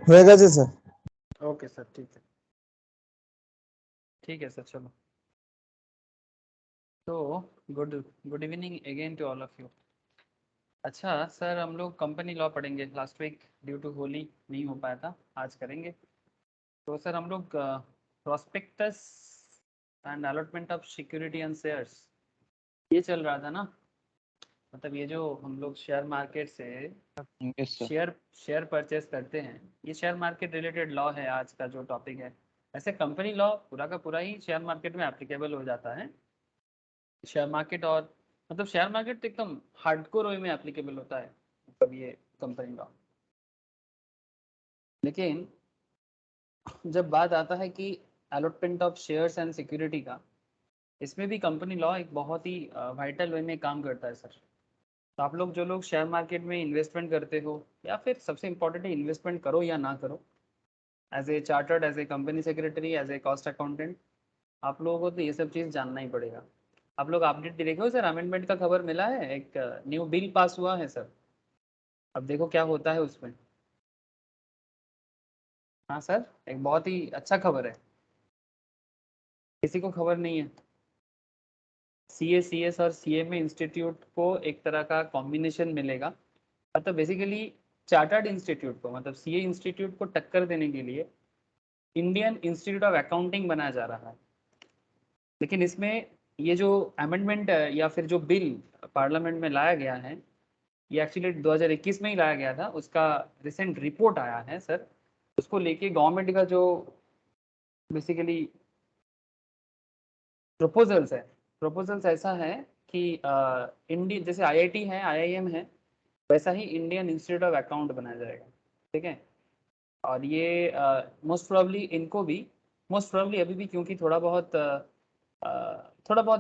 होएगा जी sir. Okay sir, ठीक है सर, चलो। तो good evening again to all of you. अच्छा सर, हम लोग कंपनी लॉ पढ़ेंगे। Last week due to Holi नहीं हो पाया था, आज करेंगे। तो सर हम लोग prospectus and allotment of security and shares, ये चल रहा था ना। मतलब ये जो हम लोग शेयर मार्केट से यस सर। शेयर परचेस करते हैं, ये शेयर मार्केट रिलेटेड लॉ है आज का जो टॉपिक है। ऐसे कंपनी लॉ पूरा का पूरा ही शेयर मार्केट में एप्लीकेबल हो जाता है। शेयर मार्केट और मतलब शेयर मार्केट तो एकदम हार्डकोर वे में एप्लीकेबल होता है, मतलब ये कंपनी लॉ। लेकिन जब बात आता है कि allotment of shares and security का, इसमें भी कंपनी लॉ एक बहुत ही वाइटल वे में काम करता है सर। तो आप लोग जो लोग शेयर मार्केट में इन्वेस्टमेंट करते हो, या फिर सबसे इम्पोर्टेंट है इन्वेस्टमेंट करो या ना करो, as a chartered, as a company secretary, as a cost accountant, आप लोगों को तो ये सब चीज़ जानना ही पड़ेगा। आप लोग अपडेट देखे हो सर, अमेंडमेंट का खबर मिला है, एक न्यू बिल पास हुआ है सर। अब देखो क्या होता है उसमें। हाँ सर, एक बहुत ही अच्छा खबर है। किसी को खबर नहीं है? CA CS और CMA इंस्टीट्यूट को एक तरह का कॉम्बिनेशन मिलेगा। मतलब बेसिकली चार्टर्ड इंस्टीट्यूट को, मतलब CA इंस्टीट्यूट को टक्कर देने के लिए इंडियन इंस्टीट्यूट ऑफ अकाउंटिंग बनाया जा रहा है। लेकिन इसमें ये जो अमेंडमेंट या फिर जो बिल पार्लियामेंट में लाया गया है, ये एक्चुअली 2021 में ही लाया गया था। उसका रिसेंट रिपोर्ट आया है सर। उसको लेके गवर्नमेंट का जो बेसिकली प्रपोजल्स है, प्रपोजल्स ऐसा है कि इंडियन जैसे IIT है, IIM है, वैसा ही इंडियन इंस्टीट्यूट ऑफ अकाउंट बनाया जाएगा। ठीक है। और ये मोस्ट प्रोबेबली इनको भी, मोस्ट प्रोबेबली अभी भी, क्योंकि थोड़ा बहुत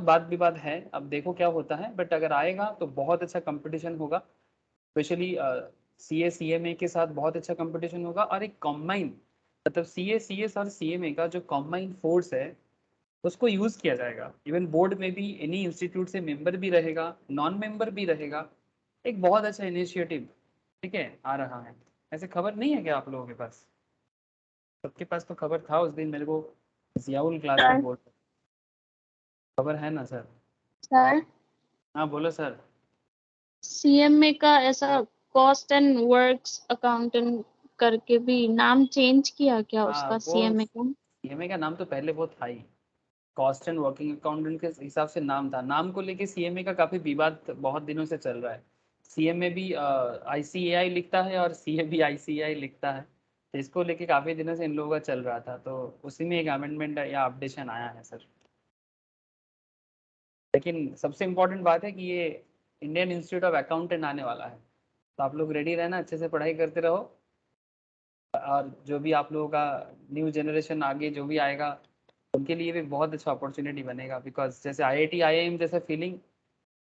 बात विवाद है, अब देखो क्या होता है। बट अगर आएगा तो बहुत अच्छा कंपटीशन होगा, स्पेशली CA CMA के साथ बहुत अच्छा कंपटीशन होगा। और एक कॉम्बाइन, मतलब CA CS और CMA का जो कॉम्बाइन फोर्स है, उसको यूज़ किया जाएगा। इवन बोर्ड में भी इन्हीं इंस्टीट्यूट से मेंबर भी रहेगा, नॉन मेंबर भी रहेगा। एक बहुत अच्छा इनिशिएटिव, ठीक है, आ रहा है। ऐसे खबर नहीं है क्या आप लोगों के पास? सबके पास तो खबर था उस दिन, मेरे को जियाउल क्लास में सर बोल, खबर है ना सर? सर हाँ बोलो सर। CMA का ऐसा कॉस्ट एंड वर्क्स अकाउंटेंट करके भी नाम चेंज किया क्या हाँ, उसका, वो CMA का? CMA का नाम तो पहले वो था ही, कॉस्ट एंड वर्किंग अकाउंटेंट के हिसाब से नाम था। नाम को लेके CMA का काफ़ी विवाद बहुत दिनों से चल रहा है। CMA भी ICAI लिखता है और CA भी ICAI लिखता है। तो इसको लेके काफ़ी दिनों से इन लोगों का चल रहा था, तो उसी में एक अमेंडमेंट या अपडेशन आया है सर। लेकिन सबसे इम्पोर्टेंट बात है कि ये इंडियन इंस्टीट्यूट ऑफ अकाउंटेंट आने वाला है। तो आप लोग रेडी रहना, अच्छे से पढ़ाई करते रहो। और जो भी आप लोगों का न्यू जनरेशन आगे जो भी आएगा, उनके लिए भी बहुत अच्छा अपॉर्चुनिटी बनेगा। बिकॉज जैसे IIT IIM जैसे फीलिंग,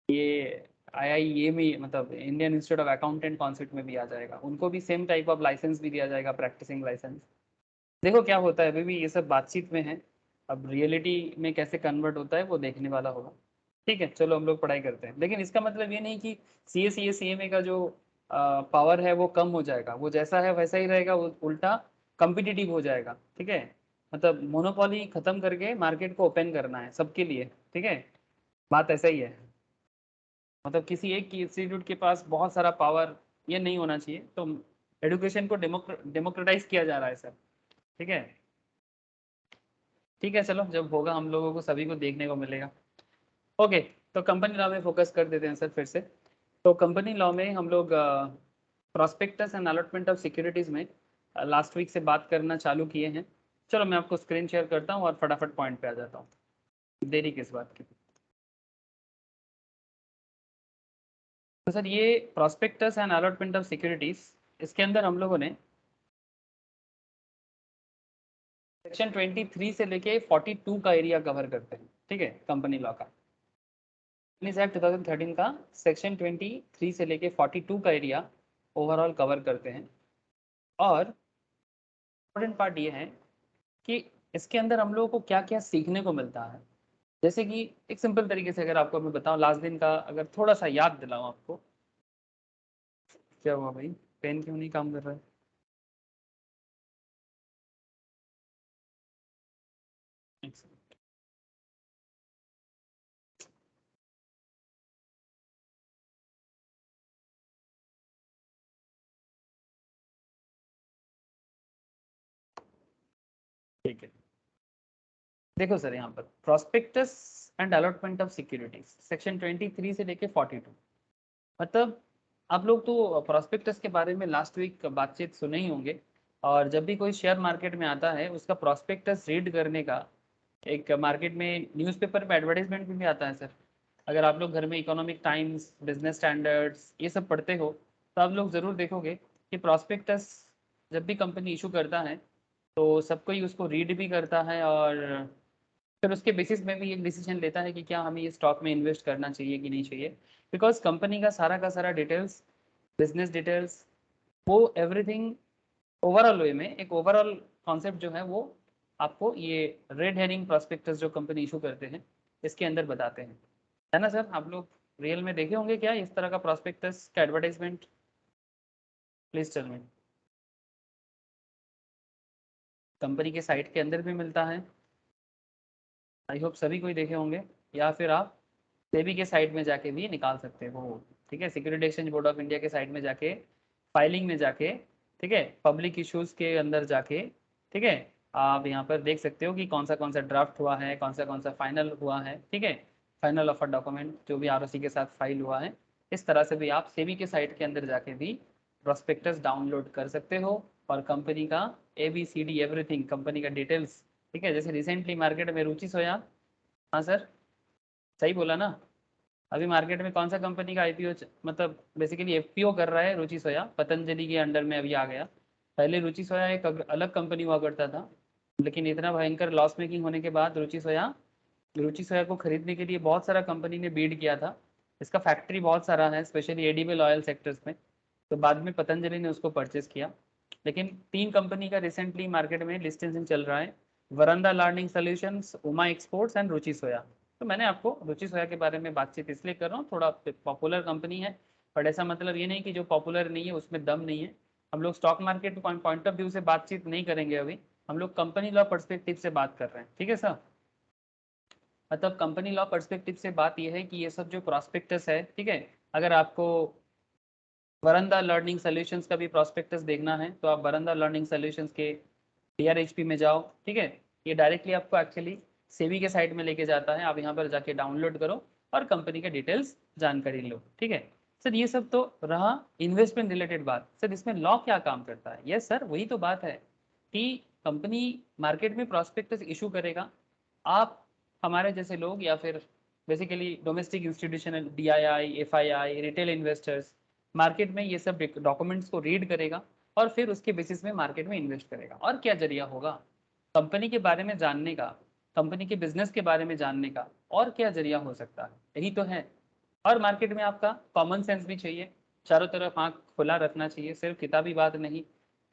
ये IIA में, मतलब Indian institute of accountant concept में भी आ जाएगा। उनको भी सेम टाइप ऑफ लाइसेंस भी दिया जाएगा, प्रैक्टिसिंग लाइसेंस। देखो क्या होता है, अभी भी ये सब बातचीत में है। अब रियलिटी में कैसे कन्वर्ट होता है वो देखने वाला होगा। ठीक है, चलो हम लोग पढ़ाई करते हैं। लेकिन इसका मतलब ये नहीं कि CA CMA का जो पावर है वो कम हो जाएगा। वो जैसा है वैसा ही रहेगा, वो उल्टा कम्पिटिटिव हो जाएगा। ठीक है, मतलब मोनोपोली खत्म करके मार्केट को ओपन करना है सबके लिए। ठीक है, बात ऐसा ही है। मतलब किसी एक इंस्टीट्यूट के पास बहुत सारा पावर, ये नहीं होना चाहिए। तो एडुकेशन को डेमोक्रेटाइज किया जा रहा है सर। ठीक है, ठीक है, चलो जब होगा हम लोगों को सभी को देखने को मिलेगा। ओके, तो कंपनी लॉ में फोकस कर देते हैं सर फिर से। तो कंपनी लॉ में हम लोग prospectus and allotment of securities में लास्ट वीक से बात करना चालू किए हैं। चलो मैं आपको स्क्रीन शेयर करता हूँ और फटाफट पॉइंट पे आ जाता हूँ, देरी किस बात की। तो सर ये prospectus and allotment of securities, इसके अंदर हम लोगों ने सेक्शन 23 से लेके 42 का एरिया कवर करते हैं। ठीक है, कंपनी लॉ का, एक्ट 2013 का सेक्शन 23 से लेके 42 का एरिया ओवरऑल कवर करते हैं। और इम्पोर्टेंट पार्ट ये है कि इसके अंदर हम लोगों को क्या क्या सीखने को मिलता है। जैसे कि एक सिंपल तरीके से अगर आपको मैं बताऊं, लास्ट दिन का अगर थोड़ा सा याद दिलाऊं आपको। क्या हुआ भाई, पेन क्यों नहीं काम कर रहा है? ठीक है, देखो सर यहाँ पर prospectus and allotment of securities section 23 से लेके 42, मतलब आप लोग तो प्रोस्पेक्टस के बारे में लास्ट वीक बातचीत सुने ही होंगे। और जब भी कोई शेयर मार्केट में आता है उसका प्रोस्पेक्टस रीड करने का एक मार्केट में न्यूज़पेपर में एडवर्टाइजमेंट भी आता है सर। अगर आप लोग घर में इकोनॉमिक टाइम्स, बिजनेस स्टैंडर्ड्स ये सब पढ़ते हो तो आप लोग ज़रूर देखोगे कि प्रोस्पेक्टस जब भी कंपनी इशू करता है तो सब कोई उसको रीड भी करता है और फिर उसके बेसिस में भी एक डिसीजन लेता है कि क्या हमें ये स्टॉक में इन्वेस्ट करना चाहिए कि नहीं चाहिए। बिकॉज कंपनी का सारा डिटेल्स, बिजनेस डिटेल्स, वो एवरीथिंग ओवरऑल वे में एक ओवरऑल कॉन्सेप्ट जो है वो आपको ये रेड हेरिंग प्रोस्पेक्टस जो कंपनी इशू करते हैं इसके अंदर बताते हैं, है ना सर। आप लोग रियल में देखे होंगे क्या इस तरह का प्रोस्पेक्टस का advertisement? Please tell me. Company के साइट के अंदर भी मिलता है, आई होप सभी कोई देखे होंगे, या फिर आप सेबी के साइट में जाके भी निकाल सकते हो। ठीक है, security exchange board of India के साइट में जाके, फाइलिंग में जाके, ठीक है, पब्लिक इश्यूज के अंदर जाके, ठीक है, आप यहाँ पर देख सकते हो कि कौन सा ड्राफ्ट हुआ है, कौन सा फाइनल हुआ है, ठीक है, फाइनल ऑफर डॉक्यूमेंट जो भी आरओसी के साथ फाइल हुआ है। इस तरह से भी आप सेबी के साइट के अंदर जाके भी प्रोस्पेक्टस डाउनलोड कर सकते हो और कंपनी का ABCD एवरीथिंग, कंपनी का डिटेल्स, ठीक है। जैसे रिसेंटली मार्केट में रुचि सोया, हाँ सर सही बोला ना, अभी मार्केट में कौन सा कंपनी का IPO मतलब बेसिकली FPO कर रहा है रुचि सोया, पतंजलि के अंडर में अभी आ गया। पहले रुचि सोया एक अलग कंपनी हुआ करता था, लेकिन इतना भयंकर लॉस मेकिंग होने के बाद रुचि सोया को खरीदने के लिए बहुत सारा कंपनी ने बीड किया था। इसका फैक्ट्री बहुत सारा है स्पेशली एडिबल ऑयल सेक्टर्स में, तो बाद में पतंजलि ने उसको परचेज किया। लेकिन 3 कंपनी का रिसेंटली मार्केट में लिस्टिंग चल रहा है, Veranda learning solutions, Uma exports and Ruchi Soya. तो मैंने आपको रुचि सोया के बारे में बातचीत इसलिए कर रहा हूँ, थोड़ा पॉपुलर कंपनी है, बट ऐसा मतलब ये नहीं कि जो पॉपुलर नहीं है उसमें दम नहीं है। हम लोग stock market point of view से बातचीत नहीं करेंगे अभी, हम लोग कंपनी लॉ पर्सपेक्टिव से बात कर रहे हैं, ठीक है सर। मतलब कंपनी लॉ पर्सपेक्टिव से बात यह है कि ये सब जो प्रॉस्पेक्टस है, ठीक है, अगर आपको वरंदा लर्निंग सॉल्यूशंस का भी प्रॉस्पेक्टस देखना है तो आप वरंदा लर्निंग सॉल्यूशंस के DRHP में जाओ, ठीक है। ये डायरेक्टली आपको एक्चुअली सेबी के साइट में लेके जाता है, आप यहाँ पर जाके डाउनलोड करो और कंपनी के डिटेल्स जानकारी लो, ठीक है सर। ये सब तो रहा इन्वेस्टमेंट रिलेटेड बात। सर इसमें लॉ क्या काम करता है? यस सर, वही तो बात है कि कंपनी मार्केट में प्रॉस्पेक्टस इशू करेगा, आप हमारे जैसे लोग या फिर basically domestic institution, DII, FII, retail investors market में ये सब डॉक्यूमेंट्स को रीड करेगा और फिर उसके बेसिस में मार्केट में इन्वेस्ट करेगा। और क्या जरिया होगा कंपनी के बारे में जानने का, कंपनी के बिजनेस के बारे में जानने का, और क्या जरिया हो सकता है? यही तो है। और मार्केट में आपका कॉमन सेंस भी चाहिए, चारों तरफ आंख खुला रखना चाहिए, सिर्फ किताबी बात नहीं,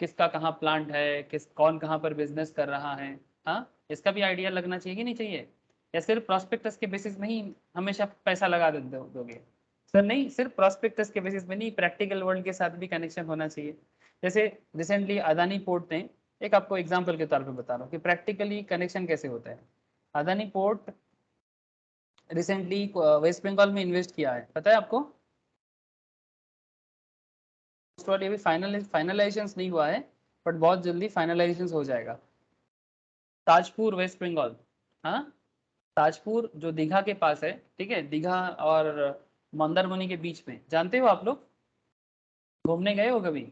किसका कहाँ प्लांट है, कौन कहाँ पर बिजनेस कर रहा है, हाँ इसका भी आइडिया लगना चाहिए कि नहीं चाहिए? या सिर्फ प्रॉस्पेक्टस के बेसिस में ही हमेशा पैसा लगा दोगे? सर नहीं, सिर्फ प्रॉस्पेक्टस के बेसिस में नहीं, प्रैक्टिकल वर्ल्ड के साथ भी कनेक्शन होना चाहिए। जैसे रिसेंटली अदानी पोर्ट ने, एक आपको एग्जांपल के तौर पे बता रहा हूँ कि प्रैक्टिकली कनेक्शन कैसे होता है। अदानी पोर्ट रिसेंटली वेस्ट बंगाल में इन्वेस्ट किया है, पता है आपको? अभी फाइनलाइजेशन नहीं हुआ है, बट बहुत जल्दी फाइनलाइजेशन हो जाएगा। ताजपुर वेस्ट बंगाल, हाँ ताजपुर जो दीघा के पास है, ठीक है, दीघा और मंदारमनी के बीच में, जानते हो आप लोग? घूमने गए हो कभी?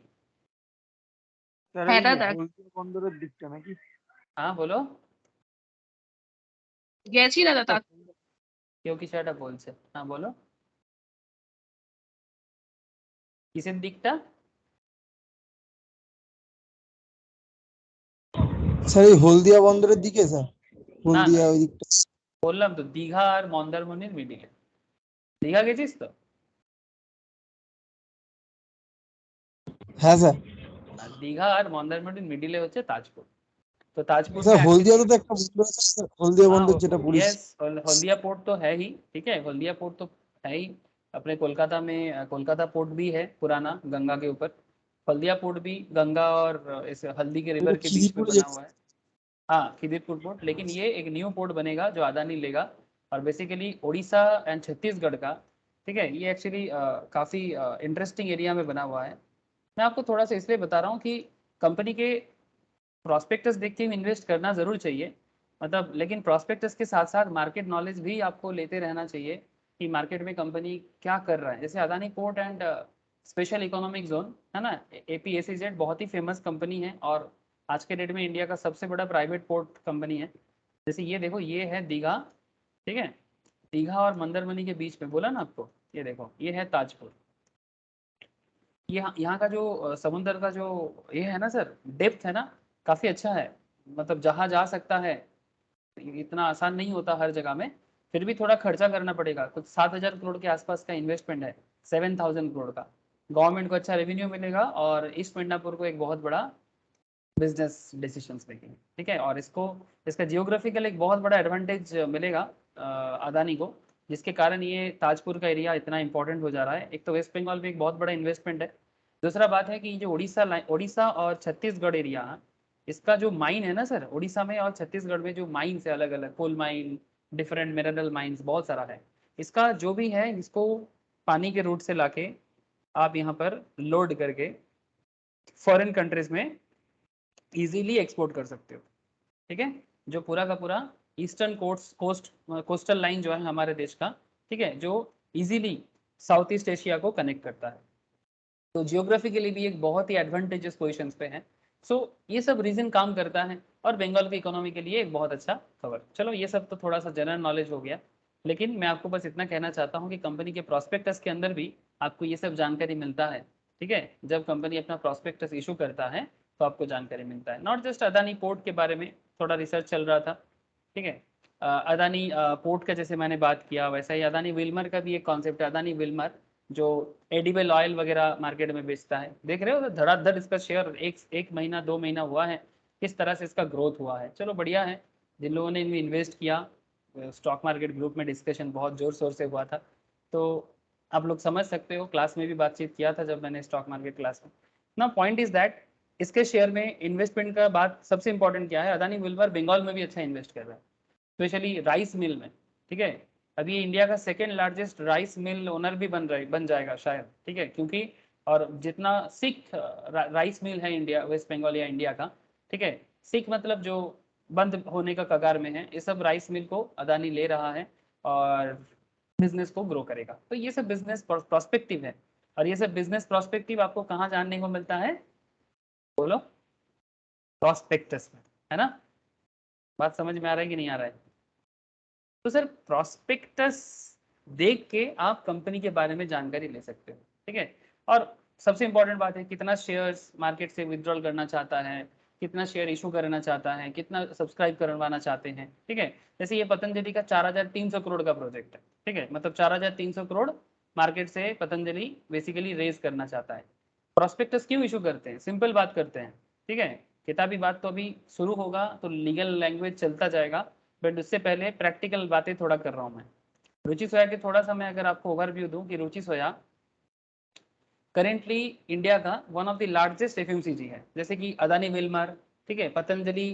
বন্দরের দিকটা নাকি? हाँ बोलो। গেছি দাদা তা क्यों की সেটা বলছে, हाँ बोलो কিসের দিকটা? স্যার এই হলদিয়া বন্দরের দিকে স্যার, না না, হলদিয়া ওই দিকটা। বললাম তো দীঘা আর মন্দারমনির মিডিলে। দীঘা গেছিস তো? হ্যাঁ স্যার। আর দীঘা আর মন্দারমনির মিডিলে হচ্ছে তাজপুর। তো তাজপুর স্যার में হলদিয়াতে एक्चुअली, তো একটা বন্দর আছে স্যার, হলদিয়া हाँ বন্দর যেটা পুলিশ। यस, हल्दिया पोर्ट तो है ही, ठीक है, हल्दिया पोर्ट तो है ही। अपने कोलकाता में कोलकाता पोर्ट भी है पुराना गंगा के ऊपर। हल्दिया पोर्ट भी गंगा और इस हल्दी के रिवर के बीच में খিদিরপুরে बना हुआ है। हाँ खिदिरपुर पोर्ट, लेकिन ये एक न्यू पोर्ट बनेगा जो अदानी लेगा, और बेसिकली उड़ीसा एंड छत्तीसगढ़ का, ठीक है, ये एक्चुअली काफ़ी इंटरेस्टिंग एरिया में बना हुआ है। मैं आपको थोड़ा सा इसलिए बता रहा हूँ कि कंपनी के प्रॉस्पेक्टस देख के इन्वेस्ट करना ज़रूर चाहिए, मतलब लेकिन प्रॉस्पेक्टस के साथ साथ मार्केट नॉलेज भी आपको लेते रहना चाहिए कि मार्केट में कंपनी क्या कर रहा है। जैसे Adani port and special economic zone है ना, APSEZ बहुत ही फेमस कंपनी है और आज के डेट में इंडिया का सबसे बड़ा प्राइवेट पोर्ट कंपनी है। जैसे ये देखो, ये है दीघा, ठीक है, दीघा और मंदरमनी के बीच में बोला ना आपको, ये देखो ये है ताजपुर। ये यहाँ का जो समुंदर का जो ये है ना सर, डेप्थ है ना, काफ़ी अच्छा है, मतलब जहाँ जा सकता है। इतना आसान नहीं होता हर जगह में, फिर भी थोड़ा खर्चा करना पड़ेगा। कुछ 7,000 करोड़ के आसपास का इन्वेस्टमेंट है, 7,000 करोड़ का। गवर्नमेंट को अच्छा रेवेन्यू मिलेगा और ईस्ट मिदनापुर को एक बहुत बड़ा बिजनेस डिसीजंस मेकिंग, ठीक है। और इसको इसका जियोग्राफिकल एक बहुत बड़ा एडवांटेज मिलेगा अदानी को, जिसके कारण ये ताजपुर का एरिया इतना इंपॉर्टेंट हो जा रहा है। एक तो वेस्ट बंगाल में एक बहुत बड़ा इन्वेस्टमेंट है, दूसरा बात है कि जो उड़ीसा और छत्तीसगढ़ एरिया, इसका जो माइन है ना सर, उड़ीसा में और छत्तीसगढ़ में जो माइन्स है, अलग अलग coal mine, different mineral mines बहुत सारा है, इसका जो भी है इसको पानी के रूट से लाके आप यहाँ पर लोड करके फॉरेन कंट्रीज में इजीली एक्सपोर्ट कर सकते हो, ठीक है। जो पूरा का पूरा ईस्टर्न कोस्टल लाइन जो है हमारे देश का, ठीक है, जो इजीली साउथ ईस्ट एशिया को कनेक्ट करता है, तो जियोग्राफी के लिए भी एक बहुत ही एडवांटेजेस पोजिशन पे है। सो ये सब रीजन काम करता है और बंगाल की इकोनॉमी के लिए एक बहुत अच्छा खबर। चलो ये सब तो थोड़ा सा जनरल नॉलेज हो गया, लेकिन मैं आपको बस इतना कहना चाहता हूँ कि कंपनी के प्रॉस्पेक्टस के अंदर भी आपको ये सब जानकारी मिलता है, ठीक है। जब कंपनी अपना प्रॉस्पेक्टस इशू करता है तो आपको जानकारी मिलता है। नॉट जस्ट अदानी पोर्ट के बारे में थोड़ा रिसर्च चल रहा था, ठीक है। अदानी पोर्ट का जैसे मैंने बात किया, वैसा ही अदानी विल्मर का भी एक कॉन्सेप्ट है, अदानी विल्मर, जो एडिबल ऑयल वगैरह मार्केट में बेचता है। देख रहे हो तो धड़ाधड़ इसका शेयर एक महीना 2 महीना हुआ है, किस तरह से इसका ग्रोथ हुआ है। चलो बढ़िया है, जिन लोगों ने इनमें इन्वेस्ट किया, स्टॉक मार्केट ग्रुप में डिस्कशन बहुत जोर शोर से हुआ था, तो आप लोग समझ सकते हो, क्लास में भी बातचीत किया था जब मैंने स्टॉक मार्केट क्लास में। ना पॉइंट इज दैट इसके शेयर में इन्वेस्टमेंट का बात सबसे इंपॉर्टेंट क्या है, अदानी विल्मर बंगाल में भी अच्छा इन्वेस्ट कर रहा है, स्पेशली राइस मिल में, ठीक है। अभी इंडिया का second largest rice mill owner भी बन जाएगा शायद, ठीक है, क्योंकि और जितना सिख राइस मिल है इंडिया, वेस्ट बंगाल या इंडिया का, ठीक है, सिख मतलब जो बंद होने का कगार में है, ये सब राइस मिल को अदानी ले रहा है और बिजनेस को ग्रो करेगा। तो ये सब बिजनेस प्रोस्पेक्टिव है, और ये सब बिजनेस प्रोस्पेक्टिव आपको कहाँ जानने को मिलता है, बोलो, प्रॉस्पेक्टस में, है ना। बात समझ में आ रहा है कि नहीं आ रहा है। तो सर प्रॉस्पेक्टस देख के आप कंपनी के बारे में जानकारी ले सकते हो, ठीक है। और सबसे इंपॉर्टेंट बात है कितना शेयर्स मार्केट से विड्रॉल करना चाहता है, कितना शेयर इशू करना चाहता है, कितना सब्सक्राइब करवाना चाहते हैं, ठीक है। जैसे ये पतंजलि का 4,300 करोड़ का प्रोजेक्ट है, ठीक है, मतलब 4,300 करोड़ मार्केट से पतंजलि बेसिकली रेज करना चाहता है। प्रॉस्पेक्टस क्यों इशू करते हैं, सिंपल बात करते हैं, ठीक है। किताबी बात तो अभी शुरू होगा तो लीगल लैंग्वेज चलता जाएगा, बट उससे पहले प्रैक्टिकल बातें थोड़ा कर रहा हूँ मैं। रुचि सोया के थोड़ा सा मैं अगर आपको ओवरव्यू दूं कि रुचि सोया करेंटली इंडिया का one of the largest FMCG है, जैसे कि अदानी विल्मर, ठीक है, Patanjali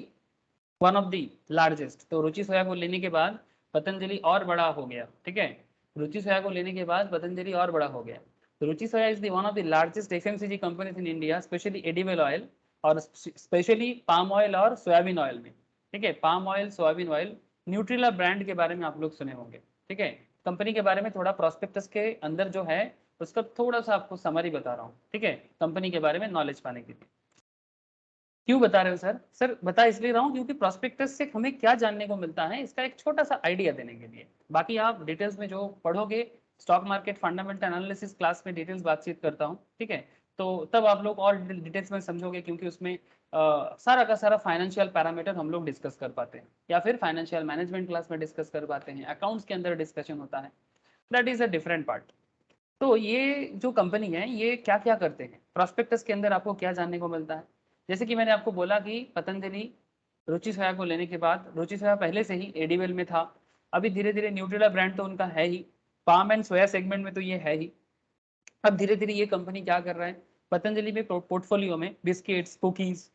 one of the largest. तो रुचि सोया को लेने के बाद पतंजलि और बड़ा हो गया, ठीक है, रुचि सोया को लेने के बाद पतंजलि और बड़ा हो गया। तो Ruchi Soya is the one of the largest FMCG companies in India, specially edible oil और स्पेशली पाम ऑयल और सोयाबीन ऑयल में, ठीक है। Palm oil, soybean oil, Nutrela brand के बारे में आप लोग सुने होंगे, ठीक है। कंपनी के बारे में थोड़ा प्रॉस्पेक्टस के अंदर जो है उसका थोड़ा सा आपको समरी बता रहा हूँ, ठीक है, कंपनी के बारे में नॉलेज पाने के लिए। क्यों बता रहे हो सर, सर बता इसलिए रहा हूँ क्योंकि प्रॉस्पेक्टस से हमें क्या जानने को मिलता है इसका एक छोटा सा आइडिया देने के लिए। बाकी आप डिटेल्स में जो पढ़ोगे, stock market fundamental analysis class में डिटेल्स बातचीत करता हूँ, ठीक है, तो तब आप लोग और डिटेल्स में समझोगे, क्योंकि उसमें सारा का सारा फाइनेंशियल पैरामीटर हम लोग डिस्कस कर पाते हैं, या फिर फाइनेंशियल मैनेजमेंट क्लास में डिस्कस कर पाते हैं, अकाउंट्स के अंदर डिस्कशन होता है, that is a different part. तो ये जो कंपनी है ये क्या क्या करते हैं, प्रॉस्पेक्टस के अंदर आपको क्या जानने को मिलता है। जैसे कि मैंने आपको बोला कि पतंजलि रुचि सोया को लेने के बाद, रुचि सोया पहले से ही एडिवेल में था, अभी धीरे धीरे न्यूट्रेला ब्रांड तो उनका है ही, पाम एंड सोया सेगमेंट में तो ये है ही, अब धीरे धीरे ये कंपनी क्या कर रहा है, पतंजलि में पोर्टफोलियो में बिस्किट्स, कुकीज,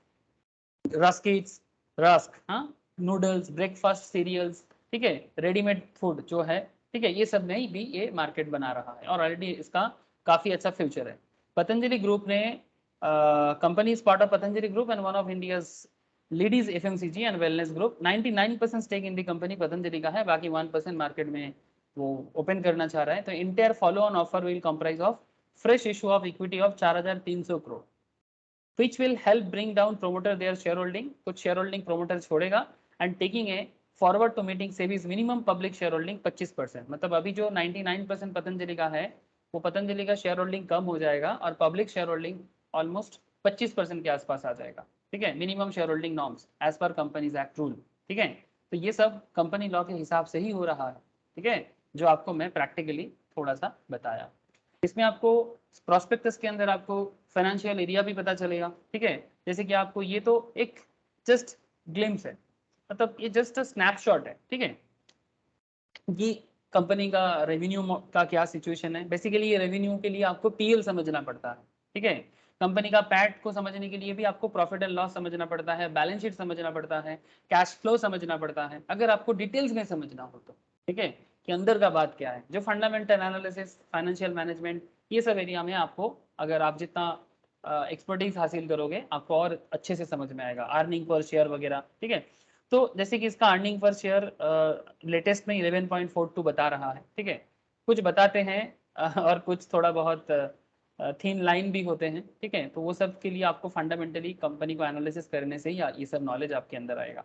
रस्किट्स, रस्क, हाँ, नूडल्स, ब्रेकफास्ट सीरियल्स, ठीक है, रेडीमेड फूड जो है, ठीक है, ये सब में भी ये मार्केट बना रहा है और ऑलरेडी इसका काफ़ी अच्छा फ्यूचर है। पतंजलि ग्रुप ने company is part of Patanjali group and one of India's leading FMCG and wellness group 99% stake in the company Patanjali का है, बाकी 1% मार्केट में वो ओपन करना चाह रहा है। तो entire follow on offer will comprise of fresh issue of equity of 4300 crore which will help bring down promoter their shareholding, कुछ shareholding promoter छोड़ेगा and taking a forward to meeting SEBI's minimum public shareholding 25%। मतलब अभी जो 99% पतंजलि का है वो पतंजलि का share holding कम हो जाएगा और पब्लिक शेयर होल्डिंग ऑलमोस्ट 25% के आसपास आ जाएगा। ठीक है, minimum share holding norms as per companies act rule. ठीक है, तो ये सब कंपनी लॉ के हिसाब से ही हो रहा है। ठीक है, जो आपको मैं प्रैक्टिकली थोड़ा सा बताया। इसमें आपको प्रोस्पेक्टस के अंदर आपको फाइनेंशियल एरिया भी पता चलेगा। ठीक है, जैसे कि आपको ये तो एक जस्ट ग्लिम्स है, मतलब ये जस्ट अ स्नैपशॉट है। ठीक है, ये कंपनी का रेवेन्यू का क्या सिचुएशन है। बेसिकली ये रेवेन्यू के लिए आपको पीएल समझना पड़ता है। ठीक है, कंपनी का पैट को समझने के लिए भी आपको प्रॉफिट एंड लॉस समझना पड़ता है, बैलेंस शीट समझना पड़ता है, कैश फ्लो समझना पड़ता है, अगर आपको डिटेल्स में समझना हो तो। ठीक है, कि अंदर का बात क्या है, जो फंडामेंटल एनालिसिस, फाइनेंशियल मैनेजमेंट, ये सब एरिया में आपको अगर आप जितना एक्सपर्टीज हासिल करोगे आपको और अच्छे से समझ में आएगा, अर्निंग पर शेयर वगैरह। ठीक है, तो जैसे कि इसका अर्निंग पर शेयर लेटेस्ट में 11.42 बता रहा है। ठीक है, कुछ बताते हैं और कुछ थोड़ा बहुत थीन लाइन भी होते हैं। ठीक है, तो वो सब के लिए आपको फंडामेंटली कंपनी को एनालिसिस करने से ही ये सब नॉलेज आपके अंदर आएगा।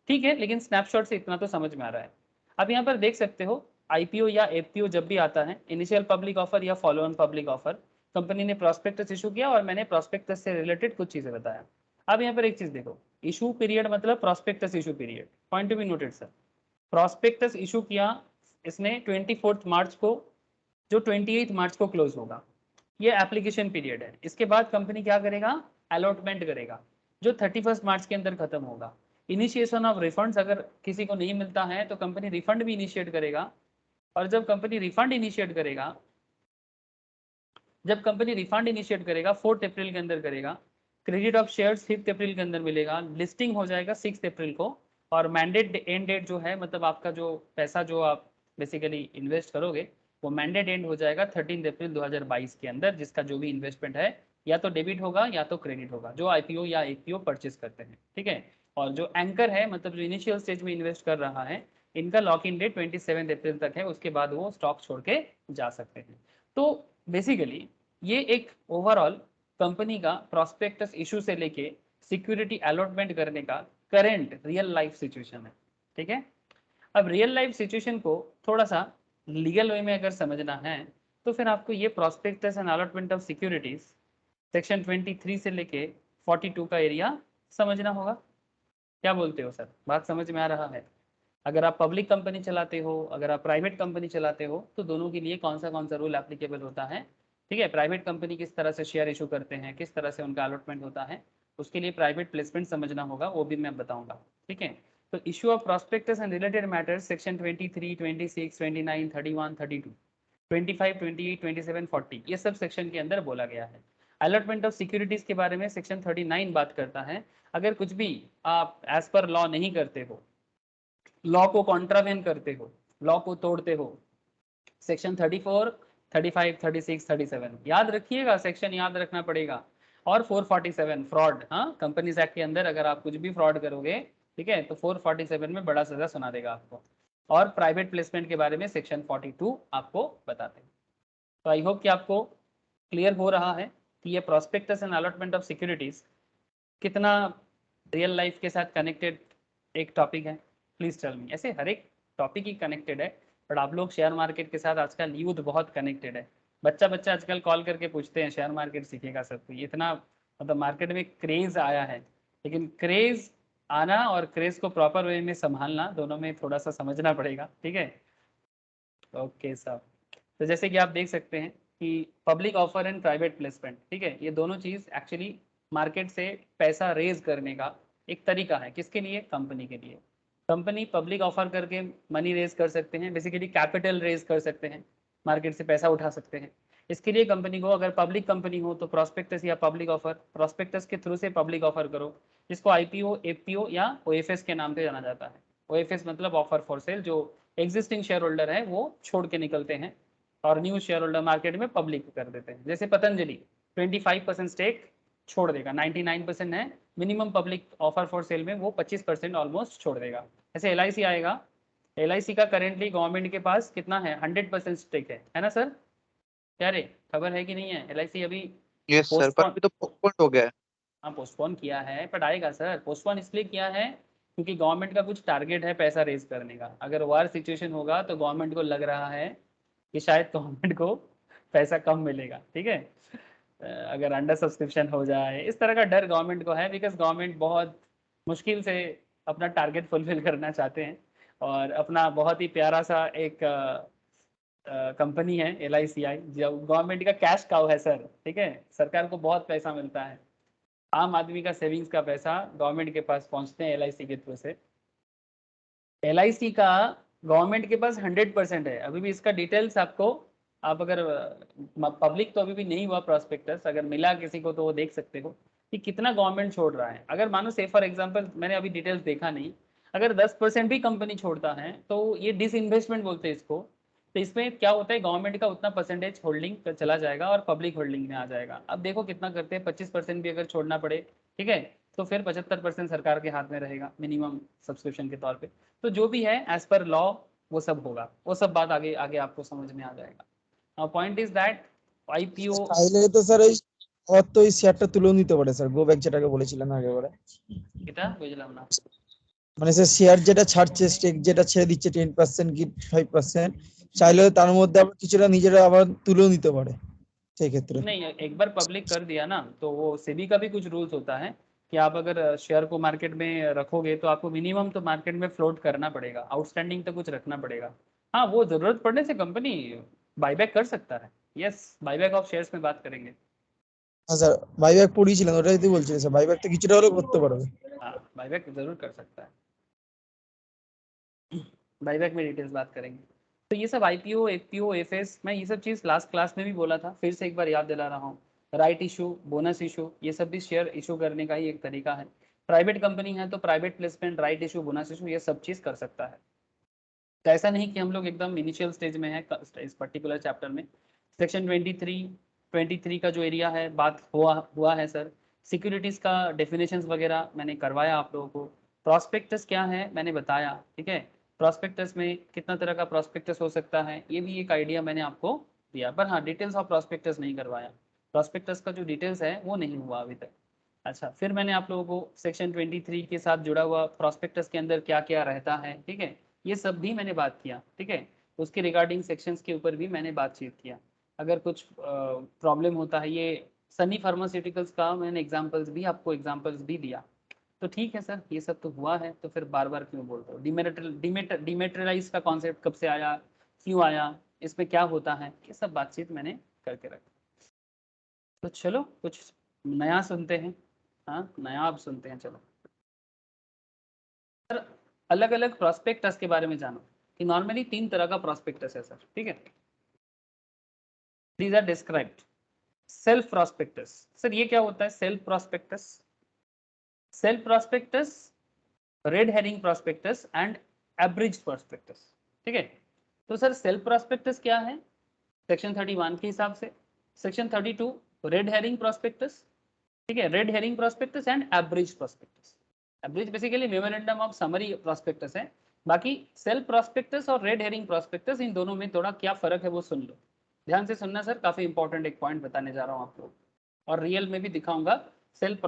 ठीक है, लेकिन स्नैपशॉट से इतना तो समझ में आ रहा है। अब यहाँ पर देख सकते हो आईपीओ या एफपीओ जब भी आता है, इनिशियल पब्लिक ऑफर या follow on public offer, company ने प्रॉस्पेक्टस इशू किया और मैंने प्रॉस्पेक्टस से रिलेटेड कुछ चीजें बताया। अब यहाँ पर एक चीज देखो, इशू पीरियड मतलब prospectus issue period, point to be noted sir. Prospectus issue किया इसने 24 मार्च को, जो 28 मार्च को क्लोज होगा, ये एप्लीकेशन पीरियड है। इसके बाद कंपनी क्या करेगा, अलॉटमेंट करेगा, जो 31 मार्च के अंदर खत्म होगा। इनिशिएशन ऑफ रिफंड्स, अगर किसी को नहीं मिलता है तो कंपनी रिफंड भी इनिशिएट करेगा, और जब कंपनी रिफंड इनिशिएट करेगा, जब कंपनी रिफंड इनिशिएट करेगा 4 अप्रैल के अंदर करेगा, क्रेडिट ऑफ शेयर्स 5 अप्रैल के अंदर मिलेगा, लिस्टिंग हो जाएगा 6 अप्रैल को, और मैंडेट एंड डेट जो है, मतलब आपका जो पैसा जो आप बेसिकली इन्वेस्ट करोगे वो मैंडेट एंड हो जाएगा 13 अप्रैल 2022 के अंदर, जिसका जो भी इन्वेस्टमेंट है या तो डेबिट होगा या तो क्रेडिट होगा, जो आईपीओ या एफपीओ परचेस करते हैं। ठीक है, और जो एंकर है, मतलब जो इनिशियल स्टेज में इन्वेस्ट कर रहा है, इनका लॉक इन डेट 27 अप्रैल तक है, उसके बाद वो स्टॉक छोड़ के जा सकते हैं। तो बेसिकली ये एक ओवरऑल कंपनी का प्रॉस्पेक्टस इशू से लेके सिक्योरिटी अलॉटमेंट करने का करंट रियल लाइफ सिचुएशन है। ठीक है, अब रियल लाइफ सिचुएशन को थोड़ा सा लीगल वे में अगर समझना है तो फिर आपको ये prospectus and allotment of securities section 23 से लेके 42 का एरिया समझना होगा। क्या बोलते हो सर, बात समझ में आ रहा है? अगर आप पब्लिक कंपनी चलाते हो, अगर आप प्राइवेट कंपनी चलाते हो, तो दोनों के लिए कौन सा रूल एप्लीकेबल होता है। ठीक है, प्राइवेट कंपनी किस तरह से शेयर इशू करते हैं, किस तरह से उनका अलॉटमेंट होता है, उसके लिए प्राइवेट प्लेसमेंट समझना होगा, वो भी मैं बताऊंगा। ठीक है, तो issue of prospectus and related matters section 23, 26, 29, 31, 32, 25, 28, 27, 40, ये सब सेक्शन के अंदर बोला गया है। अलॉटमेंट ऑफ सिक्योरिटीज के बारे में सेक्शन 39 बात करता है। अगर कुछ भी आप एज पर लॉ नहीं करते हो, लॉ को कॉन्ट्रावेन करते हो, लॉ को तोड़ते हो, सेक्शन 34, 35, 36, 37 याद रखिएगा, सेक्शन याद रखना पड़ेगा। और 447 फ्रॉड, हाँ, कंपनीज एक्ट के अंदर अगर आप कुछ भी फ्रॉड करोगे, ठीक है, तो 447 में बड़ा सजा सुना देगा आपको। और प्राइवेट प्लेसमेंट के बारे में सेक्शन 42 आपको बताते हैं। तो आई होप कि आपको क्लियर हो रहा है कि ये prospectus and allotment of securities कितना रियल लाइफ के साथ कनेक्टेड एक टॉपिक है। प्लीज टेल मी, ऐसे हर एक टॉपिक ही कनेक्टेड है, बट आप लोग शेयर मार्केट के साथ आजकल यूथ बहुत कनेक्टेड है। बच्चा आजकल कॉल करके पूछते हैं शेयर मार्केट सीखेगा सब कुछ, इतना मतलब मार्केट में क्रेज आया है, लेकिन क्रेज आना और क्रेज को प्रॉपर वे में संभालना, दोनों में थोड़ा सा समझना पड़ेगा। ठीक है, ओके साहब। तो जैसे कि आप देख सकते हैं कि public offer and private placement, ठीक है, ये दोनों चीज़ एक्चुअली मार्केट से पैसा रेज करने का एक तरीका है। किसके लिए? कंपनी के लिए। कंपनी पब्लिक ऑफर करके मनी रेज कर सकते हैं, बेसिकली कैपिटल रेज कर सकते हैं, मार्केट से पैसा उठा सकते हैं। इसके लिए कंपनी को, अगर पब्लिक कंपनी हो तो प्रॉस्पेक्टस या पब्लिक ऑफर, प्रॉस्पेक्टस के थ्रू से पब्लिक ऑफर करो, जिसको आईपीओ, एफपीओ या ओएफएस के नाम से जाना जाता है। ओएफएस मतलब ऑफर फॉर सेल, जो एग्जिस्टिंग शेयर होल्डर है वो छोड़ के निकलते हैं और न्यू शेयर होल्डर मार्केट में पब्लिक कर देते हैं। जैसे पतंजलि 25% स्टेक छोड़ देगा, 99% है minimum public offer for cell में वो 25% ऑलमोस्ट छोड़ देगा। ऐसे LIC आएगा, LIC का करेंटली गवर्नमेंट के पास कितना है, 100% स्टेक है ना सर? क्या रे, खबर है कि नहीं है? LIC अभी यस सर, पर अभी तो पोस्टपोन हो गया है। हाँ पोस्टपोन किया है, बट आएगा सर। पोस्टपोन इसलिए किया है क्योंकि गवर्नमेंट का कुछ टारगेट है पैसा रेज करने का। अगर वार सिचुएशन होगा तो गवर्नमेंट को लग रहा है कि शायद गवर्नमेंट को पैसा कम मिलेगा, ठीक है, अगर अंडर सब्सक्रिप्शन हो जाए, इस तरह का डर गवर्नमेंट को है। बिकॉज गवर्नमेंट बहुत मुश्किल से अपना टारगेट फुलफिल करना चाहते हैं और अपना बहुत ही प्यारा सा एक कंपनी है LICI, जो गवर्नमेंट का कैश काउ है सर, ठीक है। सरकार को बहुत पैसा मिलता है, आम आदमी का सेविंग्स का पैसा गवर्नमेंट के पास पहुंचते हैं LIC के थ्रू से। LIC का गवर्नमेंट के पास 100% है। अभी भी इसका डिटेल्स आपको, आप अगर पब्लिक तो अभी भी नहीं हुआ प्रॉस्पेक्टस, अगर मिला किसी को तो वो देख सकते हो कि कितना गवर्नमेंट छोड़ रहा है। अगर मानो से फॉर एग्जांपल, मैंने अभी डिटेल्स देखा नहीं, अगर 10% भी कंपनी छोड़ता है तो ये डिसइन्वेस्टमेंट बोलते हैं इसको। तो इसमें क्या होता है, गवर्नमेंट का उतना परसेंटेज होल्डिंग पर चला जाएगा और पब्लिक होल्डिंग में आ जाएगा। अब देखो कितना करते हैं, 25% भी अगर छोड़ना पड़े, ठीक है, तो फिर 75% सरकार के हाथ में रहेगा मिनिमम सब्सक्रिप्शन के तौर पे। तो जो भी है एज पर लॉ वो सब होगा, वो सब बात आगे आगे आपको समझ में आ जाएगा। पॉइंट इज दैट IPO চাইলে তো স্যার এই অত এই শেয়ারটা তুলেও নিতে পারে স্যার, গো ব্যাক যেটাকে বলেছিলেন আগেবারে। এটা বুঝলাম না। মানে স্যার শেয়ার যেটা ছাড়ছে, স্টেক যেটা ছেড়ে দিচ্ছে 10% কি 5%, চাইলে তার মধ্যে আবার কিছুটা নিজেরা আবার তুলেও নিতে পারে সেই ক্ষেত্রে। नहीं, एक बार पब्लिक कर दिया ना तो वो सेबी का भी कुछ रूल्स होता है कि आप अगर शेयर को मार्केट में रखोगे तो आपको मिनिमम तो मार्केट में फ्लोट करना पड़ेगा, आउटस्टैंडिंग तो कुछ रखना पड़ेगा। हाँ, वो जरूरत पड़ने से कंपनी बाईबैक कर सकता है। यस, बाईबैक ऑफ शेयर्स में बात करेंगे। হ্যাঁ স্যার, বাইব্যাক পড়িয়েছিলেন, ওটাই তো বলছিলেন স্যার, বাইব্যাকটা কিছুটা হলেও করতে পারবে। हाँ, बाईबैक जरूर कर सकता है। बाईबैक में डिटेल्स बात करेंगे। तो ये सब IPO, FPO, FS, मैं ये सब चीज़ लास्ट क्लास में भी बोला था, फिर से एक बार याद दिला रहा हूँ। राइट इशू, बोनस इशू, ये सब भी शेयर इशू करने का ही एक तरीका है। प्राइवेट कंपनी है तो private placement, right issue, bonus issue, ये सब चीज़ कर सकता है। तो ऐसा नहीं कि हम लोग एकदम इनिशियल स्टेज में है इस पर्टिकुलर चैप्टर में। सेक्शन 23 का जो एरिया है बात हुआ है सर। सिक्योरिटीज़ का डेफिनेशंस वगैरह मैंने करवाया आप लोगों को। प्रॉस्पेक्टस क्या है मैंने बताया, ठीक है। प्रॉस्पेक्टस में कितना तरह का प्रॉस्पेक्टस हो सकता है ये भी एक आइडिया मैंने आपको दिया, पर हाँ डिटेल्स ऑफ प्रॉस्पेक्टस नहीं करवाया। प्रॉस्पेक्टस का जो डिटेल्स है वो नहीं हुआ अभी तक। अच्छा, फिर मैंने आप लोगों को सेक्शन 23 के साथ जुड़ा हुआ प्रॉस्पेक्टस के अंदर क्या क्या रहता है, ठीक है, ये सब भी मैंने बात किया, ठीक है। उसके रिगार्डिंग सेक्शंस के ऊपर भी मैंने बातचीत किया। अगर कुछ प्रॉब्लम होता है, ये सनी फार्मास्यूटिकल्स का मैंने एग्जांपल्स भी आपको एग्जांपल्स भी दिया। तो ठीक है सर, ये सब तो हुआ है, तो फिर बार बार क्यों बोलते हो? डिमेटेरियलाइज का कॉन्सेप्ट कब से आया, क्यों आया, इसमें क्या होता है, ये सब बातचीत मैंने करके रखा। तो चलो कुछ नया सुनते हैं। हाँ, नया आप सुनते हैं। चलो सर, अलग अलग प्रॉस्पेक्टस के बारे में जानो कि नॉर्मली 3 तरह का प्रॉस्पेक्टस है सर, ठीक है। These are described. Self prospectus, sir ये क्या होता है self prospectus? Self prospectus, red herring prospectus and abridge prospectus, ठीक है। तो सर सेल्फ प्रॉस्पेक्टस क्या है सेक्शन 31 के हिसाब से? सेक्शन 32 रेड हेरिंग प्रॉस्पेक्टस, ठीक है, red herring prospectus and abridge prospectus. Abridge basically memorandum of summary prospectus है। बाकी सेल्फ प्रॉस्पेक्टस और रेड हेरिंग प्रॉस्पेक्टस, इन दोनों में थोड़ा क्या फर्क है वो सुन लो, ध्यान से सुनना सर, काफी इंपॉर्टेंट एक पॉइंट बताने जा रहा हूँ आप लोग, और रियल में भी दिखाऊंगा सेल्फ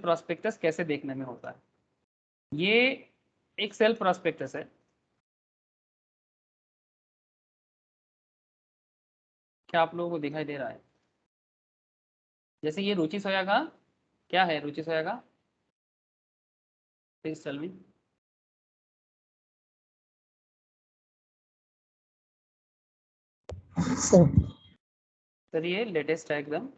प्रॉस्पेक्टस कैसे देखने में होता है। ये एक सेल्फ प्रॉस्पेक्टस है। क्या आप लोगों को दिखाई दे रहा है? जैसे ये रुचि सोया का क्या है, रुचि सोया का प्लीज टेल मी। सर ये लेटेस्ट है एकदम,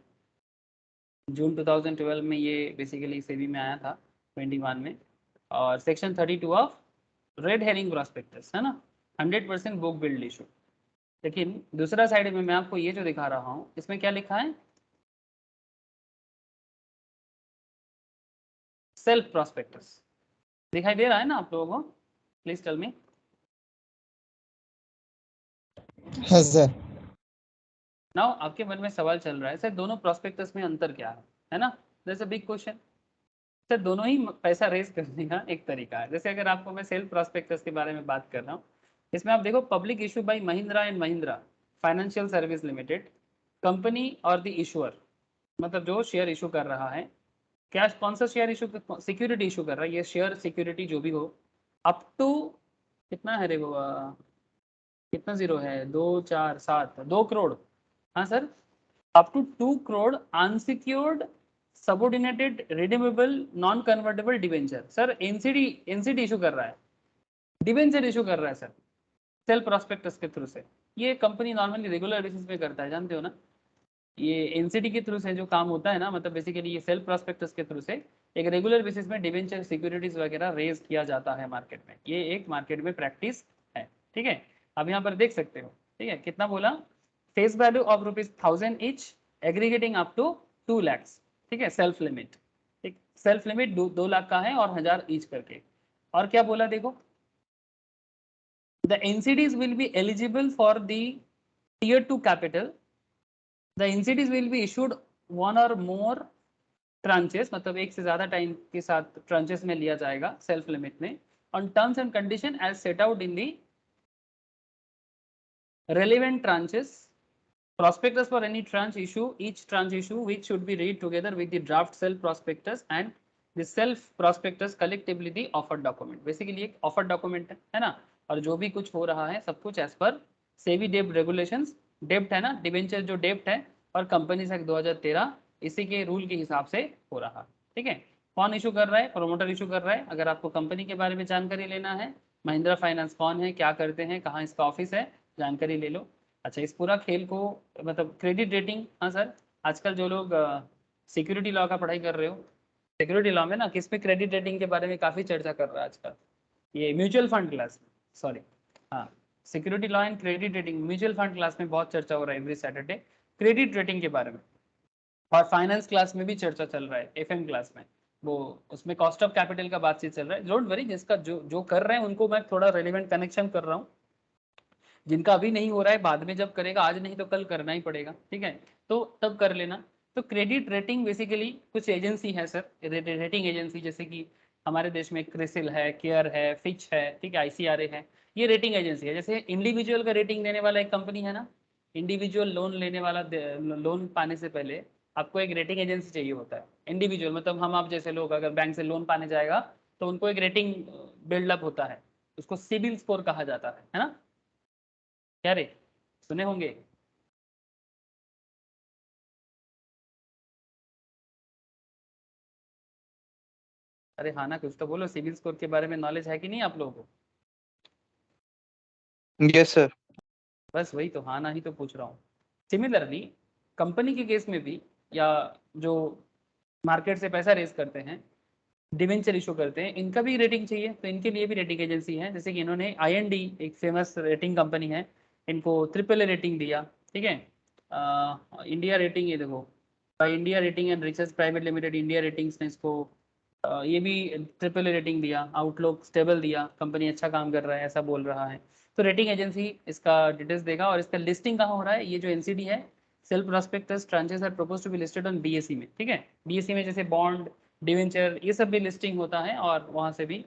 जून 2012 में ये बेसिकली सेबी में आया था 21 में, और section 32 of red herring prospectus है ना, 100% बुक बिल्ड इशू। लेकिन दूसरा साइड में मैं आपको ये जो दिखा रहा हूँ, इसमें क्या लिखा है, सेल्फ प्रॉस्पेक्टस। दिखाई दे रहा है ना आप लोगों को? Please tell me. হ্যাঁ স্যার। नाउ आपके मन में सवाल चल रहा है सर दोनों प्रॉस्पेक्टस में अंतर क्या है ना? That's a big question. Sir दोनों ही पैसा रेज करने का एक तरीका है। जैसे अगर आपको मैं सेल्फ प्रॉस्पेक्टस के बारे में बात कर रहा हूँ, इसमें आप देखो public issue bye Mahindra and Mahindra financial service limited, company और द इशूअर, मतलब जो शेयर इशू कर रहा है, क्या कौन सा शेयर इशू, सिक्योरिटी इशू कर रहा है, ये शेयर सिक्योरिटी जो भी हो, अप टू कितना है रे वो, कितना जीरो है, 247 2 करोड़, हाँ sir, up to 2 crore unsecured subordinated redeemable non convertible debenture. Sir NCD issue कर रहा है, डिवेंचर इशू कर रहा है सर, सेल्फ प्रॉस्पेक्टस के थ्रू से। ये कंपनी नॉर्मली रेगुलर बेसिस पे करता है, जानते हो ना, ये एनसीडी के थ्रू से जो काम होता है ना, मतलब बेसिकली ये सेल्फ प्रॉस्पेक्टस के थ्रू से एक रेगुलर बेसिस में डिवेंचर सिक्योरिटीज वगैरह रेज किया जाता है मार्केट में, ये एक मार्केट में प्रैक्टिस है, ठीक है। अब यहाँ पर देख सकते हो, ठीक है, कितना बोला, face value of ₹1000 each, aggregating up to 2 lakh, ठीक है, सेल्फ लिमिट, ठीक, सेल्फ लिमिट 2 लाख का है और 1000 ईच करके। और क्या बोला देखो, the NCDs will be eligible for the tier 2 capital, the NCDs will be issued one or more tranches, मतलब एक से ज्यादा टाइम के साथ ट्रांचेस में लिया जाएगा सेल्फ लिमिट में, on terms and condition as set out in the relevant tranches, prospectus for any tranche issue, each tranche issue which should be read together with the draft self prospectus and the self prospectus collectively the offer document, basically एक offer document है ना, और जो भी कुछ हो रहा है सब कुछ एज पर सेबी डेब्ट रेगुलेशंस, डेब्ट है ना, डिबेंचर जो डेब्ट है और कंपनी एक्ट 2013 इसी के रूल के हिसाब से हो रहा है, ठीक है। कौन इशू कर रहा है, प्रोमोटर इशू कर रहा है। अगर आपको कंपनी के बारे में जानकारी लेना है, महिंद्रा फाइनेंस कौन है, क्या करते हैं, कहाँ इसका ऑफिस है, जानकारी ले लो। अच्छा, इस पूरा खेल को मतलब क्रेडिट रेटिंग, हाँ सर, आजकल जो लोग सिक्योरिटी लॉ का पढ़ाई कर रहे हो, सिक्योरिटी लॉ में ना किस पे क्रेडिट रेटिंग के बारे में काफ़ी चर्चा कर रहा है आजकल, ये म्यूचुअल फंड क्लास, सॉरी, हाँ, security law and credit rating mutual fund class में बहुत चर्चा हो रहा है एवरी सैटरडे क्रेडिट रेटिंग के बारे में, और फाइनेंस क्लास में भी चर्चा चल रहा है, एफएम क्लास में, वो उसमें कॉस्ट ऑफ कैपिटल का बातचीत चल रहा है। डोंट वरी, जिसका जो कर रहे हैं उनको मैं थोड़ा रेलिवेंट कनेक्शन कर रहा हूँ, जिनका अभी नहीं हो रहा है बाद में जब करेगा, आज नहीं तो कल करना ही पड़ेगा, ठीक है, तो तब कर लेना। तो क्रेडिट रेटिंग बेसिकली कुछ एजेंसी है सर, रेटिंग एजेंसी, जैसे कि हमारे देश में क्रिसिल है, केयर है, फिच है, ठीक है, आईसीआरए है, ये रेटिंग एजेंसी है। जैसे इंडिविजुअल का रेटिंग देने वाला एक कंपनी है ना, इंडिविजुअल लोन लेने वाला, लोन पाने से पहले आपको एक रेटिंग एजेंसी चाहिए होता है। इंडिविजुअल मतलब हम आप जैसे लोग अगर बैंक से लोन पाने जाएगा तो उनको एक रेटिंग बिल्डअप होता है, उसको सिबिल स्कोर कहा जाता है ना, क्या रे, सुने होंगे। अरे हाँ ना, कुछ तो बोलो, सिबिल स्कोर के बारे में नॉलेज है कि नहीं आप लोगों को। Yes sir. बस वही तो हाँ ना ही तो पूछ रहा हूँ। सिमिलरली कंपनी के केस में भी, या जो मार्केट से पैसा रेज करते हैं, डिवेंचर इशू करते हैं, इनका भी रेटिंग चाहिए, तो इनके लिए भी रेटिंग एजेंसी है। जैसे कि इन्होंने IND, एक फेमस रेटिंग कंपनी है, इनको AAA रेटिंग दिया, ठीक है। इंडिया रेटिंग, ये देखो, India rating and research private limited, India ratings ने इसको ये भी AAA रेटिंग दिया, आउटलुक स्टेबल दिया, कंपनी अच्छा काम कर रहा है ऐसा बोल रहा है। तो रेटिंग एजेंसी इसका डिटेल्स देगा, और इसका लिस्टिंग कहाँ हो रहा है, ये जो NCD है, self prospectus tranches are propose to be listed on BSE में, ठीक है, BSE में जैसे बॉन्ड, डिवेंचर, ये सब भी लिस्टिंग होता है और वहाँ से भी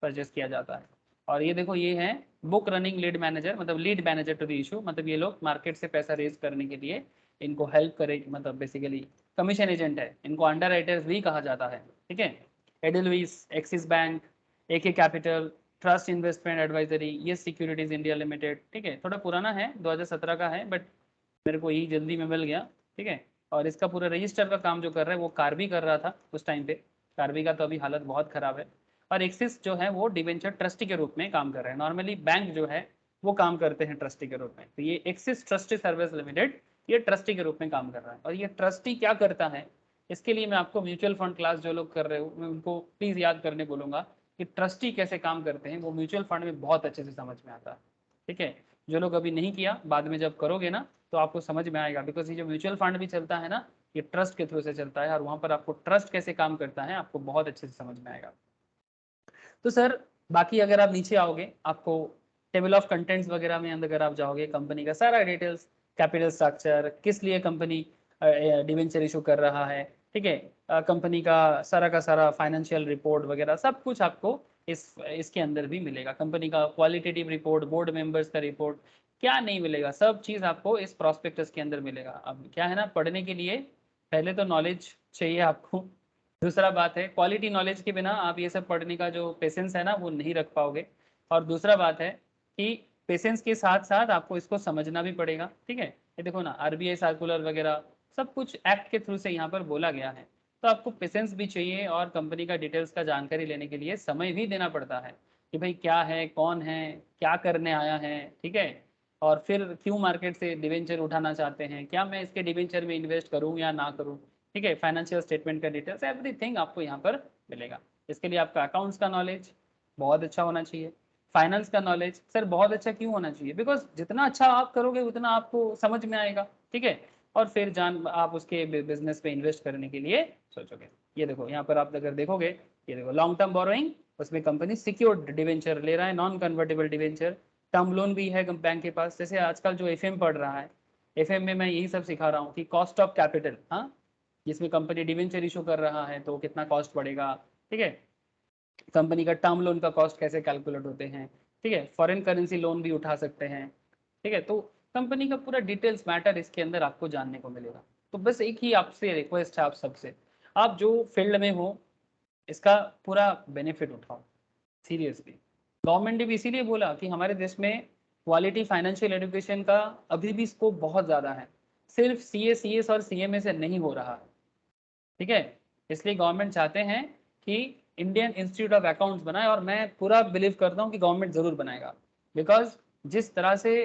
परचेस किया जाता है। और ये देखो, ये है बुक रनिंग लीड मैनेजर, मतलब lead manager to the issue, मतलब ये लोग मार्केट से पैसा रेज करने के लिए इनको हेल्प करे, मतलब बेसिकली कमीशन एजेंट है, इनको अंडर राइटर्स भी कहा जाता है, ठीक है। Edelweiss, Axis Bank, AK Capital, Trust Investment Advisory, ये सिक्योरिटीज इंडिया लिमिटेड, ठीक है, थोड़ा पुराना है, 2017 का है, बट मेरे को यही जल्दी में मिल गया, ठीक है। और इसका पूरा रजिस्टर का काम जो कर रहा है वो कार्बी कर रहा था उस टाइम पे, कार्बी का तो अभी हालत बहुत खराब है। और एक्सिस जो है वो डिवेंचर ट्रस्टी के रूप में काम कर रहे हैं, नॉर्मली बैंक जो है वो काम करते हैं ट्रस्टी के रूप में, तो ये एक्सिस ट्रस्टी सर्विस लिमिटेड ये ट्रस्टी के रूप में काम कर रहा है। और ये ट्रस्टी क्या करता है, इसके लिए मैं आपको म्यूचुअल फंड क्लास जो लोग कर रहे हो, मैं उनको प्लीज़ याद करने बोलूँगा कि ट्रस्टी कैसे काम करते हैं, वो म्यूचुअल फंड में बहुत अच्छे से समझ में आता है, ठीक है। जो लोग अभी नहीं किया, बाद में जब करोगे ना तो आपको समझ में आएगा, बिकॉज ये जो म्यूचुअल फंड भी चलता है ना, ये ट्रस्ट के थ्रू से चलता है, और वहाँ पर आपको ट्रस्ट कैसे काम करता है आपको बहुत अच्छे से समझ में आएगा। तो सर बाकी अगर आप नीचे आओगे, आपको टेबल ऑफ कंटेंट्स वगैरह में अगर आप जाओगे, कंपनी का सारा डिटेल्स, कैपिटल स्ट्रक्चर, किस लिए कंपनी डिवेंचर इशू कर रहा है, ठीक है, कंपनी का सारा फाइनेंशियल रिपोर्ट वगैरह सब कुछ आपको इसके अंदर भी मिलेगा। कंपनी का क्वालिटेटिव रिपोर्ट, बोर्ड मेंबर्स का रिपोर्ट, क्या नहीं मिलेगा, सब चीज़ आपको इस प्रॉस्पेक्टस के अंदर मिलेगा। अब क्या है ना, पढ़ने के लिए पहले तो नॉलेज चाहिए आपको, दूसरा बात है क्वालिटी नॉलेज के बिना आप ये सब पढ़ने का जो पेशेंस है ना वो नहीं रख पाओगे, और दूसरा बात है कि पेशेंस के साथ साथ आपको इसको समझना भी पड़ेगा। ठीक है, ये देखो ना, आरबीआई सर्कुलर वगैरह सब कुछ एक्ट के थ्रू से यहाँ पर बोला गया है, तो आपको पेशेंस भी चाहिए और कंपनी का डिटेल्स का जानकारी लेने के लिए समय भी देना पड़ता है कि भाई क्या है, कौन है, क्या करने आया है, ठीक है, और फिर क्यों मार्केट से डिवेंचर उठाना चाहते हैं, क्या मैं इसके डिवेंचर में इन्वेस्ट करूँ या ना करूँ, ठीक है, फाइनेंशियल स्टेटमेंट का डिटेल्स, एवरीथिंग आपको यहाँ पर मिलेगा। इसके लिए आपका अकाउंट्स का नॉलेज बहुत अच्छा होना चाहिए, फाइनेंस का नॉलेज सर बहुत अच्छा क्यों होना चाहिए, बिकॉज जितना अच्छा आप करोगे उतना आपको समझ में आएगा, ठीक है, और फिर आप उसके बिजनेस पे इन्वेस्ट करने के लिए सोचोगे। ये देखो यहाँ पर आप अगर देखोगे, ये देखो लॉन्ग टर्म बोरोइंग, उसमें कंपनी सिक्योर्ड डिवेंचर ले रहा है, non convertible debenture, term loan भी है बैंक के पास। जैसे आजकल जो एफएम पढ़ रहा है, एफएम में मैं यही सब सिखा रहा हूँ कि कॉस्ट ऑफ कैपिटल, हाँ, जिसमें कंपनी डिवेंचर इशू कर रहा है तो कितना कॉस्ट पड़ेगा, ठीक है, कंपनी का टर्म लोन का कॉस्ट कैसे कैलकुलेट होते हैं, ठीक है, फॉरेन करेंसी लोन भी उठा सकते हैं, ठीक है, तो कंपनी का पूरा डिटेल्स मैटर इसके अंदर आपको जानने को मिलेगा। तो बस एक ही आपसे रिक्वेस्ट है आप सबसे, आप जो फील्ड में हो इसका पूरा बेनिफिट उठाओ सीरियसली। गवर्नमेंट ने भी इसीलिए बोला कि हमारे देश में क्वालिटी फाइनेंशियल एजुकेशन का अभी भी स्कोप बहुत ज़्यादा है, सिर्फ सीए, सीएस और सीएमए से नहीं हो रहा है, ठीक है, इसलिए गवर्नमेंट चाहते हैं कि इंडियन इंस्टीट्यूट ऑफ अकाउंट्स बनाए, और मैं पूरा बिलीव करता हूँ कि गवर्नमेंट ज़रूर बनाएगा, बिकॉज जिस तरह से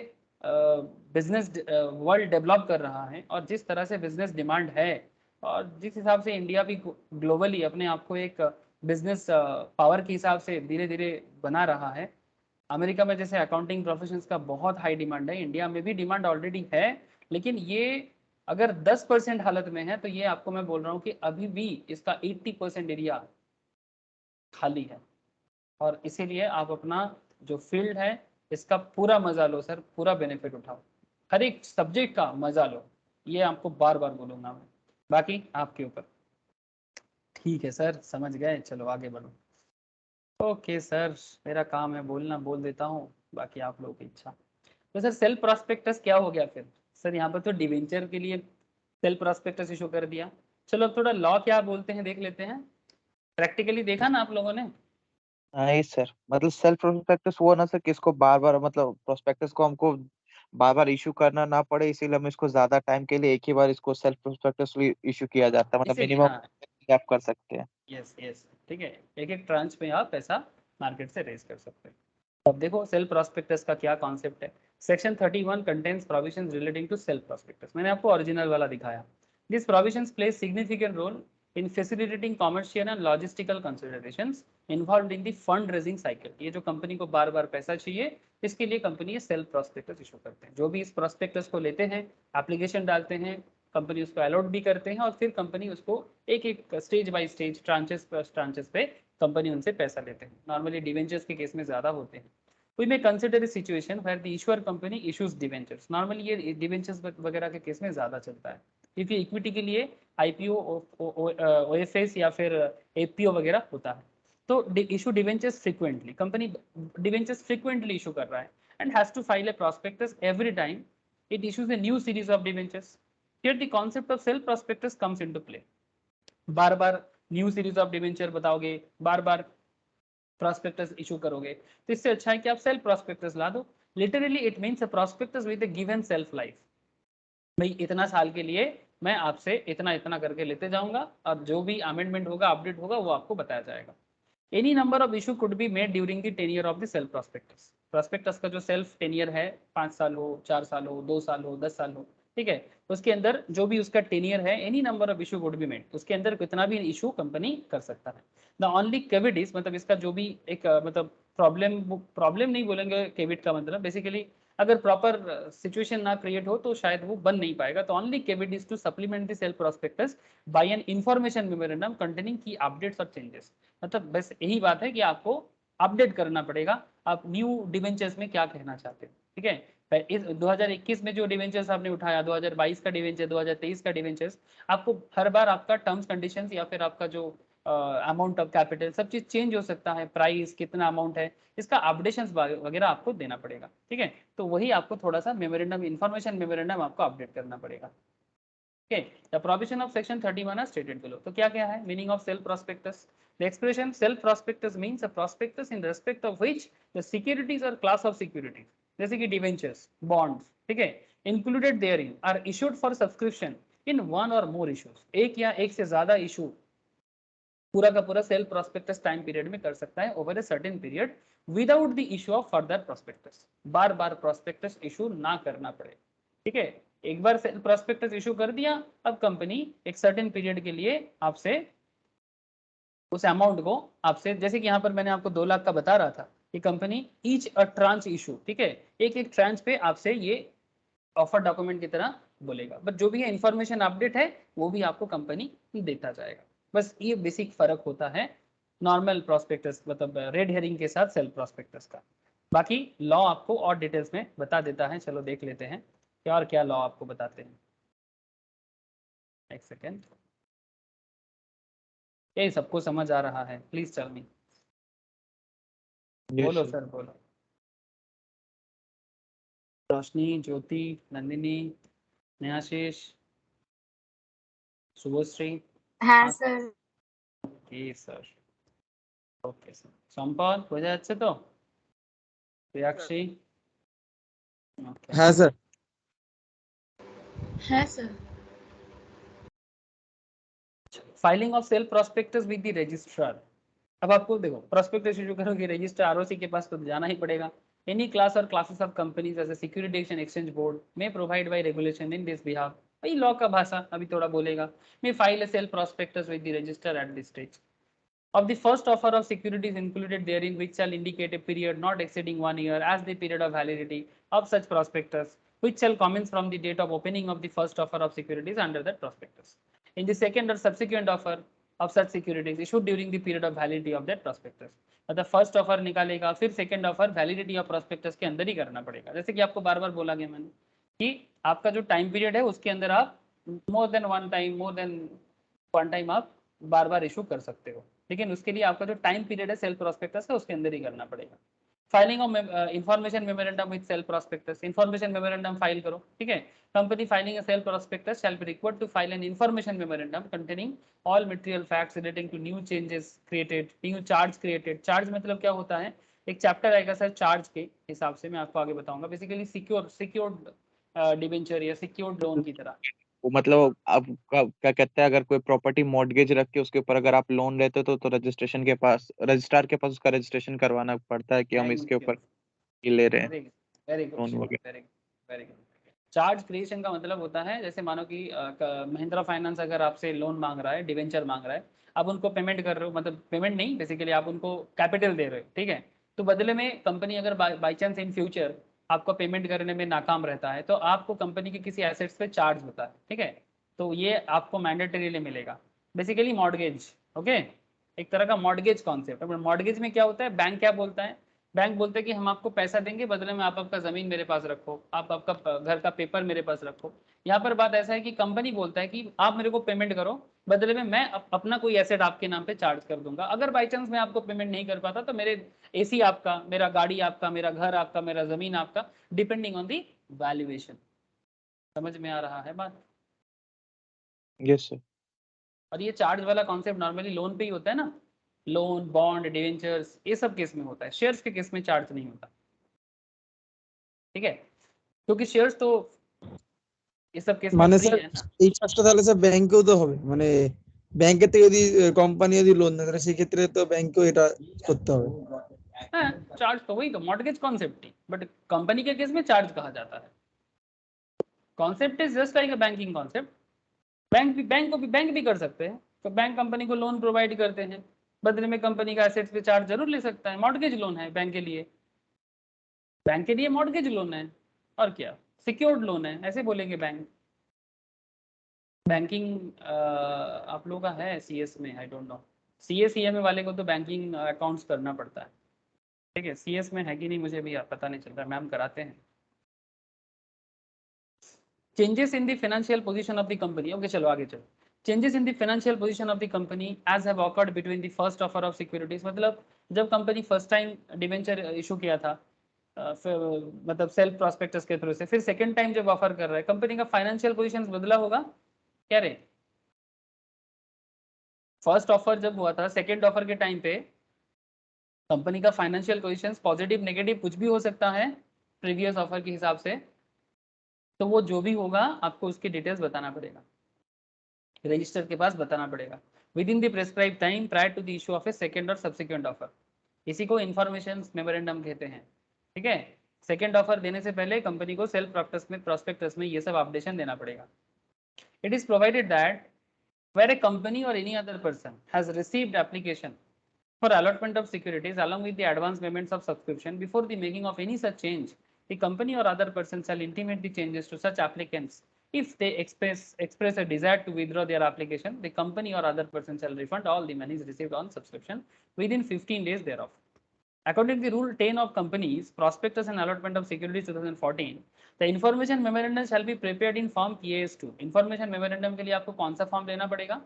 बिजनेस वर्ल्ड डेवलप कर रहा है और जिस तरह से बिजनेस डिमांड है और जिस हिसाब से इंडिया भी ग्लोबली अपने आप को एक बिजनेस पावर के हिसाब से धीरे धीरे बना रहा है। अमेरिका में जैसे अकाउंटिंग प्रोफेशंस का बहुत हाई डिमांड है, इंडिया में भी डिमांड ऑलरेडी है, लेकिन ये अगर 10% हालत में है तो ये आपको मैं बोल रहा हूँ कि अभी भी इसका 80% एरिया खाली है, और इसीलिए आप अपना जो फील्ड है इसका पूरा मजा लो सर, पूरा बेनिफिट उठाओ, हर एक सब्जेक्ट का मजा लो, ये आपको बार बार बोलूंगा मैं, बाकी आपके ऊपर। ठीक है सर, समझ गए, चलो आगे बढ़ो। ओके सर, मेरा काम है बोलना, बोल देता हूँ, बाकी आप लोगों की इच्छा। तो सर सेल्फ प्रॉस्पेक्टस क्या हो गया फिर? सर यहाँ पर तो डिवेंचर के लिए सेल्फ प्रॉस्पेक्टस इशू कर दिया, चलो अब थोड़ा लॉ क्या बोलते हैं देख लेते हैं। प्रैक्टिकली देखा ना आप लोगों ने? नहीं सर, मतलब सेल्फ प्रोस्पेक्टस वो ना सर, किसको बार बार मतलब प्रोस्पेक्टस को हमको बार बार इशू करना ना पड़े, इसीलिए हम इसको ज्यादा टाइम के लिए एक ही बार इसको सेल्फ प्रोस्पेक्टस इशू किया जाता है, मतलब इसीलिए मिनिमम हाँ, आप कर सकते हैं। यस यस, ठीक है, एक एक ट्रांच में आप पैसा मार्केट से रेज कर सकते हैं। अब देखो सेल्फ प्रॉस्पेक्टस का क्या कॉन्सेप्ट है। Section 31 contains provisions relating to self prospectus, मैंने आपको ओरिजिनल वाला दिखाया। This provisions play significant role in facilitating commercial and logistical considerations involved in the fund raising cycle. ये जो कंपनी को बार बार पैसा चाहिए, इसके लिए कंपनी ये सेल्फ प्रॉस्पेक्टस इशू करते हैं। जो भी इस प्रॉस्पेक्टस को लेते हैं, एप्लीकेशन डालते हैं, कंपनी उसको अलॉट भी करते हैं, और फिर कंपनी उसको एक एक स्टेज बाय स्टेज, ट्रांचेस पे कंपनी उनसे पैसा लेते हैं। नॉर्मली डिवेंचर्स के केस में ज़्यादा होते हैं। We may consider a situation where the issuer company issues debentures. Normally ये debentures वगैरह के केस में ज़्यादा चलता है, क्योंकि इक्विटी के लिए IPO, OFS या फिर APO वगैरह होता है। तो issue debentures frequently, company debentures frequently issue कर रहा है and has to file a prospectus every time it issues a new series of debentures. Here the concept of self prospectus comes into play. Bar bar new series of debenture बताओगे, बार बार prospectus issue करोगे, तो इससे अच्छा है कि आप self prospectus ला दो। Literally it means a prospectus with a given self life. भाई इतना साल के लिए मैं आपसे इतना इतना करके लेते जाऊंगा, और जो भी अमेंडमेंट होगा, अपडेट होगा, वो आपको बताया जाएगा। Any number of issue could be made during the tenure of the self prospectus. Prospectus का जो सेल्फ टेन्योर है, 5 साल हो, 4 साल हो, 2 साल हो, 10 साल हो, ठीक है, उसके अंदर जो भी उसका टेन्योर है, any number of issue could be made, उसके अंदर कितना भी इशू कंपनी कर सकता है। द ओनली केविट इज, मतलब इसका जो भी एक मतलब प्रॉब्लम नहीं बोलेंगे केविट का मतलब, बेसिकली अगर प्रॉपर सिचुएशन ना क्रिएट हो तो शायद वो बन नहीं पाएगा। तो only caveat is to supplement the self prospectus by an information memorandum containing key updates और चेंजेस। मतलब बस यही बात है कि आपको अपडेट करना पड़ेगा, आप न्यू डिवेंचर्स में क्या कहना चाहते हैं, ठीक है, इस 2021 में जो डिवेंचर्स आपने उठाया, 2022 का डिवेंचर, 2023 का डिवेंचर्स, आपको हर बार आपका टर्म्स कंडीशंस या फिर आपका जो अमाउंट ऑफ कैपिटल सब चीज चेंज हो सकता है, प्राइस कितना अमाउंट है, इसका अपडेशंस वगैरह आपको देना पड़ेगा, ठीक है। तो वही आपको थोड़ा सा मेमोरेंडम, इन्फॉर्मेशन मेमोरेंडम आपको अपडेट करना पड़ेगा। Okay, the provision of section 31 are stated below. तो क्या क्या है meaning of self prospectus? The expression self prospectus means a prospectus in respect of which the securities or class of securities, जैसे कि debentures, bonds, ठीक है, included therein are issued for subscription in one or more issues, एक या एक से ज्यादा issue पूरा का पूरा सेल्फ प्रोस्पेक्टस टाइम पीरियड में कर सकता है over a certain period without the issue of further prospectus, bar bar prospectus issue ना करना पड़े, ठीक है। एक बार सेल्फ प्रोस्पेक्टस इशू कर दिया, अब कंपनी एक सर्टेन पीरियड के लिए आपसे उस अमाउंट को आपसे, जैसे कि यहाँ पर मैंने आपको 2 लाख का बता रहा था कि कंपनी ईच अ ट्रांच इशू, ठीक है, एक एक ट्रांच पे आपसे ये ऑफर डॉक्यूमेंट की तरह बोलेगा, बट जो भी है इंफॉर्मेशन अपडेट है वो भी आपको कंपनी देता जाएगा। बस ये बेसिक फर्क होता है नॉर्मल प्रोस्पेक्टस मतलब रेड हेरिंग के साथ सेल्फ प्रोस्पेक्टस का। बाकी लॉ आपको और डिटेल्स में बता देता है, चलो देख लेते हैं क्या और क्या लॉ आपको बताते हैं। एक सेकेंड, ये सबको समझ आ रहा है? Please tell me. बोलो सर बोलो। रोशनी, ज्योति, नंदिनी, नेहाशीष, शुभश्री। हाँ sir. Okay sir, okay sir. संपल বোঝা যাচ্ছে তো? প্রিয়াক্ষী? হ্যাঁ স্যার। है sir. Filing of self prospectus with the registrar. अब आपको देखो प्रोस्पेक्टस इशू करोगे रजिस्टर आरओसी के पास तो जाना ही पड़ेगा। एनी क्लास और classes of companies as a securitisation exchange board में provide by regulation in this behalf, भाई लॉ का भाषा अभी थोड़ा बोलेगा, में file a self prospectus with the register at this stage of the first offer of securities included therein which shall indicate a period not exceeding 1 year as the period of validity of such prospectus which shall commence from the date of opening of the first offer of securities under that prospectus. In the second or subsequent offer of such securities issued during the period of validity of that prospectus, मतलब first offer निकालेगा फिर second offer validity of prospectus के अंदर ही करना पड़ेगा। जैसे कि आपको बार बार बोला गया मैंने कि आपका जो टाइम पीरियड है उसके अंदर आप मोर देन वन टाइम आप बार बार इशू कर सकते हो, लेकिन उसके लिए आपका जो टाइम पीरियड है सेल्फ प्रोस्पेक्टस का उसके अंदर ही करना पड़ेगा। Filing of information memorandum with self prospectus, information memorandum file करो, ठीक है। Company filing a self prospectus shall be required to file an information memorandum containing all material facts relating to new changes created, new charge created. Charge मतलब क्या होता है, एक chapter आएगा sir charge के हिसाब से, मैं आपको आगे बताऊंगा। बेसिकली सिक्योर्ड डिबेंचर या सिक्योर्ड लोन की तरह, वो मतलब अब क्या कहते हैं, अगर कोई प्रॉपर्टी मॉर्गेज रख के उसके ऊपर अगर आप लोन लेते हो तो रजिस्ट्रेशन के पास, रजिस्ट्रार के पास उसका रजिस्ट्रेशन करवाना पड़ता है कि हम इसके ऊपर ये ले रहे हैं वेरी गुड, लोन वगैरह। Very good. चार्ज क्रिएशन का मतलब होता है जैसे मानो कि महिंद्रा फाइनेंस अगर आपसे लोन मांग रहा है, डिवेंचर मांग रहा है, आप उनको पेमेंट कर रहे हो, मतलब पेमेंट नहीं बेसिकली आप उनको कैपिटल दे रहे हो, ठीक है। तो बदले में कंपनी अगर बाई चांस इन फ्यूचर आपको पेमेंट करने में नाकाम रहता है तो आपको कंपनी के किसी एसेट्स पे चार्ज होता है, ठीक है। तो ये आपको मैंडेटरीली मिलेगा, बेसिकली मॉर्गेज, ओके, एक तरह का मॉर्गेज कॉन्सेप्ट। मॉर्गेज में क्या होता है, बैंक क्या बोलता है, बैंक बोलते हैं कि हम आपको पैसा देंगे बदले में आप आपका जमीन मेरे पास रखो, आप आपका घर का पेपर मेरे पास रखो। यहाँ पर बात ऐसा है कि कंपनी बोलता है कि आप मेरे को पेमेंट करो, बदले में मैं अपना कोई एसेट आपके नाम पे चार्ज कर दूंगा। अगर बाई चांस मैं आपको पेमेंट नहीं कर पाता तो मेरे एसी आपका, मेरा गाड़ी आपका, मेरा घर आपका, मेरा जमीन आपका, डिपेंडिंग ऑन दी वैल्यूएशन। समझ में आ रहा है बात? Yes sir. और ये चार्ज वाला कॉन्सेप्ट नॉर्मली लोन पे ही होता है ना, लोन, बॉन्ड, डिवेंचर्स, ये सब केस में होता है, शेयर्स के केस में चार्ज नहीं होता, ठीक है, क्योंकि शेयर्स तो ये सब केस में মানে फ्री স্যার है ना। এই কাজটা তাহলে স্যার ব্যাংকেও তো হবে, মানে ব্যাংকের থেকে যদি কোম্পানি যদি লোন দেয় তাহলে সেই ক্ষেত্রে তো ব্যাংকেও এটা করতে হবে। हाँ, चार्ज तो वही तो mortgage concept he, but company के केस में चार्ज कहा जाता है। Concept is just like a banking concept. Bank भी कर सकते हैं, तो बैंक कंपनी को लोन प्रोवाइड करते हैं, बदले में कंपनी का एसेट्स पे चार्ज जरूर ले सकता है। मॉर्गेज लोन है बैंक के लिए, बैंक के लिए मॉर्गेज लोन है, और क्या, सिक्योर्ड लोन है, ऐसे बोलेंगे बैंक। बैंकिंग आप लोगों का है सीएस में, I don't know, CS EMA वाले को तो बैंकिंग अकाउंट्स करना पड़ता है, ठीक है। सीएस में है कि नहीं मुझे भी पता नहीं चल रहा, मैम कराते हैं। Changes in the financial position of the company, okay चलो आगे चलो। Changes in the financial position of the company as have occurred between the first offer of securities, मतलब जब company first time debenture issue किया था मतलब self prospectus के through से, फिर सेकंड टाइम जब ऑफर कर रहा है, कंपनी का फाइनेंशियल पोजीशन बदला होगा क्या रे? फर्स्ट ऑफर जब हुआ था, सेकंड ऑफर के टाइम पे कंपनी का फाइनेंशियल पोजीशन पॉजिटिव नेगेटिव कुछ भी हो सकता है प्रीवियस ऑफर के हिसाब से, तो वो जो भी होगा आपको उसकी डिटेल्स बताना पड़ेगा, रजिस्टर के पास बताना पड़ेगा within the prescribe time prior to the issue of a second और सब्सिक्वेंट ऑफर। इसी को इन्फॉर्मेशन मेमोरेंडम कहते हैं, ठीक है। सेकंड ऑफर देने से पहले कंपनी को सेल्फ प्रोस्पेक्टस में ये सब अपडेशन देना पड़ेगा। It is provided that where a company or any other person has received application for allotment of securities along with the advance payments of subscription, before the making of any such change, the company or other person shall intimate the changes to such applicants. If they express a desire to withdraw their application, the company or other person shall refund all the monies received on subscription within 15 days thereof. According to the Rule 10 of Companies, Prospectus and Allotment of Securities 2014, the information memorandum shall be prepared in form PAS2. Information memorandum के लिए आपको कौन सा form लेना पड़ेगा?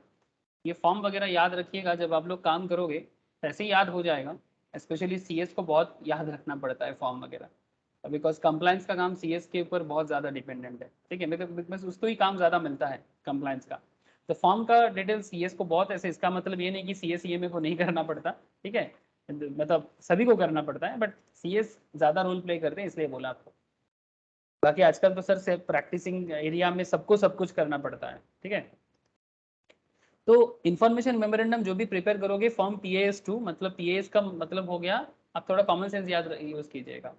ये form वगैरह याद रखिएगा, जब आप लोग काम करोगे तो ऐसे ही याद हो जाएगा। स्पेशली CS को बहुत याद रखना पड़ता है फॉर्म वगैरह, बिकॉज कंप्लायंस का काम CS के ऊपर बहुत ज़्यादा डिपेंडेंट है, ठीक है। मतलब उसको ही काम ज़्यादा मिलता है कंप्लायंस का, तो फॉर्म का डिटेल CS को बहुत ऐसे, इसका मतलब ये नहीं कि CS EMA को नहीं करना पड़ता, ठीक है, मतलब सभी को करना पड़ता है, बट CS ज़्यादा रोल प्ले करते हैं इसलिए बोला आपको। बाकी आजकल तो सर से प्रैक्टिसिंग एरिया में सबको सब कुछ करना पड़ता है, ठीक है। तो इन्फॉर्मेशन मेमोरेंडम जो भी प्रिपेयर करोगे फॉर्म PAS2, मतलब PAS का मतलब हो गया, आप थोड़ा कॉमन सेंस याद यूज कीजिएगा,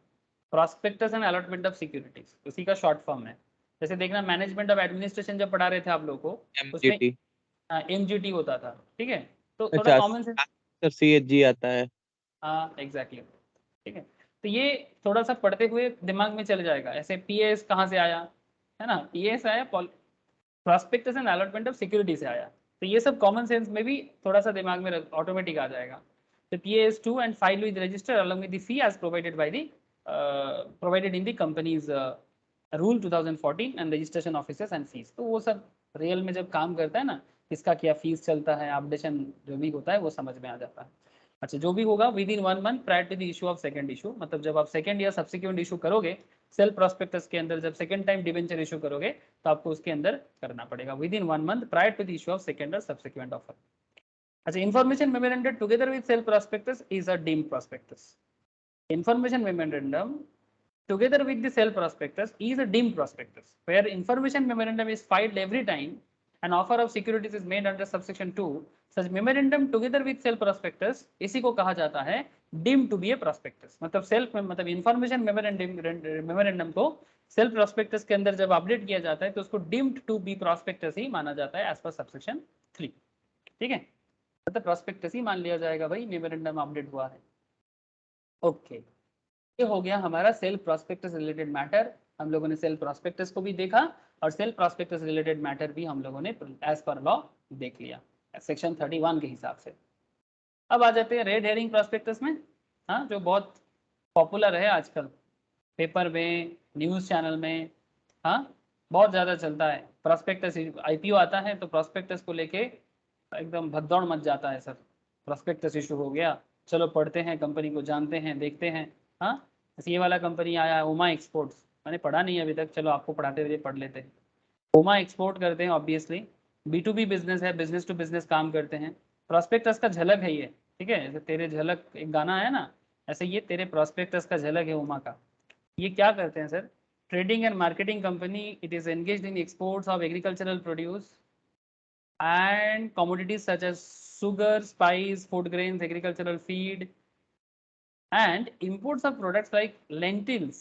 prospectus and allotment of securities, उसी का शॉर्ट फॉर्म है। जैसे देखना मैनेजमेंट ऑफ एडमिनिस्ट्रेशन जब पढ़ा रहे थे आप लोग को, उसमें MGT होता था, ठीक है, तो थोड़ा कॉमन सेंस सर CHG आता है। हाँ एग्जैक्टली, ठीक है। तो ये थोड़ा सा पढ़ते हुए दिमाग में चल जाएगा। ऐसे PAS कहाँ से आया, है ना, PAS आया prospectus and allotment of security से आया, तो ये सब कॉमन सेंस में भी थोड़ा सा दिमाग में ऑटोमेटिक आ जाएगा। तो PAS2 and file with register along with the fee as provided by the provided in the companies rule 2014 and registration officers and fees. तो वो सब रियल में जब काम करता है ना, इसका क्या फीस चलता है, अपडेशन जो भी होता है वो समझ में आ जाता है। अच्छा, जो भी होगा within 1 month prior to the issue of second issue, मतलब जब आप सेकंड या सब्सिक्वेंट इशू करोगे सेल्फ प्रोस्पेक्टस के अंदर, जब सेकंड टाइम डिबेंचर इशू करोगे तो आपको उसके अंदर करना पड़ेगा within 1 month prior to the issue of second और सब्सिक्वेंट ऑफर। अच्छा, information memorandum together with self prospectus is a deemed prospectus. Information memorandum together with the self prospectus is a deemed prospectus, where information memorandum is filed every time an offer of securities is made under subsection 2. such memorandum together with self prospectus इसी को कहा जाता है deemed to be a prospectus। मतलब self मतलब information memorandum को self prospectus के अंदर जब अपडेट किया जाता है तो उसको deemed to be prospectus ही माना जाता है as per subsection 3, ठीक है। मतलब prospectus ही मान लिया जाएगा भाई मेमोरेंडम अपडेट हुआ है, ओके। ये हो गया हमारा सेल्फ प्रोस्पेक्टस रिलेटेड मैटर। हम लोगों ने सेल्फ प्रोस्पेक्टस को भी देखा और सेल्फ प्रोस्पेक्टस रिलेटेड मैटर भी हम लोगों ने एज पर लॉ देख लिया सेक्शन 31 के हिसाब से। अब आ जाते हैं रेड हेरिंग प्रोस्पेक्टस में, हाँ, जो बहुत पॉपुलर है आजकल पेपर में, न्यूज़ चैनल में, हाँ बहुत ज़्यादा चलता है। प्रोस्पेक्टस IPO आता है तो प्रोस्पेक्टस को लेके एकदम भगदौड़ मच जाता है, सर प्रोस्पेक्टस इशू हो गया, चलो पढ़ते हैं, कंपनी को जानते हैं, देखते हैं। हाँ, ये वाला कंपनी आया है उमा एक्सपोर्ट्स, मैंने पढ़ा नहीं अभी तक, चलो आपको पढ़ाते हुए पढ़ लेते हैं। उमा एक्सपोर्ट करते हैं, ऑब्वियसली B2B बिजनेस है, बिजनेस टू बिजनेस काम करते हैं। प्रोस्पेक्टस का झलक है ये, ठीक है, जैसे तेरे झलक एक गाना है ना, ऐसे ये तेरे प्रोस्पेक्टस का झलक है उमा का। ये क्या करते हैं sir, trading and marketing company, it is engaged in exports of agricultural produce and commodities such as sugar, spice, food grains, agricultural feed, and imports of products like lentils,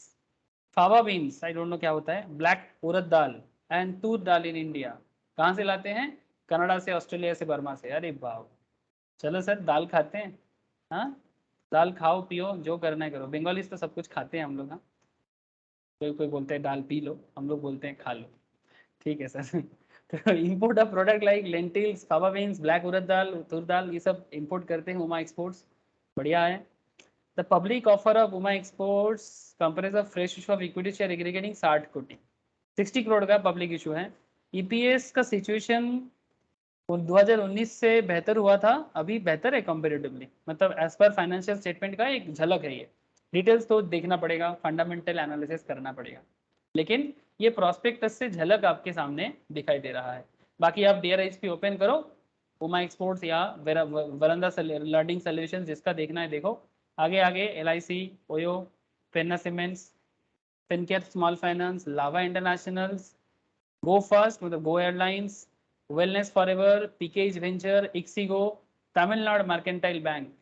fava beans, I don't know क्या होता है, black urad dal and Toor dal in India। कहाँ से लाते हैं, Canada से, Australia से, Burma से। अरे वाह, चलो सर दाल खाते हैं, हाँ दाल खाओ पियो जो करना है करो। बंगालीज तो सब कुछ खाते हैं हम लोग, हाँ कोई कोई बोलते हैं दाल पी लो, हम लोग बोलते हैं खा लो, ठीक है सर। तो import of product like lentils, fava beans, black urad dal, toor dal, ये सब इंपोर्ट करते हैं उमा एक्सपोर्ट्स, बढ़िया है। The public offer of Uma exports comprise of fresh issue of equity share aggregating 60 कोटी। 60 करोड़ का पब्लिक इशू है। ईपीएस का सिचुएशन 2019 से बेहतर हुआ था, अभी बेहतर है कंपेरेटिवली, मतलब एज पर फाइनेंशियल स्टेटमेंट का एक झलक है ये। डिटेल्स तो देखना पड़ेगा, फंडामेंटल एनालिसिस करना पड़ेगा, लेकिन ये प्रोस्पेक्टस से झलक आपके सामने दिखाई दे रहा है। बाकी आप DRHP ओपन करो, उमा एक्सपोर्ट्स या वरंदा लर्निंग सोल्यूशन, जिसका देखना है देखो। आगे आगे LIC, OYO, Penna cements, Fincare small finance, Lava internationals, go fast मतलब go airlines, wellness forever, PKH venture, ixigo, Tamil Nadu mercantile bank.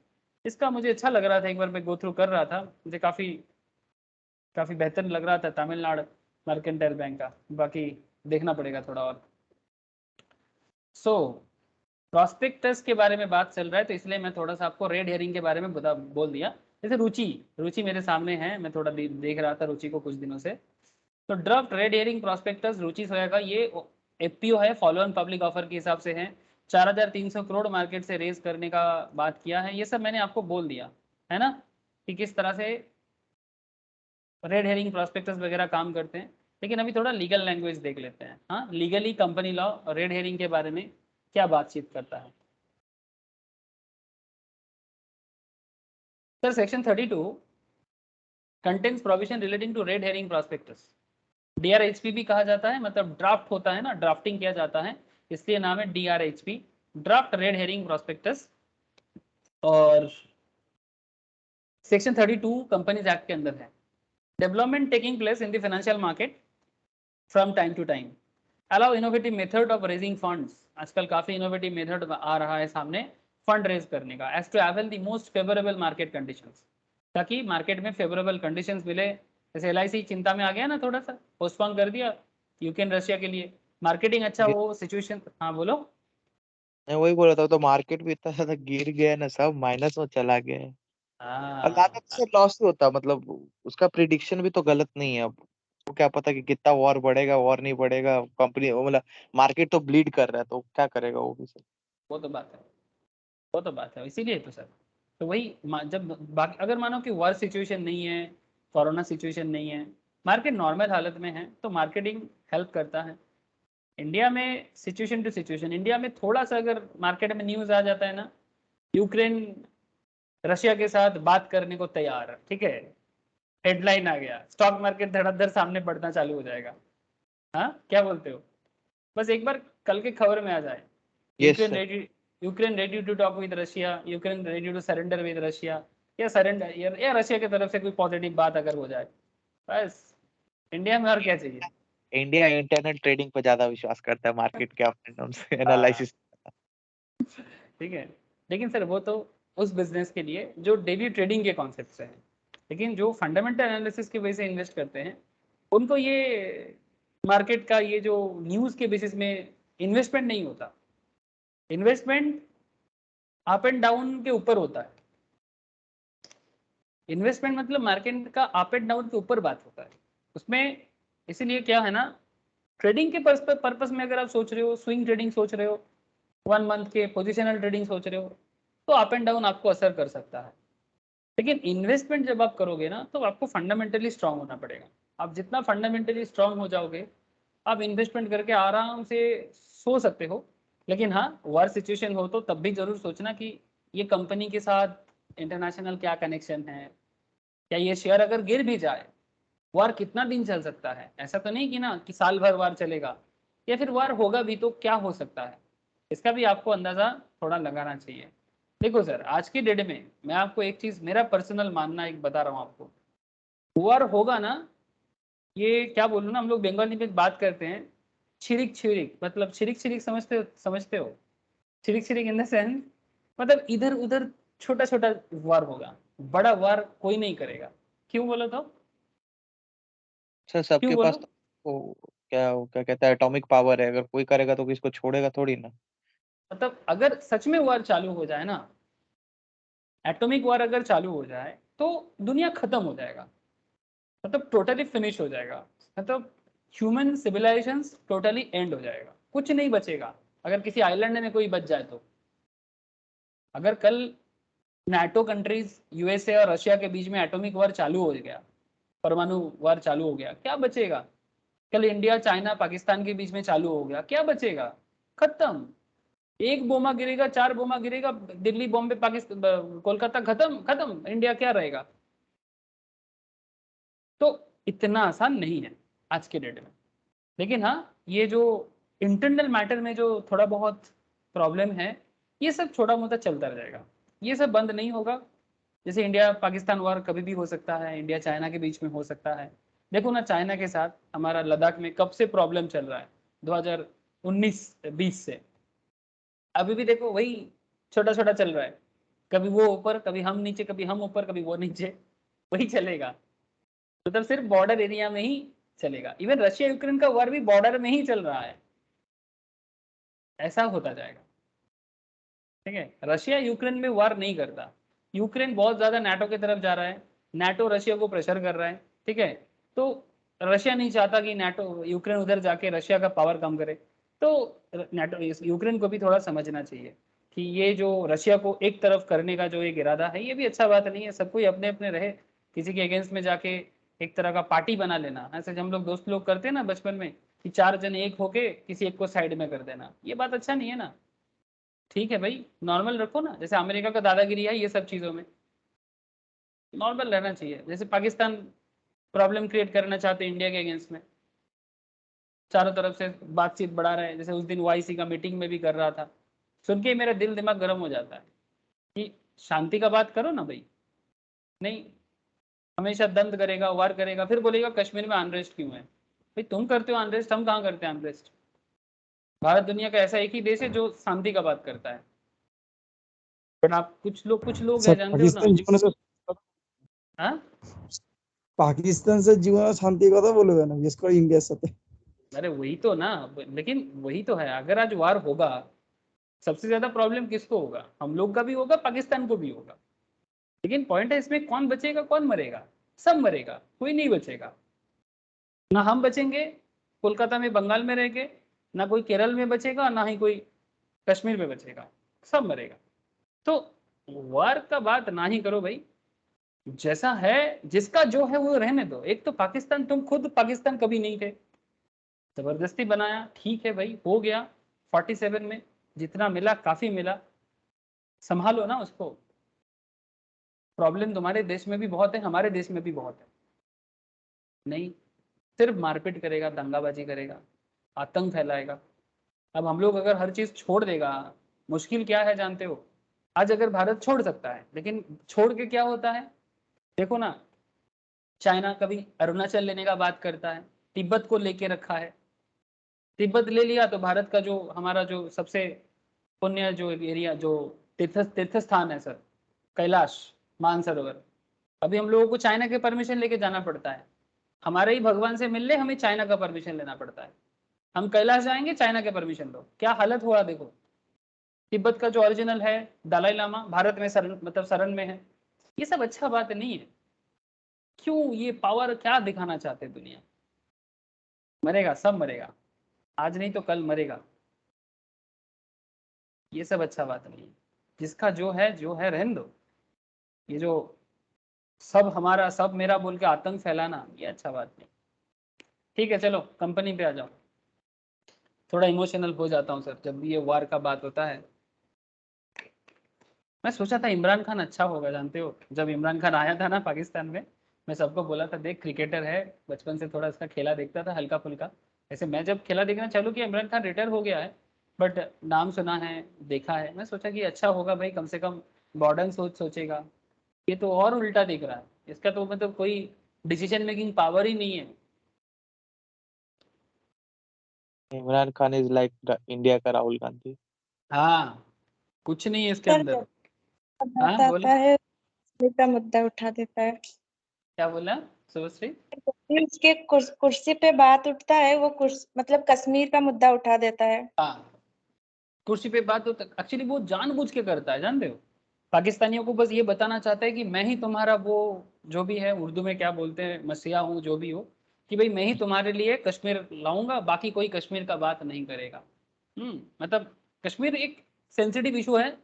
इसका मुझे अच्छा लग रहा था, एक बार मैं गो थ्रू कर रहा था, मुझे काफ़ी बेहतर लग रहा था तमिलनाडु मर्केंटाइल बैंक का। बाकी देखना पड़ेगा थोड़ा और। सो प्रॉस्पेक्टस के बारे में बात चल रहा है, तो इसलिए मैं थोड़ा सा आपको रेड हेरिंग के बारे में बोल दिया। जैसे रुचि मेरे सामने है, मैं थोड़ा देख रहा था रुचि को कुछ दिनों से। तो ड्राफ्ट रेड हेरिंग प्रॉस्पेक्टस रुचि होएगा, ये FPO है, फॉलो ऑन पब्लिक ऑफर के हिसाब से है। 4300 करोड़ मार्केट से रेज करने का बात किया है, ये सब मैंने आपको बोल दिया है ना, कि किस तरह से रेड हेरिंग प्रॉस्पेक्टस वगैरह काम करते हैं। लेकिन अभी थोड़ा लीगल लैंग्वेज देख लेते हैं। हाँ, legally company law red herring के बारे में क्या बातचीत करता है। Sir section 32 contains provision relating to red herring prospectus. DRHP भी कहा जाता है, मतलब ड्राफ्ट होता है ना, ड्राफ्टिंग किया जाता है, इसलिए नाम है DRHP, draft red herring prospectus. और सेक्शन 32 कंपनीज एक्ट के अंदर है। Development taking place in the financial market from time to time, allow innovative method of raising funds. आजकल काफी इनोवेटिव मेथड आ रहा है सामने फंड रेज करने का, as to avail the most favourable market conditions, ताकि मार्केट में फेवरेबल कंडीशंस मिले। जैसे LIC चिंता में आ गया ना, थोड़ा सा पोस्टपोन कर दिया यूक्रेन रशिया के लिए, मार्केटिंग अच्छा हो सिचुएशन। हाँ बोलो। मैं वही बोल रहा था, तो मार्केट भी इतना ज्यादा गिर गया है ना, सब माइनस में चला गया है। और हाँ, लागत से लॉस ही होता, मतलब उसका प्रिडिक्शन भी तो गलत नहीं है। अब वो क्या पता कि कितना वॉर बढ़ेगा, वॉर नहीं बढ़ेगा, कंपनी मतलब मार्केट तो ब्लीड कर रहा है, तो क्या करेगा वो भी सर। वो तो बात है, वो तो बात है, इसीलिए तो सर। तो वही जब बाकी अगर मानो कि वॉर सिचुएशन नहीं है, कोरोना सिचुएशन नहीं है, मार्केट नॉर्मल हालत में है, तो मार्केटिंग हेल्प करता है। इंडिया में सिचुएशन टू सिचुएशन, इंडिया में थोड़ा सा अगर मार्केट में न्यूज़ आ जाता है ना, यूक्रेन रशिया के साथ बात करने को तैयार, ठीक है, हेडलाइन आ गया, स्टॉक मार्केट धड़ाधड़ सामने बढ़ना चालू हो जाएगा। हाँ, क्या बोलते हो? बस एक बार कल के खबर में आ जाए, yes Ukraine sir. Ready, Ukraine ready to talk with Russia, Ukraine ready to surrender with Russia, या सरेंडर या रशिया की तरफ से कोई पॉजिटिव बात अगर हो जाए, बस इंडिया में और क्या चाहिए। इंडिया इंटरनेट ट्रेडिंग पर ज्यादा विश्वास करता है, मार्केट के अपने हाँ, एनालिसिस। ठीक है। लेकिन सर वो तो उस बिजनेस के लिए जो डेली ट्रेडिंग के कॉन्सेप्ट से है, लेकिन जो फंडामेंटल एनालिसिस की वजह से इन्वेस्ट करते हैं, उनको ये मार्केट का ये जो न्यूज़ के बेसिस में इन्वेस्टमेंट नहीं होता। इन्वेस्टमेंट अप एंड डाउन के ऊपर होता है। इन्वेस्टमेंट मतलब मार्केट का अप एंड डाउन के ऊपर बात होता है उसमें। इसीलिए क्या है ना, ट्रेडिंग के पर्पस में अगर आप सोच रहे हो, स्विंग ट्रेडिंग सोच रहे हो, 1 मंथ के पोजिशनल ट्रेडिंग सोच रहे हो, तो अप एंड डाउन आपको असर कर सकता है। लेकिन इन्वेस्टमेंट जब आप करोगे ना, तो आपको फंडामेंटली स्ट्रांग होना पड़ेगा। आप जितना फंडामेंटली स्ट्रांग हो जाओगे, आप इन्वेस्टमेंट करके आराम से सो सकते हो। लेकिन हाँ, वार सिचुएशन हो तो तब भी जरूर सोचना कि ये कंपनी के साथ इंटरनेशनल क्या कनेक्शन है, क्या ये शेयर अगर गिर भी जाए, वार कितना दिन चल सकता है। ऐसा तो नहीं कि ना कि साल भर वार चलेगा, या फिर वार होगा भी तो क्या हो सकता है, इसका भी आपको अंदाजा थोड़ा लगाना चाहिए। देखो सर, आज की डेट में मैं आपको एक चीज, मेरा पर्सनल मानना एक बता रहा हूँ आपको, वार होगा ना, ये क्या बोलूँ ना, हम लोग बंगाली में बात करते हैं छिरिक छिरिक, मतलब छिरिक छिरिक समझते हो? छिरिक छिरिक इन द सेंस, मतलब इधर उधर छोटा छोटा वार होगा, बड़ा वार कोई नहीं करेगा। क्यों बोलो तो? सर क्यों सबके बोलो? पास तो वो क्या कहता है, एटॉमिक पावर है, अगर कोई करेगा तो किसको छोड़ेगा थोड़ी ना। मतलब अगर सच में वार चालू हो जाए ना, एटॉमिक वार अगर चालू हो जाए, तो दुनिया खत्म हो जाएगा, मतलब टोटली फिनिश हो जाएगा, मतलब ह्यूमन सिविलाइजेशन टोटली एंड हो जाएगा, कुछ नहीं बचेगा। अगर किसी आइलैंड में कोई बच जाए तो, अगर कल नाटो कंट्रीज USA और रशिया के बीच में एटॉमिक वार चालू हो गया, परमाणु वार चालू हो गया, क्या बचेगा? कल इंडिया चाइना पाकिस्तान के बीच में चालू हो गया, क्या बचेगा? खत्म। एक बोमा गिरेगा, 4 बोमा गिरेगा, दिल्ली बॉम्बे पाकिस्तान कोलकाता खत्म खत्म, इंडिया क्या रहेगा? तो इतना आसान नहीं है आज के डेट में। लेकिन हाँ, ये जो इंटरनल मैटर में जो थोड़ा बहुत प्रॉब्लम है, ये सब छोटा मोटा चलता रहेगा, ये सब बंद नहीं होगा। जैसे इंडिया पाकिस्तान वॉर कभी भी हो सकता है, इंडिया चाइना के बीच में हो सकता है। देखो ना, चाइना के साथ हमारा लद्दाख में कब से प्रॉब्लम चल रहा है, 2019-20 से। अभी भी देखो वही छोटा छोटा चल रहा है, कभी वो ऊपर, कभी हम नीचे, कभी हम ऊपर, कभी वो नीचे, वही चलेगा। मतलब सिर्फ बॉर्डर एरिया में ही चलेगा। इवन रशिया यूक्रेन का वॉर भी बॉर्डर में ही चल रहा है, ऐसा होता जाएगा। ठीक है, रशिया यूक्रेन में वार नहीं करता, यूक्रेन बहुत ज्यादा नाटो की तरफ जा रहा है, नाटो रशिया को प्रेशर कर रहा है। ठीक है, तो रशिया नहीं चाहता कि नाटो यूक्रेन उधर जाके रशिया का पावर कम करे। तो नाटो यूक्रेन को भी थोड़ा समझना चाहिए कि ये जो रशिया को एक तरफ करने का जो एक इरादा है, ये भी अच्छा बात नहीं है। सब कोई अपने अपने रहे, किसी के अगेंस्ट में जाके एक तरह का पार्टी बना लेना, ऐसे हम लोग दोस्त लोग करते हैं ना बचपन में, कि 4 जन एक होके किसी एक को साइड में कर देना, ये बात अच्छा नहीं है ना। ठीक है भाई, नॉर्मल रखो ना, जैसे अमेरिका का दादागिरी है ये सब चीज़ों में, नॉर्मल रहना चाहिए। जैसे पाकिस्तान प्रॉब्लम क्रिएट करना चाहते हैं इंडिया के अगेंस्ट में, चारों तरफ से बातचीत बढ़ा रहे हैं, जैसे उस दिन वाईसी का मीटिंग में भी कर रहा था, सुन के मेरा दिल दिमाग गर्म हो जाता है कि शांति का बात करो ना भाई। नहीं, हमेशा दंड करेगा, वार करेगा, फिर बोलेगा कश्मीर में अनरेस्ट क्यों है। भाई तुम करते हो अनरेस्ट, हम कहाँ करते हैं अनरेस्ट? भारत दुनिया का ऐसा एक ही देश है जो शांति का बात करता है। बट आप कुछ लोग স্যার है, जानते हो ना। পাকিস্তান জীবনে তো हाँ, পাকিস্তান স্যার জীবনে শান্তির কথা বলবে না, বিশেষ করে ইন্ডিয়ার সাথে। अरे वही तो ना, लेकिन वही तो है, अगर आज वार होगा, सबसे ज्यादा प्रॉब्लम किसको होगा? हम लोग का भी होगा, पाकिस्तान को भी होगा। लेकिन पॉइंट है इसमें, कौन बचेगा कौन मरेगा? सब मरेगा, कोई नहीं बचेगा। ना हम बचेंगे कोलकाता में बंगाल में रह के, ना कोई केरल में बचेगा, ना ही कोई कश्मीर में बचेगा, सब मरेगा। तो वार का बात ना ही करो भाई, जैसा है जिसका जो है वो रहने दो। एक तो पाकिस्तान, तुम खुद पाकिस्तान कभी नहीं थे, जबरदस्ती बनाया, ठीक है भाई, हो गया। 47 में जितना मिला काफी मिला, संभालो ना उसको। प्रॉब्लम तुम्हारे देश में भी बहुत है, हमारे देश में भी बहुत है। नहीं, सिर्फ मारपीट करेगा, दंगाबाजी करेगा, आतंक फैलाएगा। अब हम लोग अगर हर चीज छोड़ देगा, मुश्किल क्या है जानते हो? आज अगर भारत छोड़ सकता है, लेकिन छोड़ के क्या होता है? देखो ना, चाइना कभी अरुणाचल लेने का बात करता है, तिब्बत को लेके रखा है, तिब्बत ले लिया तो भारत का जो हमारा जो सबसे पुण्य जो एरिया, जो तीर्थ स्थान है सर, कैलाश मानसरोवर, अभी हम लोगों को चाइना के परमिशन लेके जाना पड़ता है। हमारे ही भगवान से मिलने हमें चाइना का परमिशन लेना पड़ता है। हम कैलाश जाएंगे, चाइना के परमिशन लो, क्या हालत हुआ देखो। तिब्बत का जो ओरिजिनल है दलाई लामा, भारत में शरण में है। ये सब अच्छा बात नहीं है। क्यों ये पावर क्या दिखाना चाहते हैं दुनिया? मरेगा, सब मरेगा, आज नहीं तो कल मरेगा। ये सब अच्छा बात नहीं है। जिसका जो है रहने दो। ये जो सब हमारा सब मेरा बोल के आतंक फैलाना, ये अच्छा बात नहीं। ठीक है, चलो कंपनी पे आ जाओ। थोड़ा इमोशनल हो जाता हूँ सर जब भी ये वार का बात होता है। मैं सोचा था इमरान खान अच्छा होगा, जानते हो जब इमरान खान आया था ना पाकिस्तान में, मैं सबको बोला था देख क्रिकेटर है, बचपन से थोड़ा इसका खेला देखता था हल्का फुल्का। ऐसे मैं जब खेला देखना चालू किया, इमरान खान रिटायर हो गया है, बट नाम सुना है, देखा है, मैं सोचा कि अच्छा होगा भाई, कम से कम मॉडर्न सोचेगा। ये तो और उल्टा दिख रहा है, इसका तो मतलब कोई डिसीजन मेकिंग पावर ही नहीं है। Imran Khan is like India का राहुल गांधी। हाँ, कुछ नहीं है इसके सर अंदर। जब हाँ बात बोल, आता है कश्मीर का मुद्दा उठा देता है। क्या बोला शुभश्री? फिर उसके कुर्सी पे बात उठता है, वो मतलब कश्मीर का मुद्दा उठा देता है। हाँ, कुर्सी पे बात तो एक्चुअली वो जानबूझ के करता है, जानते हो। पाकिस्तानियों को बस ये बताना चाहता है कि मैं ही तुम्हारा वो, जो भी है उर्दू में क्या बोलते हैं, मसीहा हूँ जो भी हो, कि भाई मैं ही तुम्हारे लिए कश्मीर लाऊंगा, बाकी कोई कश्मीर का बात नहीं करेगा। मतलब कश्मीर एक सेंसिटिव इशू है,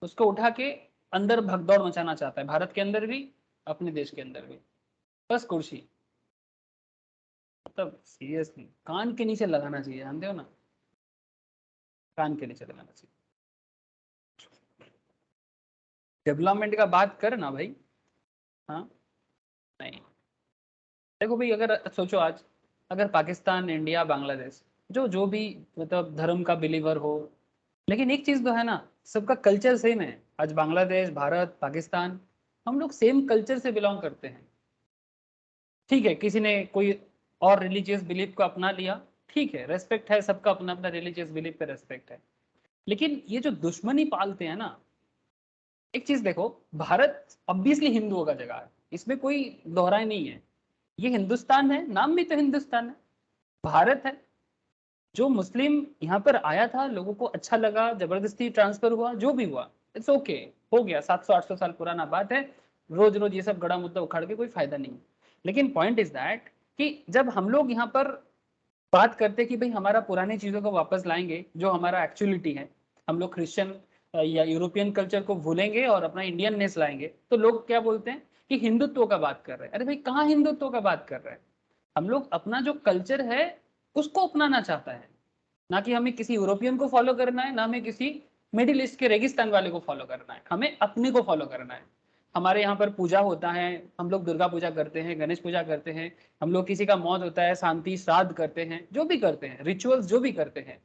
उसको उठा के अंदर भगदौड़ मचाना चाहता है, भारत के अंदर भी, अपने देश के अंदर भी, बस कुर्सी। मतलब सीरियसली कान के नीचे लगाना चाहिए, जानते हो ना, कान के नीचे लगाना चाहिए। डेवलपमेंट का बात कर ना भाई, हाँ नहीं। देखो भाई, अगर सोचो आज अगर पाकिस्तान, इंडिया, बांग्लादेश, जो जो भी मतलब धर्म का बिलीवर हो, लेकिन एक चीज तो है ना, सबका कल्चर सेम है। आज बांग्लादेश, भारत, पाकिस्तान, हम लोग सेम कल्चर से बिलोंग करते हैं। ठीक है, किसी ने कोई और रिलीजियस बिलीफ को अपना लिया, ठीक है, रेस्पेक्ट है, सबका अपना अपना रिलीजियस बिलीफ पे रेस्पेक्ट है। लेकिन ये जो दुश्मनी पालते हैं ना, एक चीज देखो, भारत ऑब्वियसली हिंदुओं का जगह है, इसमें कोई दोहराई नहीं है। ये हिंदुस्तान है, नाम भी तो हिंदुस्तान है, भारत है। जो मुस्लिम यहाँ पर आया था, लोगों को अच्छा लगा, जबरदस्ती ट्रांसफर हुआ, जो भी हुआ, इट्स ओके, हो गया, 700-800 साल पुराना बात है। रोज रोज ये सब गड़ा मुद्दा उखाड़ के कोई फायदा नहीं। लेकिन पॉइंट इज दैट कि जब हम लोग यहाँ पर बात करते कि भाई हमारा पुरानी चीजों को वापस लाएंगे, जो हमारा एक्चुअलिटी है, हम लोग क्रिश्चियन या यूरोपियन कल्चर को भूलेंगे और अपना इंडियननेस लाएंगे, तो लोग क्या बोलते हैं कि हिंदुत्व का बात कर रहे हैं। अरे भाई, कहाँ हिंदुत्व का बात कर रहे हैं? हम लोग अपना जो कल्चर है उसको अपनाना चाहता है, ना कि हमें किसी यूरोपियन को फॉलो करना है, ना हमें किसी मिडिल ईस्ट के रेगिस्तान वाले को फॉलो करना है, हमें अपने को फॉलो करना है। हमारे यहाँ पर पूजा होता है, हम लोग दुर्गा पूजा करते हैं, गणेश पूजा करते हैं, हम लोग किसी का मौत होता है, शांति श्राद्ध करते हैं, जो भी करते हैं, रिचुअल्स जो भी करते हैं,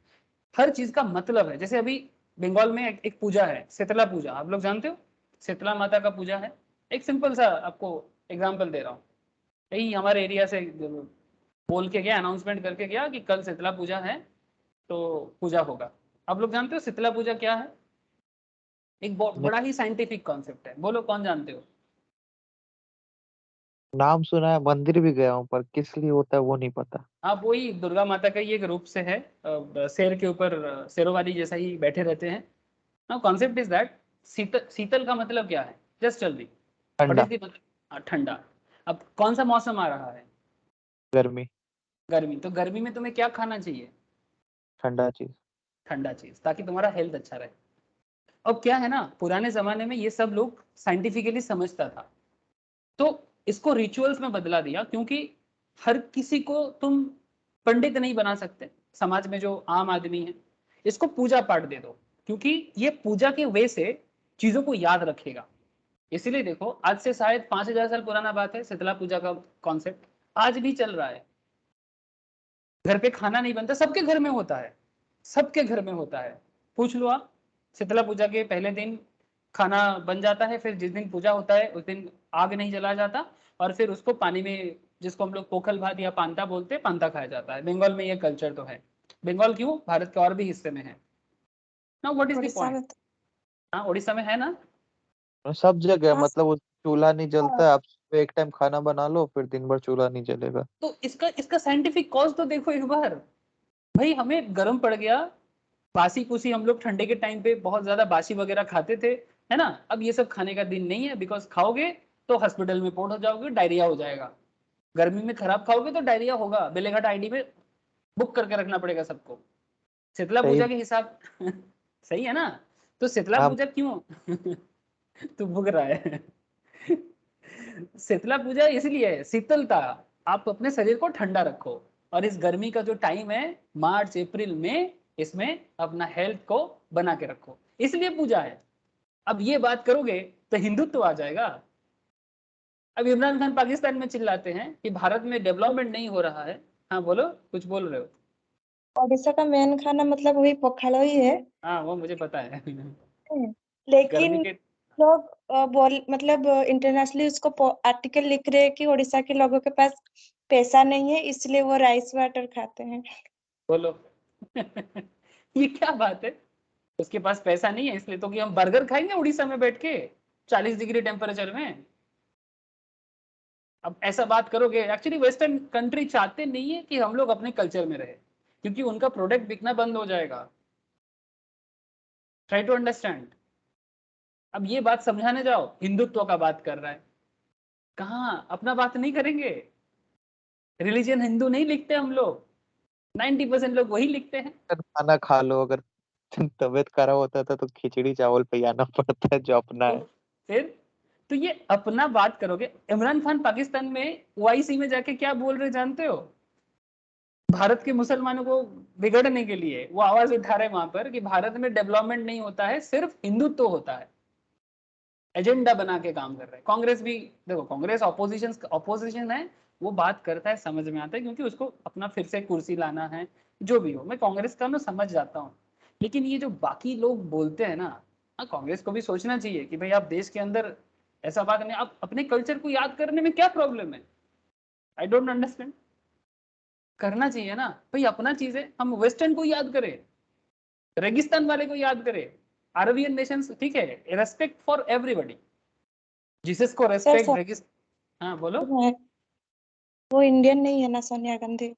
हर चीज का मतलब है। जैसे अभी बंगाल में एक पूजा है, शीतला पूजा, आप लोग जानते हो, शीतला माता का पूजा है। एक सिंपल सा आपको एग्जाम्पल दे रहा हूँ, यही हमारे एरिया से बोल के गया, अनाउंसमेंट करके गया कि कल शीतला पूजा है, तो पूजा होगा। आप लोग जानते हो शीतला पूजा क्या है? एक बड़ा ही साइंटिफिक कॉन्सेप्ट है, बोलो कौन जानते हो? नाम सुना है, मंदिर भी गया हूँ, पर किस लिए होता है वो नहीं पता। हाँ, वही दुर्गा माता का ही एक रूप से है, शेर के ऊपर शेरोवाली जैसा ही बैठे रहते हैं। नाउ कॉन्सेप्ट इज दैट शीतल, शीतल का मतलब क्या है? जस्ट जल्दी, व्हाट ठंडा। इज द मतलब? ठंडा। अब कौन सा मौसम आ रहा है? गर्मी। गर्मी। तो गर्मी में तुम्हें क्या खाना चाहिए? ठंडा चीज। ठंडा चीज, ताकि तुम्हारा हेल्थ अच्छा रहे। अब क्या है ना, पुराने जमाने में ये सब लोग साइंटिफिकली समझता था, तो इसको रिचुअल्स में बदला दिया, क्योंकि हर किसी को तुम पंडित नहीं बना सकते। समाज में जो आम आदमी है, इसको पूजा पाठ दे दो, क्योंकि ये पूजा के वे से चीजों को याद रखेगा। इसीलिए देखो, आज से शायद 5000 साल पुराना बात है, शीतला पूजा का कॉन्सेप्ट आज भी चल रहा है। घर पे खाना नहीं बनता, सबके घर में होता है, सबके घर में होता है। पूछ लो आप, शीतला पूजा के पहले दिन खाना बन जाता है, फिर जिस दिन पूजा होता है उस दिन आग नहीं जला जाता, और फिर उसको पानी में, जिसको हम लोग पोखल भात या पांता बोलते हैं, पांता खाया जाता है। बंगाल में ये कल्चर तो है। बंगाल क्यों, भारत के और भी हिस्से में है ना। What is the Orissa point? में तो हाँ, उड़ीसा में है ना। सब जगह हाँ मतलब वो चूल्हा नहीं जलता हाँ, है, आप सुबह एक टाइम खाना बना लो, फिर दिन भर चूल्हा नहीं जलेगा। तो इसका साइंटिफिक कॉज तो देखो एक बार। भाई हमें गर्म पड़ गया, बासी कुसी, हम लोग ठंडे के टाइम पे बहुत ज्यादा बासी वगैरह खाते थे, है ना। अब ये सब खाने का दिन नहीं है, बिकॉज खाओगे तो हॉस्पिटल में पोर्ट हो जाओगे, डायरिया हो जाएगा। गर्मी में खराब खाओगे तो डायरिया होगा, बेलेघाट आईडी में बुक करके रखना पड़ेगा सबको, शीतला सही। पूजा के हिसाब सही है ना। तो शीतला हाँ। पूजा क्यों तू भुग रहा है शीतला पूजा इसलिए है, शीतलता, आप अपने शरीर को ठंडा रखो। और इस गर्मी का जो टाइम है, मार्च अप्रैल में, इसमें अपना हेल्थ को बना के रखो, इसलिए पूजा है। अब ये बात करोगे तो हिंदुत्व आ जाएगा। अब इमरान खान पाकिस्तान में चिल्लाते हैं कि भारत में डेवलपमेंट नहीं हो रहा है। हाँ बोलो, कुछ बोल रहे हो? ओडिशा का मेन खाना मतलब वही पखालो ही है। हाँ, वो मुझे पता है गर्मी लेकिन के, लोग बोल मतलब इंटरनेशनली उसको आर्टिकल लिख रहे हैं कि उड़ीसा के लोगों के पास पैसा नहीं है, इसलिए वो राइस वाटर खाते हैं। बोलो ये क्या बात है? उसके पास पैसा नहीं है इसलिए तो कि हम बर्गर खाएंगे उड़ीसा में बैठ के 40 डिग्री टेम्परेचर में? अब ऐसा बात करोगे, एक्चुअली वेस्टर्न कंट्री चाहते नहीं है कि हम लोग अपने कल्चर में रहे, क्योंकि उनका प्रोडक्ट बिकना बंद हो जाएगा। Try to understand. अब ये बात समझाने जाओ, हिंदुत्व का बात कर रहा है, कहाँ अपना बात नहीं करेंगे। रिलीजन हिंदू नहीं लिखते हम लोग, 90% लोग वही लिखते हैं। खाना खा लो, अगर तबीयत खराब होता था तो खिचड़ी चावल पे आना पड़ता है, जो अपना तो है। फिर, तो ये अपना बात करोगे। इमरान खान पाकिस्तान में ओआईसी में जाके क्या बोल रहे जानते हो? भारत के मुसलमानों को बिगड़ने के लिए वो आवाज उठा रहे वहां पर कि भारत में डेवलपमेंट नहीं होता है, सिर्फ हिंदुत्व होता है। एजेंडा बना के काम कर रहे हैं। कांग्रेस भी देखो, कांग्रेस ऑपोजिशन है, वो बात करता है, समझ में आता है, क्योंकि उसको अपना फिर से कुर्सी लाना है। जो भी हो, मैं कांग्रेस का ना समझ जाता हूँ, लेकिन ये जो बाकी लोग बोलते हैं ना, कांग्रेस को भी सोचना चाहिए कि भाई आप देश के अंदर ऐसा बात नहीं, आप अपने कल्चर को याद करने में क्या प्रॉब्लम है? I don't understand. करना चाहिए ना भाई, अपना चीज है, हम वेस्टर्न को याद करें, रेगिस्तान वाले को याद करें, अरबियन नेशंस, ठीक है, रेस्पेक्ट फॉर एवरीबॉडी, जीसस को रेस्पेक्ट, रेगिस्तान। हाँ बोलो। वो इंडियन नहीं है ना सोनिया गांधी।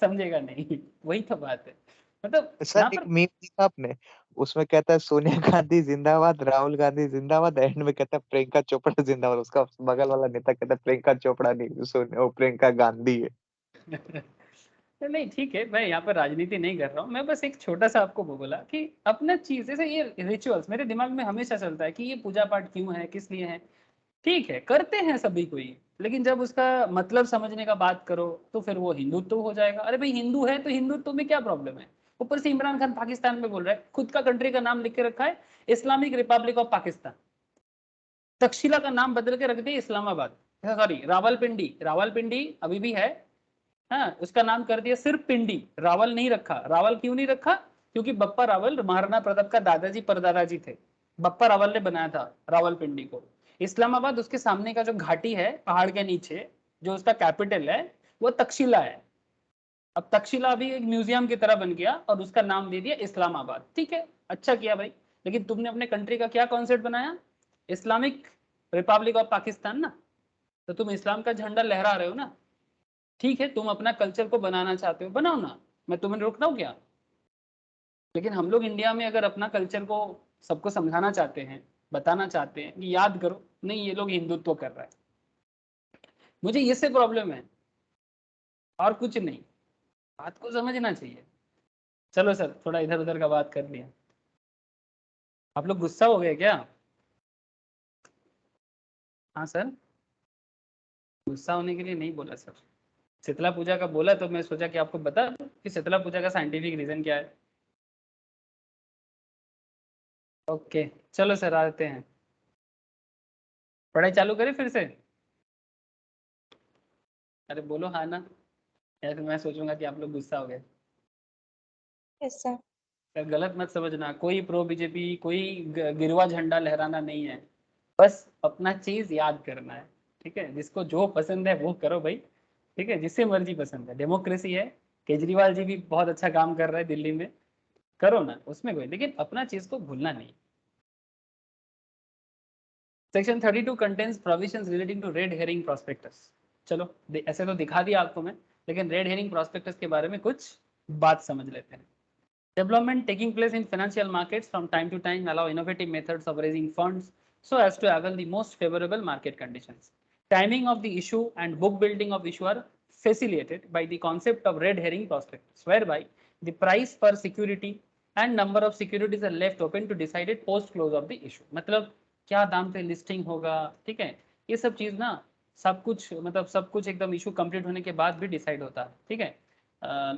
समझेगा नहीं, वही तो बात है। मतलब सर यहाँ एक पर मीम देखा आपने, उसमें कहता है सोनिया गांधी जिंदाबाद, राहुल गांधी जिंदाबाद, एंड में कहता है प्रियंका चोपड़ा जिंदाबाद। उसका बगल वाला नेता कहता है प्रियंका चोपड़ा नहीं, सोनिया, वो प्रियंका गांधी है। तो नहीं, ठीक है, मैं यहाँ पर राजनीति नहीं कर रहा हूँ, मैं बस एक छोटा सा आपको वो बोला कि अपना चीज, जैसे ये रिचुअल्स मेरे दिमाग में हमेशा चलता है कि ये पूजा पाठ क्यों है, किस लिए है, ठीक है, करते हैं सभी कोई, लेकिन जब उसका मतलब समझने का बात करो तो फिर वो हिंदुत्व हो जाएगा। अरे भाई हिंदू है तो हिंदुत्व में क्या प्रॉब्लम है? ऊपर से इमरान खान पाकिस्तान में बोल रहा है, खुद का कंट्री का नाम लिख के रखा है Islamic Republic of Pakistan, Takshashila का नाम बदल के रख दिया इस्लामाबाद, सॉरी रावलपिंडी, रावलपिंडी अभी भी है, हाँ, उसका नाम कर दिया सिर्फ पिंडी, रावल नहीं रखा। रावल क्यों नहीं रखा? क्योंकि बप्पा रावल महाराणा प्रताप का दादाजी परदादाजी थे, बप्पा रावल ने बनाया था रावलपिंडी को। इस्लामाबाद उसके सामने का जो घाटी है पहाड़ के नीचे, जो उसका कैपिटल है, वो तक्षशिला है। अब तक्षशिला भी एक म्यूजियम की तरह बन गया और उसका नाम दे दिया इस्लामाबाद, ठीक है, अच्छा किया भाई, लेकिन तुमने अपने कंट्री का क्या कॉन्सेप्ट बनाया? इस्लामिक रिपब्लिक ऑफ पाकिस्तान ना, तो तुम इस्लाम का झंडा लहरा रहे हो ना, ठीक है, तुम अपना कल्चर को बनाना चाहते हो, बनाओ ना, मैं तुम्हें रोक रहा हूँ क्या? लेकिन हम लोग इंडिया में अगर अपना कल्चर को सबको समझाना चाहते हैं, बताना चाहते हैं कि याद करो, नहीं ये लोग हिंदुत्व कर रहा है, मुझे इससे प्रॉब्लम है और कुछ नहीं, बात को समझना चाहिए। चलो सर, थोड़ा इधर उधर का बात कर लिया, आप लोग गुस्सा हो गए क्या? हाँ सर, गुस्सा होने के लिए नहीं बोला सर, शीतला पूजा का बोला तो मैं सोचा कि आपको बता दूं कि शीतला पूजा का साइंटिफिक रीजन क्या है। ओके, चलो सर आते हैं, पढ़ाई चालू करें फिर से? अरे बोलो हाँ ना, या फिर मैं सोचूंगा कि आप लोग गुस्सा हो गए। ऐसा सर गलत मत समझना, कोई प्रो बीजेपी, कोई गिरवा झंडा लहराना नहीं है, बस अपना चीज याद करना है, ठीक है, जिसको जो पसंद है वो करो भाई, ठीक है, जिससे मर्जी पसंद है, डेमोक्रेसी है, केजरीवाल जी भी बहुत अच्छा काम कर रहे हैं दिल्ली में, करो ना, उसमें कोई, लेकिन अपना चीज को भूलना नहीं। Section 32 contains provisions relating to red herring prospectus. चलो ऐसे तो दिखा दिया आपको मैं, लेकिन रेड हेरिंग प्रोस्पेक्टस के बारे में कुछ बात समझ लेते हैं। Development taking place in financial markets from time to time allow innovative methods of raising funds so as to avail the most favorable market conditions. Timing of the issue and book building of issue are facilitated by the concept of red herring prospectus, whereby the price per security and number of securities are left open to decide it post close of the issue. मतलब क्या दाम पे listing होगा, ठीक है, ये सब चीज ना, सब कुछ मतलब सब कुछ एकदम इशू कंप्लीट होने के बाद भी डिसाइड होता है, ठीक है,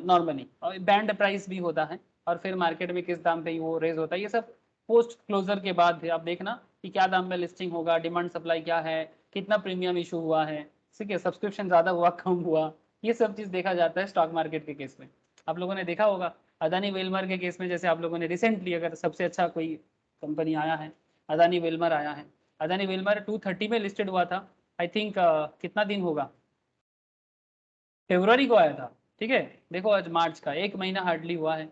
नॉर्मली, और बैंड प्राइस भी होता है, और फिर मार्केट में किस दाम पे वो रेज होता है, ये सब पोस्ट क्लोजर के बाद आप देखना कि क्या दाम में लिस्टिंग होगा, डिमांड सप्लाई क्या है, कितना प्रीमियम इशू हुआ है, ठीक है, सब्सक्रिप्शन ज़्यादा हुआ कम हुआ, ये सब चीज़ देखा जाता है स्टॉक मार्केट के केस में। आप लोगों ने देखा होगा अदानी वेलमर के केस में, जैसे आप लोगों ने रिसेंटली अगर सबसे अच्छा कोई कंपनी आया है, अदानी वेलमर आया है, अदानी वेलमर 230 में लिस्टेड हुआ था, आई थिंक कितना दिन होगा, फरवरी को आया था, ठीक है, देखो आज मार्च का, एक महीना हार्डली हुआ है,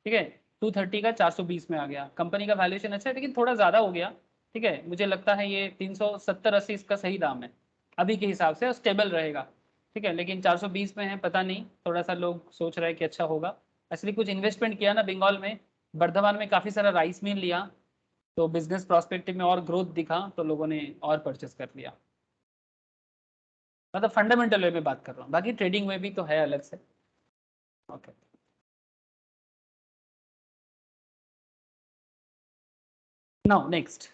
ठीक है, 230 का 420 में आ गया, कंपनी का वैल्यूएशन अच्छा है, लेकिन थोड़ा ज़्यादा हो गया, ठीक है, मुझे लगता है ये 370-80 इसका सही दाम है अभी के हिसाब से, स्टेबल रहेगा, ठीक है, लेकिन 420 में है, पता नहीं, थोड़ा सा लोग सोच रहे हैं कि अच्छा होगा, असली कुछ इन्वेस्टमेंट किया ना बंगाल में, बर्धमान में काफ़ी सारा राइस मिल लिया, तो बिजनेस प्रोस्पेक्टिव में और ग्रोथ दिखा तो लोगों ने और परचेस कर लिया, मतलब फंडामेंटल वे में बात कर रहा हूँ, बाकी ट्रेडिंग में भी तो है अलग से। Okay, now next,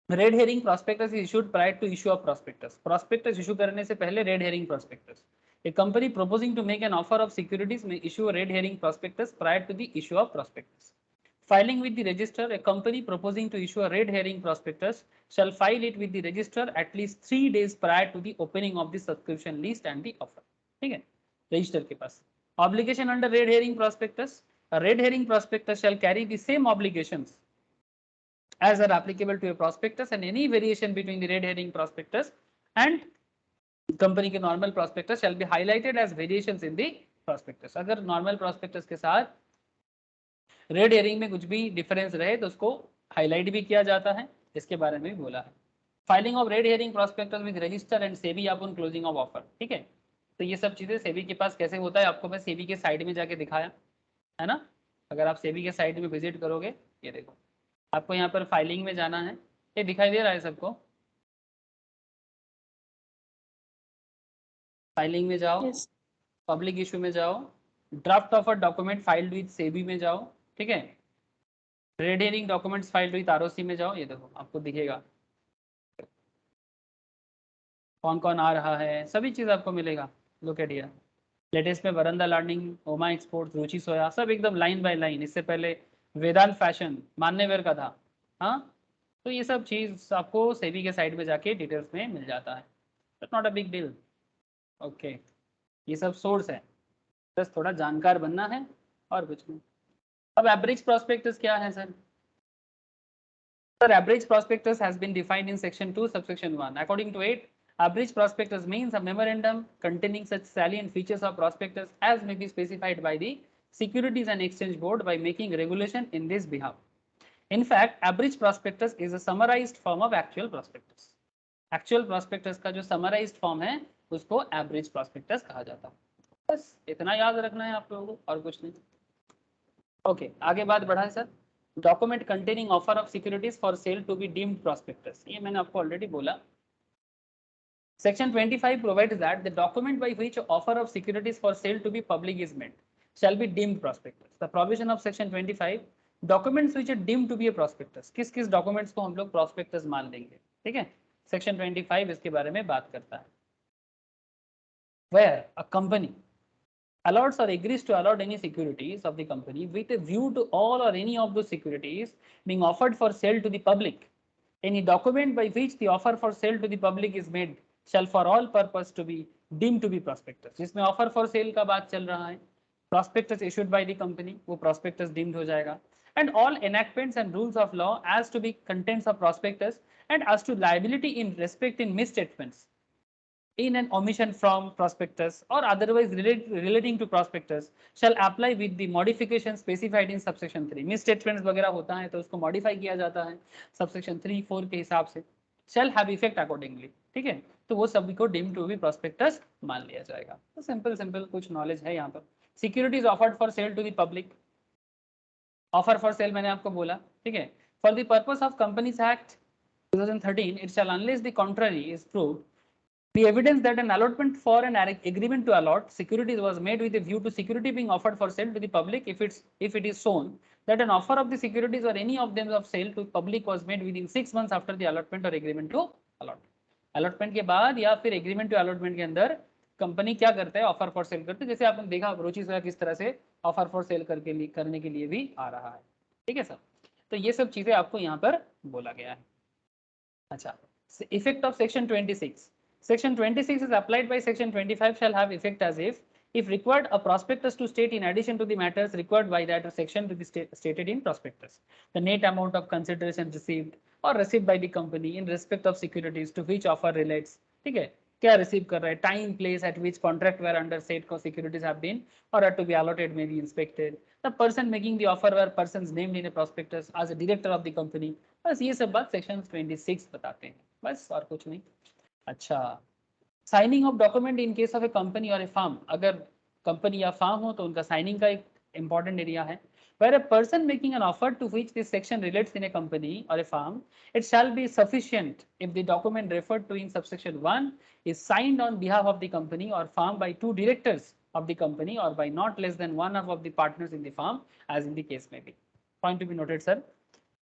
red herring prospectus is issued prior to issue of prospectus. Prospectus issue करने से पहले red herring prospectus, A company proposing to make an offer of securities may issue a red herring prospectus prior to the issue of prospectus. Filing with the register, a company proposing to issue a red herring prospectus shall file it with the register at least 3 days prior to the opening of the subscription list and the offer. ठीक है, register के पास. Obligation under red herring prospectus. A red herring prospectus shall carry the same obligations as are applicable to a prospectus, and any variation between the red herring prospectus and company के normal prospectus shall be highlighted as variations in the prospectus. अगर normal prospectus के साथ red herring में कुछ भी difference रहे तो उसको हाईलाइट भी किया जाता है, इसके बारे में भी बोला है. Filing of red herring prospectus with register and SEBI upon closing of offer. ठीक है, तो ये सब चीजें सेबी के पास कैसे होता है आपको मैं सेबी के साइड में जाके दिखाया है ना. अगर आप सेबी के साइड में विजिट करोगे, ये देखो आपको यहाँ पर फाइलिंग में जाना है, ये दिखाई दे रहा है सबको. फाइलिंग में जाओ, पब्लिक इशू में जाओ, draft of a document filed with SEBI में जाओ. ठीक है, red herring documents filed with ROC में जाओ. ये देखो आपको दिखेगा कौन कौन आ रहा है, सभी चीज आपको मिलेगा. लुक एट हियर, लेटेस्ट में वरंदा लर्निंग, ओमा एक्सपोर्ट्स, रुचि सोया, सब एकदम लाइन बाय लाइन. इससे पहले वेदांत फैशन मान्यवर का था. हाँ, तो ये सब चीज आपको सेबी के साइड में जाके डिटेल्स में मिल जाता है. It's not a big deal. Okay, ये सब सोर्स है, बस थोड़ा जानकार बनना है और कुछ नहीं. अब एवरेज प्रोस्पेक्टस क्या है sir? Sir average prospectus has been defined in section 2 subsection 1. According to it, average prospectus means a memorandum containing such salient features of prospectus as may be specified by the Securities and Exchange Board by making regulation in this behalf. In fact, average prospectus is a summarized form of actual prospectus. Actual prospectus का जो summarized form है उसको average prospectus कहा जाता है. बस इतना याद रखना है आप लोगों को और कुछ नहीं. ओके, आगे बात बढ़ाएं sir. Document containing offer of securities for sale to be deemed prospectus, ये मैंने आपको ऑलरेडी बोला. Section 25 provides that the document by which offer of securities for sale to be public is made shall be deemed prospectus. The provision of section 25, documents which are deemed to be a prospectus. किस किस documents को हम लोग prospectus मान लेंगे? ठीक है, section 25 इसके बारे में बात करता है. Where a company allots or agrees to allot any securities of the company with a view to all or any of those securities being offered for sale to the public, any document by which the offer for sale to the public is made shall for all purpose to be deemed to be prospectus. जिसमें offer for sale का बात चल रहा है, prospectus issued by the company, वो prospectus deemed हो जाएगा. And all enactments and rules of law as to be contents of prospectus and as to liability in respect in misstatements in an omission from prospectus or otherwise relating to prospectus shall apply with the modification specified in subsection 3. misstatements वगैरह होता है तो उसको modify किया जाता है subsection 3, 4 के हिसाब से. shall have effect accordingly. ठीक है, तो वो सभी को डीम्ड टू बी प्रोस्पेक्टस मान लिया जाएगा. तो सिंपल कुछ नॉलेज है यहाँ पर. Securities offered for sale to the public, offer for sale मैंने आपको बोला. ठीक है, for the purpose of companies act 2013 it shall unless the contrary is proved the evidence that an allotment for an agreement to allot securities was made with a view to security being offered for sale to the public if it is shown that an offer of the securities or any of them of sale to public was made within 6 months after the allotment or agreement to allot. Allotment के बाद या फिर agreement to allotment के अंदर company क्या करता है, offer for cell करते हैं. जैसे आपने देखा रुचि सोया किस तरह से ऑफर फॉर सेल करने के लिए भी आ रहा है. ठीक है सर, तो ये सब चीजें आपको यहाँ पर बोला गया है. अच्छा, effect of section 26. Section 26 is applied by section 25 shall have effect as if required a prospectus to state in addition to the matters required by that section to be stated in prospectus the net amount of consideration received or received by the company in respect of securities to which offer relates. ठीक है, क्या receive कर रहा है, time place at which contract where under set securities have been or are to be allotted may be inspected. The person making the offer were persons named in a prospectus as a director of the company. बस ये सब बात section 26 बताते हैं, बस और कुछ नहीं. अच्छा, signing off document in case of a company और ए फार्म. अगर कंपनी या फार्म हो तो उनका साइनिंग का एक इंपॉर्टेंट एरिया है. Where a person making an offer to which this section relates in a company or a firm, it shall be sufficient if the document referred to in subsection 1 is signed on behalf of the company or firm by 2 directors of the company or by not less than 1 of the partners in the firm, as in the case may be. Point to be noted, sir.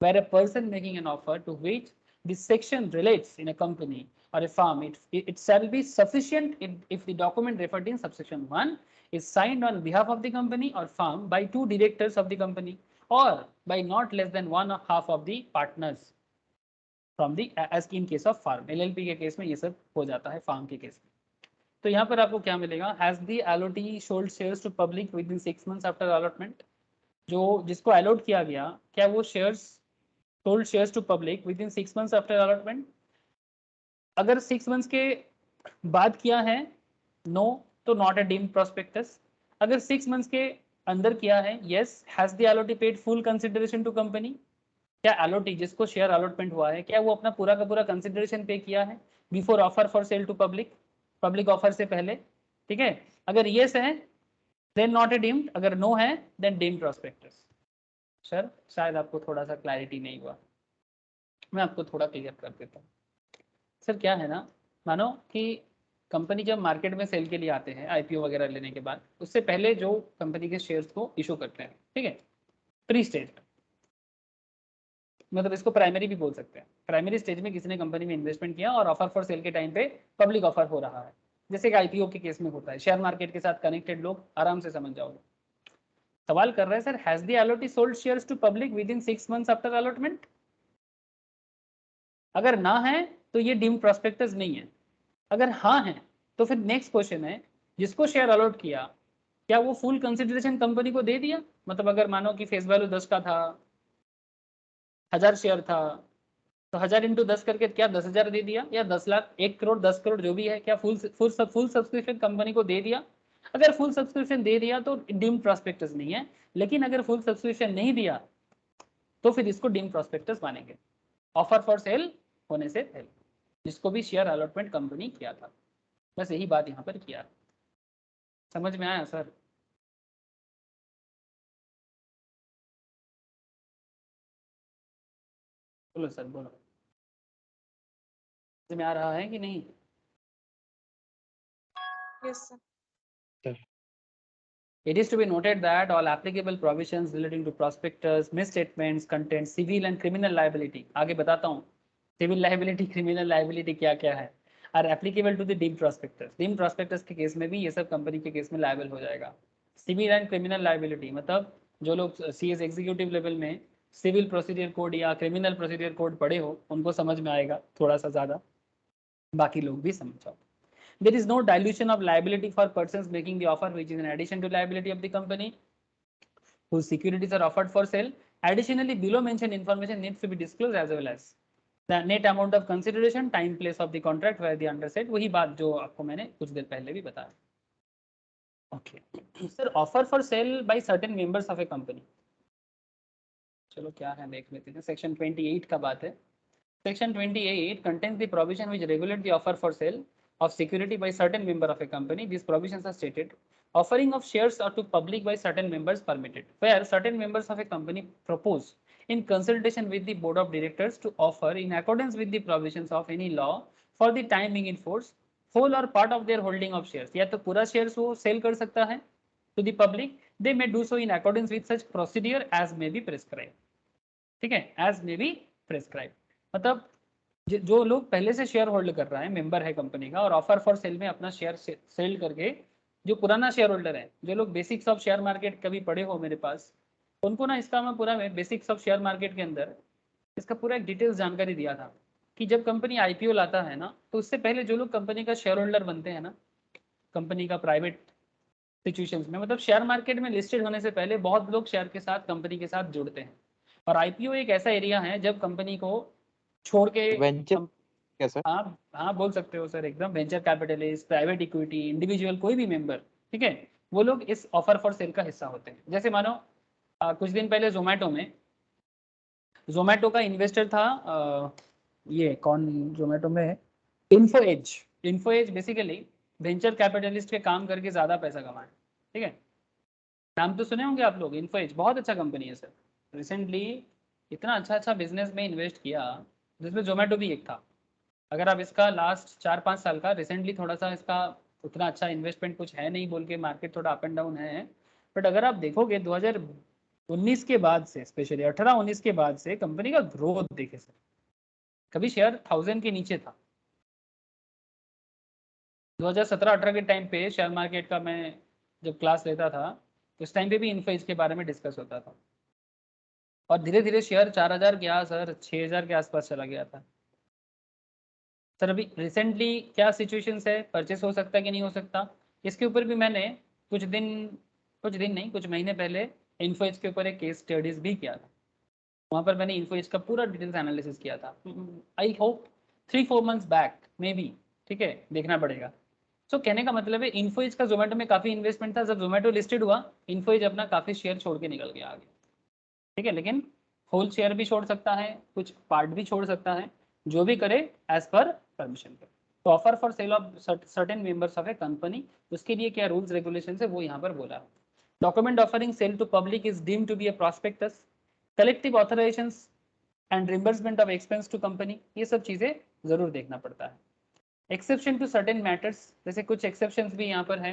Where a person making an offer to which this section relates in a company or a firm, it shall be sufficient if the document referred in subsection 1 is signed on behalf of the company or firm by 2 directors of the company or by not less than 1/2 of the partners from the as in case of firm. LLP के case में ये सब हो जाता है farm के case में। तो यहाँ पर आपको क्या मिलेगा, has the allotee sold shares to public within 6 months after allotment। जो जिसको अलॉट किया गया, क्या वो shares sold shares to public within 6 months after allotment? अगर 6 months के बाद किया है नो, तो नॉट अ डीम्ड प्रोस्पेक्टस। अगर 6 months के अंदर किया है yes, has the allottee paid full consideration to company? क्या अलॉटी जिसको शेयर अलॉटमेंट हुआ है, क्या वो अपना पूरा का पूरा कंसिडरेशन पे किया है before offer for sale to public, public offer से पहले? ठीक है, अगर यस है देन नॉट ए डीम्ड, अगर नो है देन डीम्ड प्रोस्पेक्टस। सर शायद आपको थोड़ा सा क्लैरिटी नहीं हुआ, मैं आपको थोड़ा क्लियर कर देता हूँ। सर क्या है ना, मानो कि कंपनी जब मार्केट में सेल के लिए आते हैं आईपीओ वगैरह लेने के बाद, उससे पहले जो कंपनी के शेयर्स को इशू करते हैं, ठीक है, प्री स्टेज, मतलब इसको प्राइमरी भी बोल सकते हैं। प्राइमरी स्टेज में किसी ने कंपनी में इन्वेस्टमेंट किया और ऑफर फॉर सेल के टाइम पे पब्लिक ऑफर हो रहा है, जैसे कि आईपीओ के केस में होता है। शेयर मार्केट के साथ कनेक्टेड लोग आराम से समझ जाओगे। सवाल कर रहे हैं sir, has the allottee sold shares to public within 6 months after allotment? अगर ना है तो ये डीम्ड प्रोस्पेक्टस नहीं है। अगर हाँ है तो फिर नेक्स्ट क्वेश्चन है, जिसको शेयर अलॉट किया क्या वो फुल कंसिडरेशन कंपनी को दे दिया? मतलब अगर मानो कि फेस वैल्यू 10 का था, 1000 शेयर था, तो 1000 × 10 करके क्या 10,000 दे दिया, या 10 लाख, 1 करोड़, 10 करोड़ जो भी है, क्या फुल सब्सक्रिप्शन कंपनी को दे दिया? अगर फुल सब्सक्रिप्शन दे दिया तो डीम्ड प्रोस्पेक्टस नहीं है, लेकिन अगर फुल सब्सक्रिप्शन नहीं दिया तो फिर इसको डीम्ड प्रोस्पेक्टस मानेंगे, ऑफर फॉर सेल होने से पहले, जिसको भी शेयर अलॉटमेंट कंपनी किया था। बस यही बात यहाँ पर किया। समझ में आया सर? बोलो सर, बोलो, समझ में आ रहा है कि नहीं? Yes sir. It is to be noted that all applicable provisions relating to prospectus, misstatements, content, civil and criminal liability, आगे बताता हूँ civil liability, criminal liability क्या क्या है, are applicable to the deemed prospectus। deemed prospectus के case में भी ये सब कंपनी के केस में liable हो जाएगा। civil and criminal liability मतलब जो लोग CS एग्जीक्यूटिव लेवल में सिविल प्रोसीजर कोड या क्रिमिनल प्रोसीजर कोड पढ़े हो उनको समझ में आएगा थोड़ा सा ज़्यादा, बाकी लोग भी समझ जाओ। There is no dilution of liability for persons making the offer, which is in addition to liability of the company whose securities are offered for sale. Additionally, below mentioned information needs to be disclosed as well as the net amount of consideration, time, place of the contract where the underset, वही बात जो आपको मैंने कुछ देर पहले भी बताया। Okay, sir, offer for sale by certain members of a company। चलो क्या है देख लेते हैं। Section 28 का बात है। Section 28 contains the provision which regulate the offer for sale of security by certain member of a company. These provisions are stated. Offering of shares or to public by certain members permitted, where certain members of a company propose in consultation with the board of directors to offer in accordance with the provisions of any law for the time being in force whole or part of their holding of shares। या तो पूरा shares वो cell कर सकता है to the public, they may do so in accordance with such procedure as may be prescribed। ठीक है, as may be prescribed मतलब जो लोग पहले से शेयर होल्ड कर रहा है, मेंबर है कंपनी का और ऑफर फॉर सेल में अपना शेयर सेल करके, जो पुराना शेयर होल्डर है, जो लोग बेसिक्स ऑफ शेयर मार्केट कभी पढ़े हो मेरे पास, उनको ना इसका मैं पूरा बेसिक्स ऑफ शेयर मार्केट के अंदर इसका पूरा एक डिटेल्स जानकारी दिया था कि जब कंपनी आईपीओ लाता है ना, तो उससे पहले जो लोग कंपनी का शेयर होल्डर बनते हैं ना, कंपनी का प्राइवेट सिचुएशंस में, मतलब शेयर मार्केट में लिस्टेड होने से पहले बहुत लोग शेयर के साथ कंपनी के साथ जुड़ते हैं। और आईपीओ एक ऐसा एरिया है जब कंपनी को छोड़ के वेंचर कैसा? हाँ हाँ बोल सकते हो सर, एकदम venture capitalist, private equity, individual, कोई भी मेंबर, ठीक है, वो लोग इस ऑफर फॉर सेल का हिस्सा होते हैं। जैसे मानो कुछ दिन पहले जोमेटो का इन्वेस्टर था ये कौन जोमेटो में, इन्फोएज बेसिकली वेंचर कैपिटलिस्ट के काम करके ज़्यादा पैसा कमाए। ठीक है, नाम तो सुने होंगे आप लोग, इन्फोएज बहुत अच्छा कंपनी है सर। रिसेंटली इतना अच्छा बिजनेस में इन्वेस्ट किया जिसमें जोमेटो भी एक था। अगर आप इसका लास्ट 4-5 साल का, रिसेंटली थोड़ा सा इसका उतना अच्छा इन्वेस्टमेंट कुछ है नहीं बोल के मार्केट थोड़ा अप एंड डाउन है, बट अगर आप देखोगे 2019 के बाद से, स्पेशली 18-19 के बाद से कंपनी का ग्रोथ देखे सर, कभी शेयर 1000 के नीचे था। 2017-18 के टाइम पे शेयर मार्केट का मैं जब क्लास लेता था उस टाइम पे भी इन्फोएज के बारे में डिस्कस होता था और धीरे धीरे शेयर 4000 क्या सर 6000 के आसपास चला गया था। सर अभी रिसेंटली क्या सिचुएशंस है, परचेस हो सकता है कि नहीं हो सकता, इसके ऊपर भी मैंने कुछ दिन नहीं कुछ महीने पहले इन्फोएज के ऊपर एक केस स्टडीज भी किया था। वहाँ पर मैंने इन्फोएज का पूरा डिटेल्स एनालिसिस किया था। I hope 3-4 months back may be, ठीक है, देखना पड़ेगा। सो कहने का मतलब है इन्फोएज का जोमेटो में काफ़ी इन्वेस्टमेंट था। जब जोमेटो लिस्टेड हुआ इन्फोएज अपना काफ़ी शेयर छोड़ के निकल गया आगे, ठीक है, लेकिन होल शेयर भी छोड़ सकता है, कुछ पार्ट भी छोड़ सकता है, जो भी करे एज पर परमिशन पे। तो offer for cell of certain members of a company, उसके लिए क्या रूल्स रेगुलेशन है वो यहाँ पर बोला है। Document offering sale to public is deemed to be a prospectus, collective authorisations and reimbursement of expense to company, ये सब चीज़ें जरूर देखना पड़ता है। एक्सेप्शन टू सर्टेन मैटर्स, जैसे कुछ एक्सेप्शंस भी यहाँ पर है।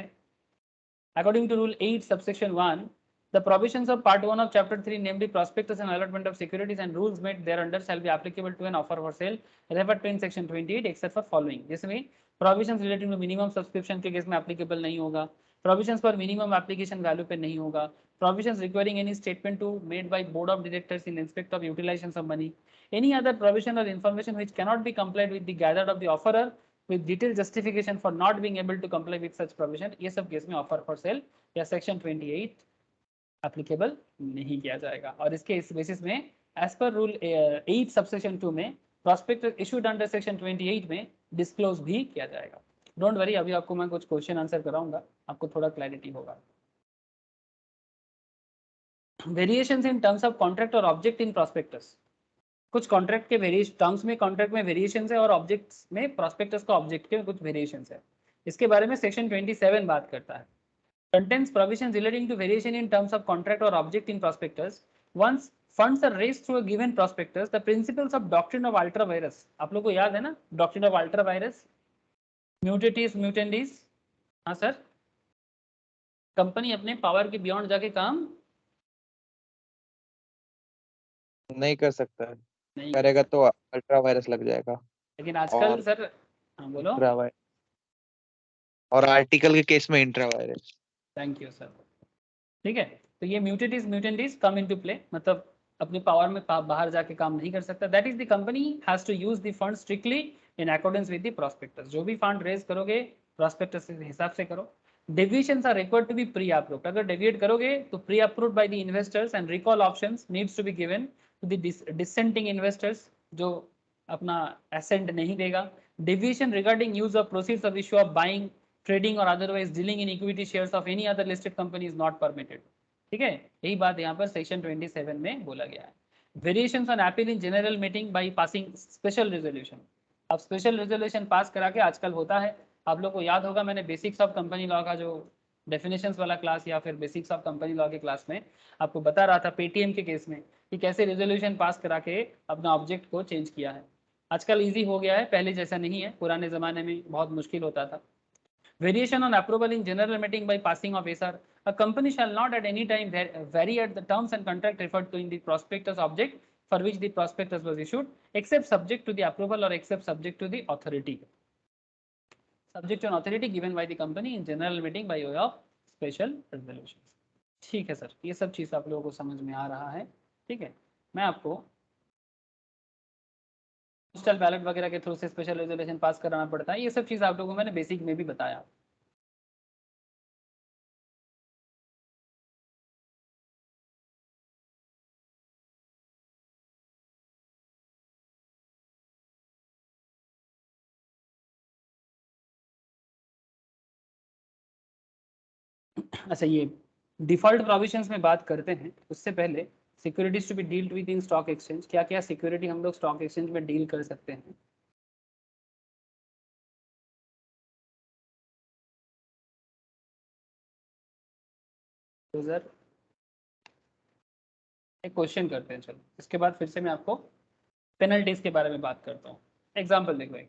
According to rule 8 subsection 1, the provisions of part 1 of chapter 3, namely prospectus and allotment of securities and rules made thereunder shall be applicable to an offer for sale referred to in section 28 except for following, जिसमें provisions relating to minimum subscription के case में applicable नहीं होगा, provisions for minimum application value पे नहीं होगा, provisions requiring any statement to made by board of directors in respect of utilization of money, any other provision or information which cannot be complied with the gathered of the offerer with detailed justification for not being able to comply with such provision, ये सब case में offer for sale या section 28 applicable नहीं किया जाएगा। और इसके इस बेसिस में एज पर रूल 8 सबसेक्शन 2 में प्रॉस्पेक्टस इशूड अंडर सेक्शन 28 में डिस्क्लोज भी किया जाएगा। डोंट वरी, अभी आपको मैं कुछ क्वेश्चन आंसर कराऊंगा, आपको थोड़ा क्लैरिटी होगा। Variations in terms of contract और ऑब्जेक्ट इन प्रॉस्पेक्टस, कुछ कॉन्ट्रैक्ट के वेरिएशन टर्म्स में कॉन्ट्रैक्ट में वेरिएशंस है और ऑब्जेक्ट्स में प्रॉस्पेक्टस का ऑब्जेक्ट के कुछ वेरिएशंस है। इसके बारे में सेक्शन 27 बात करता है। Contains provisions relating to variation in terms of contract or object in prospectus. Once funds are raised through a given prospectus, the principles of doctrine of ultra virus, आप लोग को याद है ना doctrine of ultra virus, mutatis mutandis, हाँ sir, company अपने power के beyond जाके काम नहीं कर सकता है, नहीं करेगा तो अल्ट्रा वायरस लग जाएगा। लेकिन आजकल और सर, हाँ बोलो। इंट्रा वायरस और आर्टिकल के केस में intra virus. Thank you sir, ठीक है। तो ये म्यूटेटिस म्यूटेंटिस कम इनटू प्ले, मतलब अपने पावर में बाहर जाके काम नहीं कर सकता। That is the company has to use the fund strictly in accordance with the prospectus. जो भी फंड रेज करोगे प्रॉस्पेक्टस के हिसाब से करो। Deviations are required to be pre approved, अगर डेविएट करोगे तो pre approved by the investors and recall options needs to be given to the dissenting investors, जो अपना एसेंट नहीं देगा। Deviation regarding use of proceeds of issue of buying, trading और otherwise dealing in equity shares of any other listed company is not permitted, ठीक है। यही बात यहाँ पर सेक्शन 27 में बोला गया है। Variations on appeal in general meeting by passing special resolution, अब स्पेशल रेजोल्यूशन पास करा के आजकल होता है। आप लोग को याद होगा मैंने बेसिक्स ऑफ कंपनी लॉ का जो डेफिनेशंस वाला क्लास या फिर बेसिक्स ऑफ कंपनी लॉ के क्लास में आपको बता रहा था पेटीएम के केस में कि कैसे रेजोल्यूशन पास करा के अपना ऑब्जेक्ट को चेंज किया है। आजकल ईजी हो गया है, पहले जैसा नहीं है, पुराने ज़माने में बहुत मुश्किल होता था। Variation on approval in general meeting by passing of SR. A company shall not at any time vary at the terms and contract referred to in the prospectus object for which the prospectus was issued, except subject to the approval or except subject to the authority. Subject to an authority given by the company in general meeting by way of special resolution. ठीक है sir, ये सब चीज़ आप लोगों को समझ में आ रहा है, ठीक है। मैं आपको पोस्टल बैलेट वगैरह के थ्रू से स्पेशल रेजोल्यूशन पास कराना पड़ता है, ये सब चीज़ आप लोगों को मैंने बेसिक में भी बताया। अच्छा, ये डिफॉल्ट प्रोविजंस में बात करते हैं उससे पहले securities to be dealt with in stock exchange, क्या क्या सिक्योरिटी हम लोग स्टॉक एक्सचेंज में डील कर सकते हैं। तो सर एक क्वेश्चन करते हैं, चलो इसके बाद फिर से मैं आपको पेनल्टीज के बारे में बात करता हूँ। एग्जाम्पल देखो,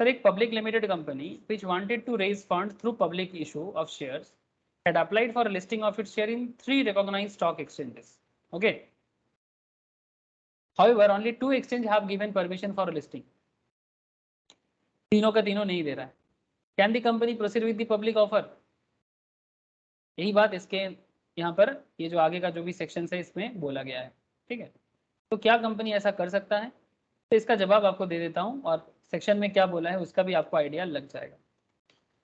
सर एक public limited company which wanted to raise fund through public issue of shares had applied for a listing of its share in 3 recognized stock exchanges. Okay. However, only 2 exchange have given permission for listing. तीनों का तीनों नहीं दे रहा है. Can the company proceed with the public offer? यही बात इसके यहाँ पर ये जो आगे का जो भी सेक्शन है इसमें बोला गया है. ठीक है, तो क्या कंपनी ऐसा कर सकता है? तो इसका जवाब आपको दे देता हूँ और सेक्शन में क्या बोला है उसका भी आपको आइडिया लग जाएगा.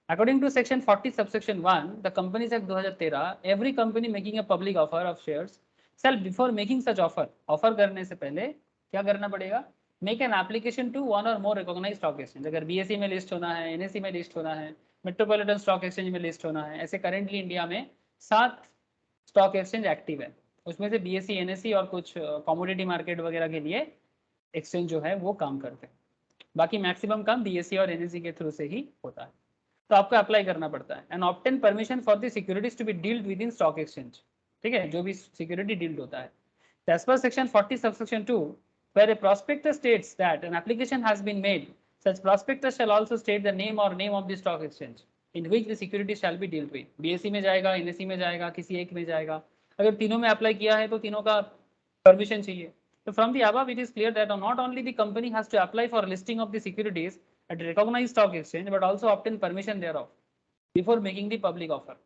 According to section 40 subsection 1 the Companies Act 2013, every company making a public offer of shares shall before making such offer करने से पहले क्या करना पड़ेगा? Make an application to one or more recognized stock exchange. अगर BSE में list होना है, NSE में लिस्ट होना है, मेट्रोपॉलिटन स्टॉक एक्सचेंज में लिस्ट होना है, ऐसे करेंटली इंडिया में 7 स्टॉक एक्सचेंज एक्टिव है. उसमें से BSE, NSE और कुछ कमोडिटी मार्केट वगैरह के लिए एक्सचेंज जो है वो काम करते हैं. बाकी मैक्सिमम काम BSE और NSE के थ्रू से ही होता है. तो आपको अप्लाई करना पड़ता है. And obtain permission for the securities to be dealt with in stock exchange. ठीक है, जो भी सिक्योरिटी डील्ड होता है. As per section 40 subsection 2 where a prospectus states that an application has been made, such prospectus shall also state the name or name of the stock exchange in which the security shall be dealt with. BSE में जाएगा, NSE में जाएगा, किसी एक में जाएगा. अगर तीनों में अप्लाई किया है तो तीनों का परमिशन चाहिए. So from the above it is clear that not only the company has to apply for listing of the securities at a recognized stock exchange but also obtain permission thereof before making the public offer.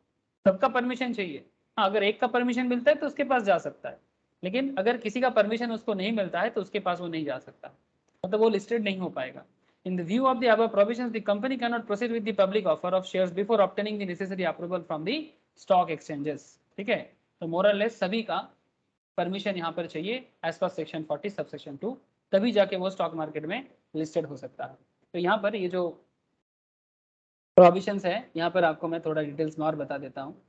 सबका permission चाहिए. हाँ, अगर एक का permission मिलता है तो उसके पास जा सकता है, लेकिन अगर किसी का परमिशन उसको नहीं मिलता है तो उसके पास वो नहीं जा सकता, मतलब वो लिस्टेड नहीं हो पाएगा. In the view of the above provisions, the company cannot proceed with the public offer of shares before obtaining the necessary approval from the stock exchanges. ठीक है, तो मोरलेस सभी का परमिशन यहाँ पर चाहिए एज पर सेक्शन 40 सबसेक्शन 2, तभी जाके वो स्टॉक मार्केट में लिस्टेड हो सकता है. तो यहाँ पर ये जो प्रोविजंस है यहाँ पर आपको मैं थोड़ा डिटेल्स में और बता देता हूँ.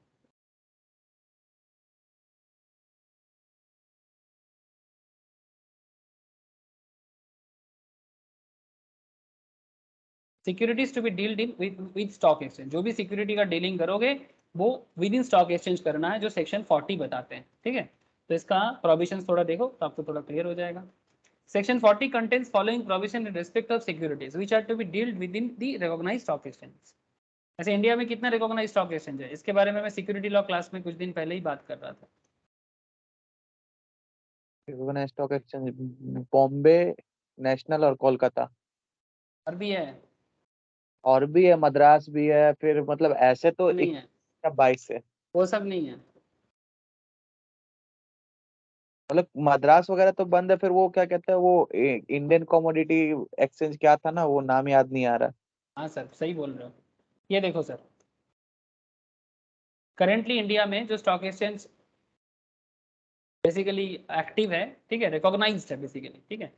Securities to be dealt in with stock exchange. जो भी सिक्योरिटी का डीलिंग करोगे वो विद इन स्टॉक एक्सचेंज करना है, जो सेक्शन 40 बताते हैं. ठीक है, तो इसका प्रोविजंस थोड़ा देखो तो आपको थोड़ा क्लियर हो जाएगा. Section 40 contains following provision in respect of securities which are to be dealt within the recognized stock exchange. ऐसे इंडिया में कितना रिकॉग्नाइज स्टॉक एक्सचेंज है, इसके बारे में मैं सिक्योरिटी लॉ क्लास में कुछ दिन पहले ही बात कर रहा था. Recognised stock exchange Bombay, national और कोलकाता. और भी है, और भी है, मद्रास भी है, फिर मतलब ऐसे तो नहीं है, 22 है. वो सब नहीं है. मतलब मद्रास वगैरह तो बंद है. फिर वो क्या कहते हैं, वो इंडियन कमोडिटी एक्सचेंज क्या था ना, वो नाम याद नहीं आ रहा. हाँ सर, सही बोल रहे हो. ये देखो सर, करेंटली इंडिया में जो स्टॉक एक्सचेंज बेसिकली एक्टिव है, ठीक है, रिकॉग्नाइज्ड है बेसिकली. ठीक है,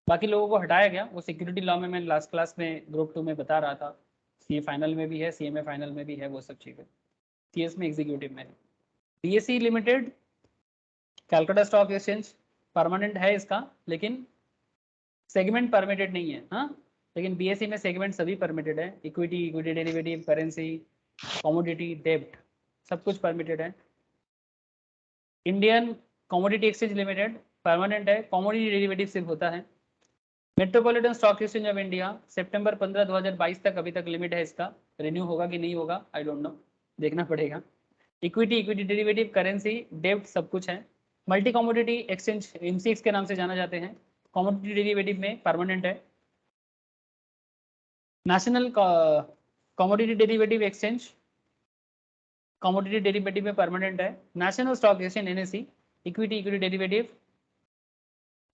बाकी लोगों को हटाया गया. वो सिक्योरिटी लॉ में मैं लास्ट क्लास में ग्रुप 2 में बता रहा था. CA फाइनल में भी है, CMA फाइनल में भी है, वो सब चीज़ें. CS में एग्जीक्यूटिव में. BSE limited Calcutta stock exchange permanent है इसका, लेकिन सेगमेंट परमिटेड नहीं है. हाँ, लेकिन BSE में सेगमेंट सभी परमिटेड है. Equity, equity derivative, currency, commodity, डेब्ट, सब कुछ परमिटेड है. Indian commodity exchange limited permanent है, कमोडिटी डेरिवेटिव सिर्फ होता है. Metropolitan stock exchange of India सितंबर 15 2022 तक अभी तक लिमिट है इसका. रिन्यू होगा कि नहीं होगा आई डोंट नो, देखना पड़ेगा. इक्विटी, इक्विटी डेरिवेटिव, करेंसी, डेब्ट सब कुछ है. मल्टी कमोडिटी एक्सचेंज MCX के नाम से जाना जाते हैं. कमोडिटी डेरिवेटिव में परमानेंट है. National commodity derivative exchange commodity derivative में परमानेंट है. National stock exchange NSE equity, equity derivative,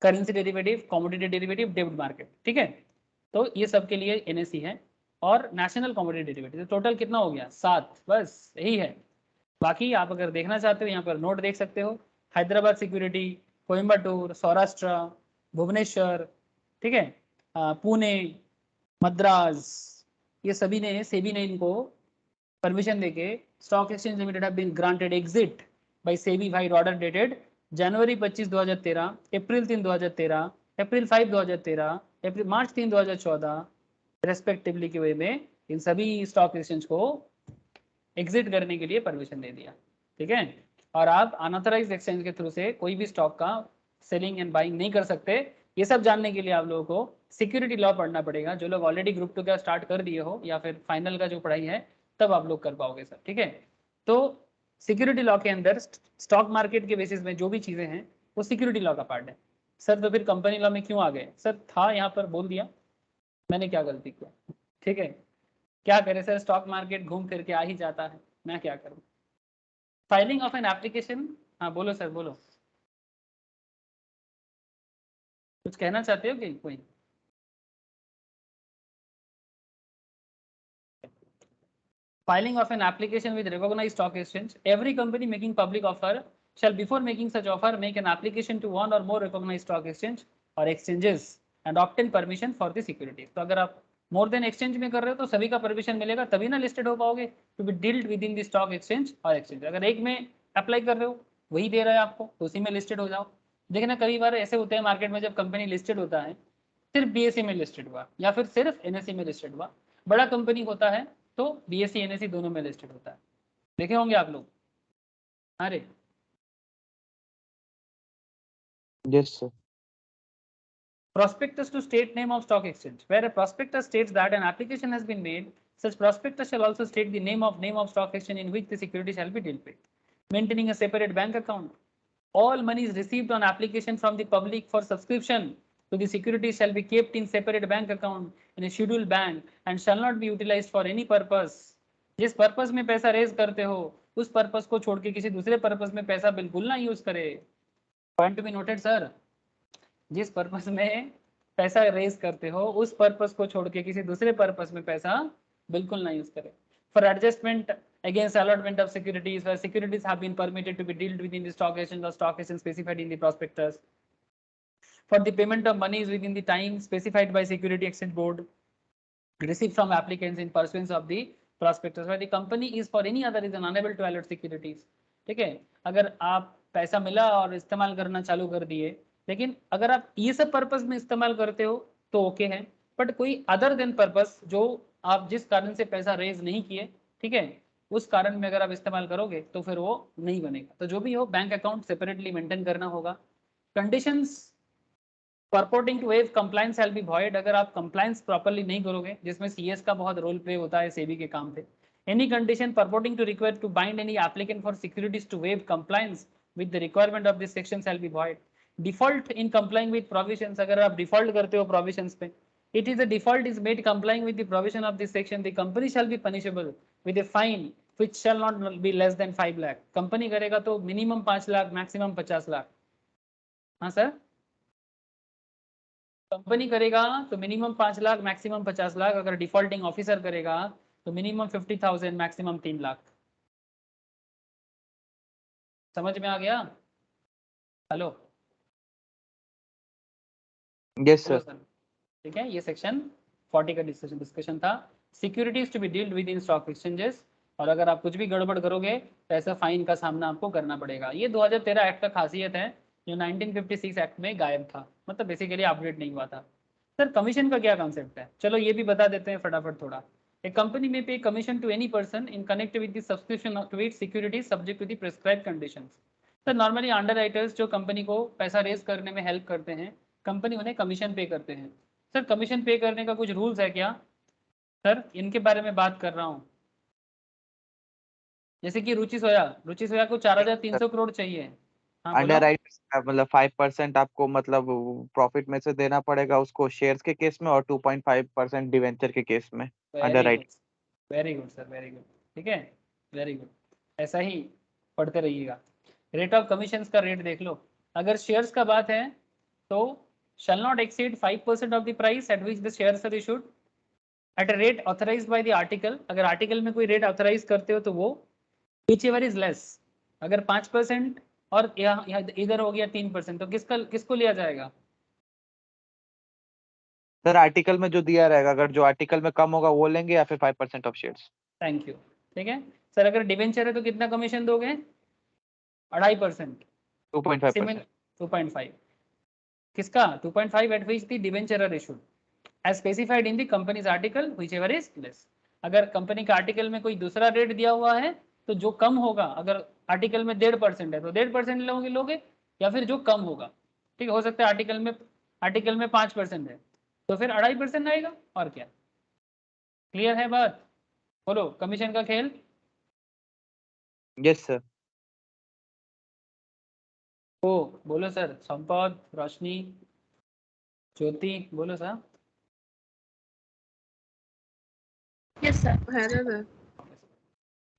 currency derivative, commodity derivative, डेब्ट मार्केट. ठीक है, तो ये सब के लिए NSE है. और नेशनल कमोडिटी डेरिवेटिव टोटल कितना हो गया? 7, बस यही है. बाकी आप अगर देखना चाहते हो यहाँ पर नोट देख सकते हो. हैदराबाद सिक्योरिटी, कोयम्बटूर, सौराष्ट्र, भुवनेश्वर, ठीक है, पुणे, मद्रास, ये सभी ने सेबी ने इनको परमिशन देके stock exchange limited have been granted exit by SEBI vide order dated January 25 2013, April 3 2013, April 5 2013, April March 3 2014 respectively के वे में इन सभी स्टॉक एक्सचेंज को एग्जिट करने के लिए परमिशन दे दिया. ठीक है, और आप अनऑथराइज्ड एक्सचेंज के थ्रू से कोई भी स्टॉक का सेलिंग एंड बाइंग नहीं कर सकते. ये सब जानने के लिए आप लोगों को सिक्योरिटी लॉ पढ़ना पड़ेगा. जो लोग ऑलरेडी ग्रुप 2 का स्टार्ट कर दिए हो या फिर फाइनल का जो पढ़ाई है तब आप लोग कर पाओगे सर. ठीक है, तो सिक्योरिटी लॉ के अंदर स्टॉक मार्केट के बेसिस में जो भी चीज़ें हैं वो सिक्योरिटी लॉ का पार्ट है. सर तो फिर कंपनी लॉ में क्यों आ गए? सर था यहाँ पर, बोल दिया मैंने, क्या गलती किया? ठीक है, क्या करें सर, स्टॉक मार्केट घूम फिर के आ ही जाता है, मैं क्या करूँ? फाइलिंग ऑफ एन एप्लीकेशन, हाँ बोलो सर बोलो, कुछ कहना चाहते हो कि कोई? Filing of an application with recognized stock exchange. Every company making public offer shall, before making such offer, make an application to one or more recognized stock exchange or exchanges and obtain permission for the securities. तो अगर आप more than exchange में कर रहे हो तो सभी का परमिशन मिलेगा, तभी ना लिस्टेड हो पाओगे, to be dealt within the stock exchange और exchange. अगर एक में अप्लाई कर रहे हो, वही दे रहा है आपको, तो उसी में लिस्टेड हो जाओ. देखना कई बार ऐसे होते हैं मार्केट में, जब कंपनी लिस्टेड होता है, सिर्फ बीएसई में लिस्टेड हुआ या फिर सिर्फ एनएसई में लिस्टेड हुआ. बड़ा कंपनी होता है तो बीएसई एनएसई दोनों में लिस्टेड होता है, देखे होंगे आप लोग. अरे Yes, sir. prospectus to state name of stock exchange. Where a prospectus states that an application has been made, such prospectus shall also state the name of stock exchange in which the security shall be dealt with. Maintaining a separate bank account. All monies received on application from the public for subscription to the securities shall be kept in separate bank account in a scheduled bank and shall not be utilized for any purpose. जिस purpose में पैसा raise करते हो, उस purpose को छोड़ के किसी दूसरे पर्पस में पैसा बिल्कुल ना यूज करे. Point to be noted sir. जिस पर्पस में पैसा रेज करते हो, उस पर्पस को छोड़ के किसी दूसरे पर्पस में पैसा बिल्कुल ना यूज करे. For adjustment against allotment of securities, where securities have been permitted to be dealt within the stock exchange or stock exchange specified in the prospectus. For the payment of monies within the time specified by Security Exchange Board received from applicants in pursuance of the prospectus, where the company is for any other reason unable to allot securities. ठीक है, अगर आप पैसा मिला और इस्तेमाल करना चालू कर दिए, लेकिन अगर आप ये सब पर्पस में इस्तेमाल करते हो तो ओके है, बट कोई अदर देन पर्पस जो आप जिस कारण से पैसा रेज नहीं किए, ठीक है, उस कारण में अगर आप इस्तेमाल करोगे तो फिर वो नहीं बनेगा. तो जो भी हो, बैंक अकाउंट सेपरेटली मेंटेन करना होगा. Conditions purporting to waive compliance shall be void. अगर आप compliance properly नहीं करोगे, जिसमें CS का बहुत रोल प्ले होता है सेबी के काम पे. Any condition purporting to require to bind any applicant for securities to waive compliance with the requirement of this section shall be void. Default in complying with provisions, अगर आप default करते हो provisions पे, it is a default is made complying with the provision of this section, the company shall be punishable with a fine which shall not be less than 5 lakh. Company करेगा तो minimum 5 lakh, maximum 50 lakh. हाँ sir, company करेगा तो minimum 5 lakh, maximum 50 lakh. अगर defaulting officer करेगा तो minimum 50,000, maximum 3 lakh. समझ में आ गया? Hello Yes, sir. सर, ठीक है, ये सेक्शन 40 का डिस्कशन था. Securities to be dealt with in stock exchanges, और अगर आप कुछ भी गड़बड़ करोगे तो ऐसा फाइन का सामना आपको करना पड़ेगा. ये 2013 एक्ट का खासियत है, जो 1956 एक्ट में गायब था, मतलब बेसिकली अपडेट नहीं हुआ था. सर कमीशन का क्या कॉन्सेप्ट है, चलो ये भी बता देते हैं फटाफट थोड़ा. ए company may pay commission to any person in connect with the subscription to its securities subject to the prescribed conditions. Sir normally underwriters जो कंपनी को पैसा रेज करने में हेल्प करते हैं, कंपनी उन्हें कमीशन पे करते हैं. सर कमीशन पे करने का कुछ रूल्स है क्या? सर इनके बारे में बात कर रहा हूँ. जैसे कि रुचि सोया को 4,300 करोड़ चाहिए. हाँ बोलो. अंडरराइटर्स का मतलब 5% आपको मतलब प्रॉफिट में से देना पड़ेगा उसको शेयर्स के केस में, और 2.5% डिवेंचर के केस में. Underwrite. Very good sir, very good. ठीक है, वेरी गुड. ऐसा ही पढ़ते रहिएगा. रेट ऑफ कमीशंस का रेट देख लो. अगर शेयर्स का बात है तो shall not exceed 5% of the price at which the shares are issued at a rate authorized by the article. अगर आर्टिकल में कोई रेट ऑथराइज करते हो तो वो whichever is less. अगर 5% और यहाँ इधर हो गया 3%, तो किसको लिया जाएगा? सर आर्टिकल में जो दिया रहेगा, अगर जो आर्टिकल में कम होगा वो लेंगे, या फिर 5% ऑफ शेयर्स. Thank you. ठीक है सर, अगर डिवेंचर है तो कितना कमीशन दोगे? 2.5%. 2.5%. 2.5. किसका? 2.5 at which the debenture are issued as specified in the company's article whichever is less. अगर कंपनी का आर्टिकल में कोई दूसरा रेट दिया हुआ है तो जो कम होगा, अगर आर्टिकल में 1.5% है तो 1.5% लोगे, या फिर जो कम होगा. ठीक है, हो सकता है आर्टिकल में 5% है तो फिर 2.5% आएगा, और क्या. क्लियर है बात? बोलो कमीशन का खेल. Yes sir. ओ बोलो सर, संपत, रोशनी, ज्योति, बोलो sir. Yes, sir.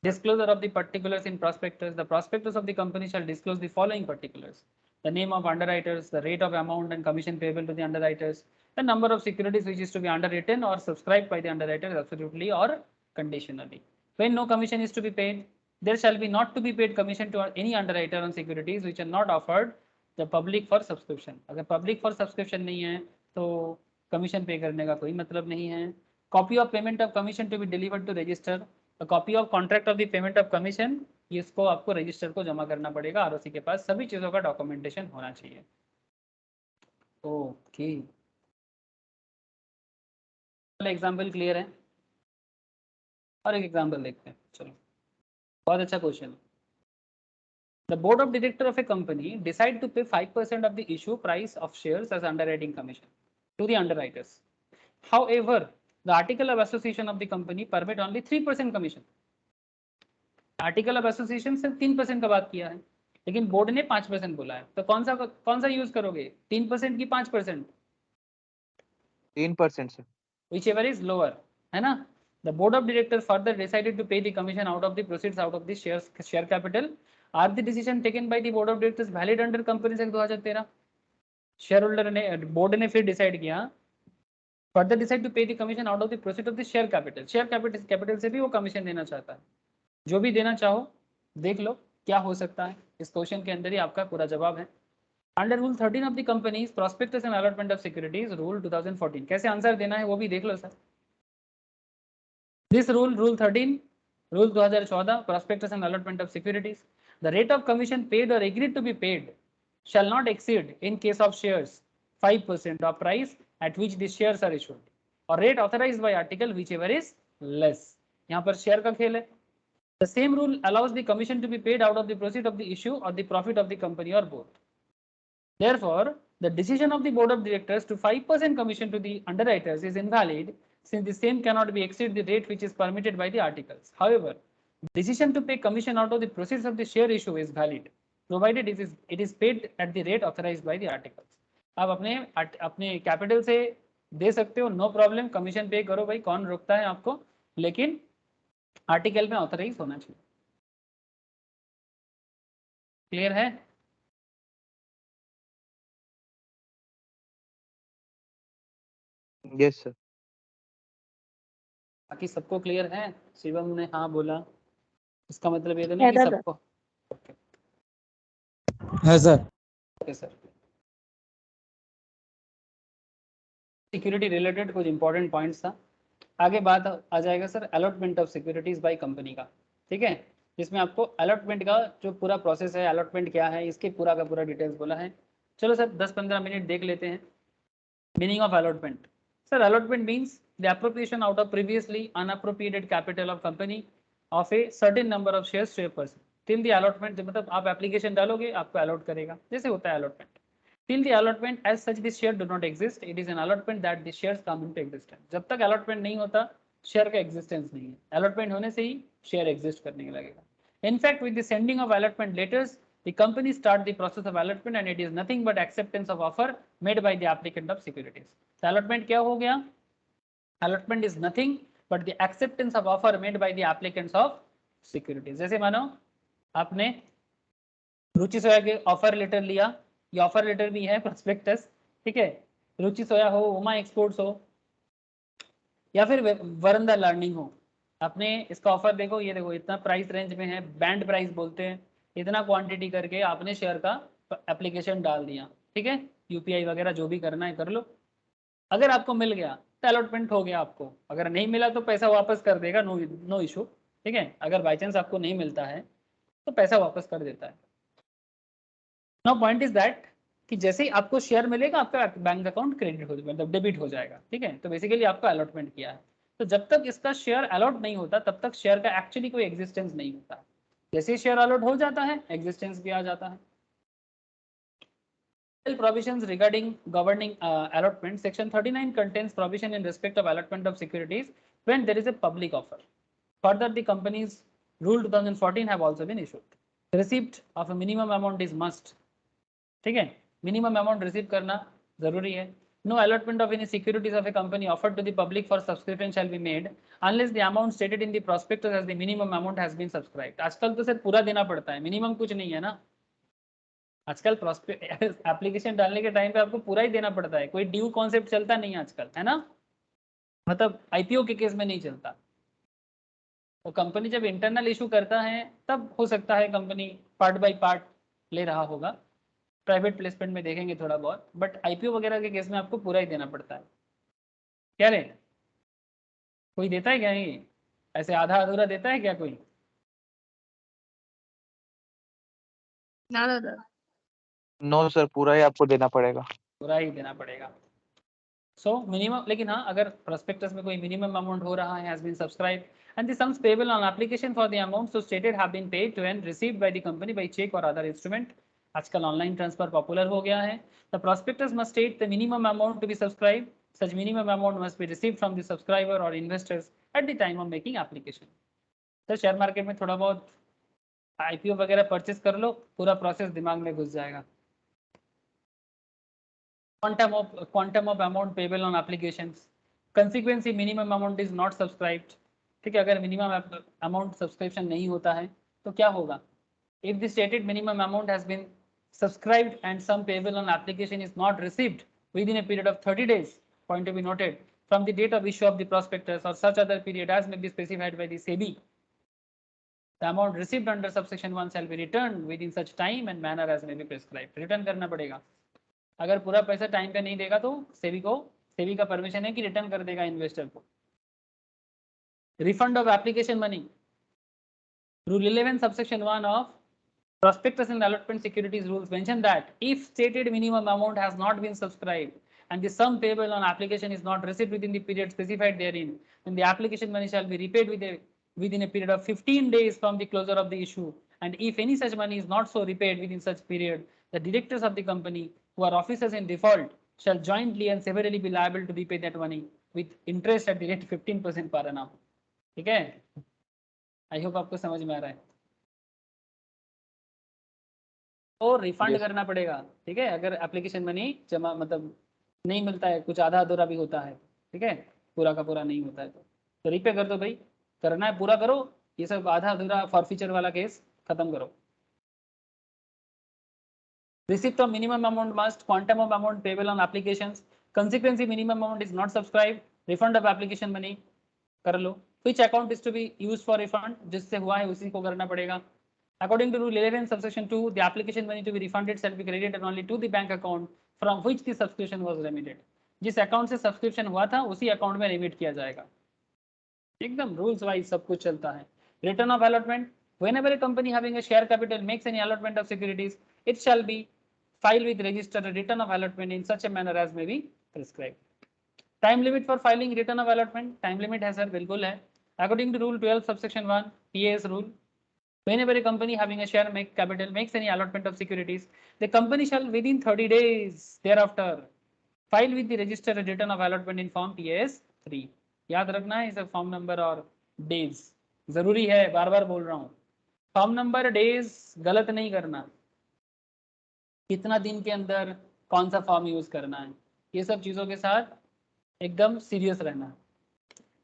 Disclosure of the particulars in prospectus. The prospectus of the company shall disclose the following particulars: the name of underwriters, the rate of amount and commission payable to the underwriters, the number of securities which is to be underwritten or subscribed by the underwriters absolutely or conditionally. When no commission is to be paid, there shall be not to be paid commission to any underwriter on securities which are not offered the public for subscription. अगर public for subscription नहीं है तो commission pay करने का कोई मतलब नहीं है. Copy of payment of commission to be delivered to register. A copy of contract of the payment of commission, इसको आपको रजिस्टर को जमा करना पड़ेगा, आरओसी के पास सभी चीजों का डॉक्यूमेंटेशन होना चाहिए. ओके, एग्जाम्पल क्लियर है? और एक एग्जाम्पल देखते हैं. चलो, बहुत अच्छा question. The board of director of a company decide to pay 5% of the issue price of shares as underwriting commission to the underwriters. However, the article of association of the company permit only 3% commission. Article of association सिर्फ 3% का बात किया है, लेकिन board ने 5% बोला है. तो कौन सा यूज करोगे, 3% की 5%? 3% से. Whichever is lower, है ना. The board of directors further decided to pay the commission out of the proceeds out of the share capital. Are the decision taken by the board of directors valid under Companies Act 2013? Share holder ने, board ने फिर decide किया, further decide to पे the commission out of the proceed of the share capital. Share capital से भी वो commission देना चाहता है. जो भी देना चाहो देख लो क्या हो सकता है. इस क्वेश्चन के अंदर ही आपका पूरा जवाब है. Under rule 13 of the companies prospectus and allotment of securities rule 2014. कैसे आंसर देना है वो भी देख लो sir. This rule 13 rule 2014 prospectus and allotment of securities. The rate of commission paid और agreed to be paid shall not exceed in case of shares 5% of price at which the shares are issued or rate authorized by article whichever is less. यहाँ पर share का खेल है. The same rule allows the commission to be paid out of the proceeds of the issue or the profit of the company or both. Therefore, the decision of the board of directors to 5% commission to the underwriters is invalid since the same cannot be exceed the rate which is permitted by the articles. However, decision to pay commission out of the proceeds of the share issue is valid provided it is paid at the rate authorized by the articles. आप अपने capital से दे सकते हो, no problem, commission पे करो भाई, कौन रोकता है आपको, लेकिन आर्टिकल में ऑथराइज होना चाहिए. क्लियर है? Yes sir. बाकी सबको क्लियर है? शिवम ने हाँ बोला, इसका मतलब ये तो नहीं कि सबको. है sir. Okay sir. Security related कुछ इंपॉर्टेंट पॉइंट्स था. आगे बात आ जाएगा sir allotment of securities by company का. ठीक है, जिसमें आपको अलॉटमेंट का जो पूरा प्रोसेस है, अलॉटमेंट क्या है, इसके पूरा का पूरा डिटेल्स बोला है. चलो सर 10-15 मिनट देख लेते हैं. Meaning of allotment. Sir allotment means the appropriation out of previously unappropriated capital of company of a certain number of shares to a person till the allotment. मतलब आप एप्लीकेशन डालोगे आपको अलॉट करेगा, जैसे होता है allotment. Till the allotment as such the share do not exist, it is an allotment that the shares come into existence. जब तक allotment नहीं होता शेयर का existence नहीं है. allotment होने से ही शेयर exist करने लगेगा. In fact, with the sending of allotment letters, the company start the process of allotment and it is nothing but acceptance of offer made by the applicant of securities. तो allotment क्या हो गया? allotment is nothing but the acceptance of offer made by the applicants of securities. जैसे मानो आपने रुचि सोया के offer letter लिया, ये ऑफर लेटर भी है प्रोस्पेक्टस. ठीक है, रुचि सोया हो, उमा एक्सपोर्ट्स हो, या फिर वरंदा लर्निंग हो. आपने इसका ऑफर देखो, ये देखो इतना प्राइस रेंज में है, बैंड प्राइस बोलते हैं, इतना क्वांटिटी करके आपने शेयर का एप्लीकेशन डाल दिया. ठीक है, यूपीआई वगैरह जो भी करना है कर लो. अगर आपको मिल गया तो अलॉटमेंट हो गया आपको. अगर नहीं मिला तो पैसा वापस कर देगा, नो इशू. ठीक है, अगर बाई चांस आपको नहीं मिलता है तो पैसा वापस कर देता है. नाउ पॉइंट इज दैट कि जैसे ही आपको शेयर मिलेगा आपका बैंक अकाउंट क्रेडिट हो जाएगा, मतलब डेबिट हो जाएगा. ठीक है, तो बेसिकली आपका अलॉटमेंट किया है. तो जब तक इसका शेयर अलॉट नहीं होता तब तक शेयर का एक्चुअली कोई एग्जिस्टेंस नहीं होता. जैसे ही शेयर अलॉट हो जाता है एग्जिस्टेंस भी आ जाता है. Provisions regarding governing allotment. Section 39 contains provision in respect of allotment of securities when there is a public offer. Further, the company's rule 2014 have also been issued. The receipt of a minimum amount is must ठीक है, minimum amount receive करना जरूरी है। No allotment of any securities of a company offered to the public for subscription shall be made unless the amount stated in the prospectus as the minimum amount has been subscribed. आजकल तो sir पूरा देना पड़ता है, minimum कुछ नहीं है ना। आजकल एप्लीकेशन डालने के टाइम पे आपको पूरा ही देना पड़ता है, कोई ड्यू कॉन्सेप्ट चलता नहीं आजकल, है ना। मतलब आईपीओ के केस में नहीं चलता। तो कंपनी जब इंटरनल इशू करता है तब हो सकता है कंपनी पार्ट बाय पार्ट ले रहा होगा, प्राइवेट प्लेसमेंट में देखेंगे थोड़ा बहुत, बट आईपीओ वगैरह के केस में आपको पूरा ही देना पड़ता है। क्या रे, कोई देता है क्या ये, ऐसे आधा अधूरा देता है क्या कोई? ना दादा। नो सर, पूरा ही आपको देना पड़ेगा। पूरा ही देना पड़ेगा। सो मिनिमम, लेकिन हाँ अगर प्रोस्पेक्टस में कोई मिनिमम अमाउंट हो रहा है, has been subscribe and the sums payable on application for the amount so stated have been paid to and received by the company by check or other instrument। आजकल online transfer popular हो गया है। The prospectus must state the minimum amount to be subscribed. Such minimum amount must be received from the subscriber or investors at the time of making application। तो share market में थोड़ा बहुत IPO वगैरह purchase कर लो, पूरा process दिमाग में घुस जाएगा। Quantum of amount payable on applications, consequently minimum amount is not subscribed। ठीक है, अगर मिनिमम अमाउंट सब्सक्रिप्शन नहीं होता है तो क्या होगा? If the stated minimum amount has been subscribed and sum payable on application is not received within a period of 30 days, point to be noted, from the date of issue of the prospectus और such other period as may be specified by the SEBI, the amount received under subsection 1 shall be returned within such time and manner as may be prescribed. Return करना पड़ेगा। अगर पूरा पैसा time पे नहीं देगा तो सेबी का परमिशन है कि रिटर्न कर देगा इन्वेस्टर को। Refund of application money. Rule 11 subsection 1 of prospectus and allotment securities rules mention that if stated minimum amount has not been subscribed and the sum payable on application is not received within the period specified therein, then the application money shall be repaid within a period of 15 days from the closure of the issue. And if any such money is not so repaid within such period, the directors of the company who are officers in default shall jointly and severally be liable to repay that money with interest at the rate 15% per annum। ठीक है, I hope आपको समझ में आ रहा है। तो refund करना पड़ेगा। ठीक है, अगर एप्लीकेशन मनी जमा मतलब नहीं मिलता है, कुछ आधा अधूरा भी होता है, ठीक है, पूरा का पूरा नहीं होता है तो रिपे कर दो भाई, करना है पूरा करो, ये सब आधा अधूरा फॉरफीचर वाला केस खत्म करो। Receipt of minimum amount must, quantum of amount payable on applications, consequently minimum amount is not subscribed, refund of application money कर लो। Which account is to be used for refund, जिससे हुआ है उसी को करना पड़ेगा। According to rule 11 subsection 2, the application money to be refunded shall be credited only to the bank account from which the subscription was remitted। जिस account से subscription हुआ था उसी अकाउंट में रिमिट किया जाएगा। एकदम रूल्स वाइज सब कुछ चलता है। Return of allotment, whenever a company having a share capital makes any allotment of securities, it shall be filed with register a return of allotment in such a manner as may be prescribed। Time limit for filing return of allotment, time limit है sir, बिल्कुल है। According to rule 12 subsection 1 PAS rule, whenever a company having a share capital makes any allotment of securities, the company shall within 30 days thereafter file with the register a return of allotment in form PAS 3। याद रखना है इसे, form number और days जरूरी है, बार बार बोल रहा हूँ। फॉर्म नंबर डेज गलत नहीं करना, कितना दिन के अंदर कौन सा फॉर्म यूज करना है, ये सब चीजों के साथ एकदम सीरियस रहना।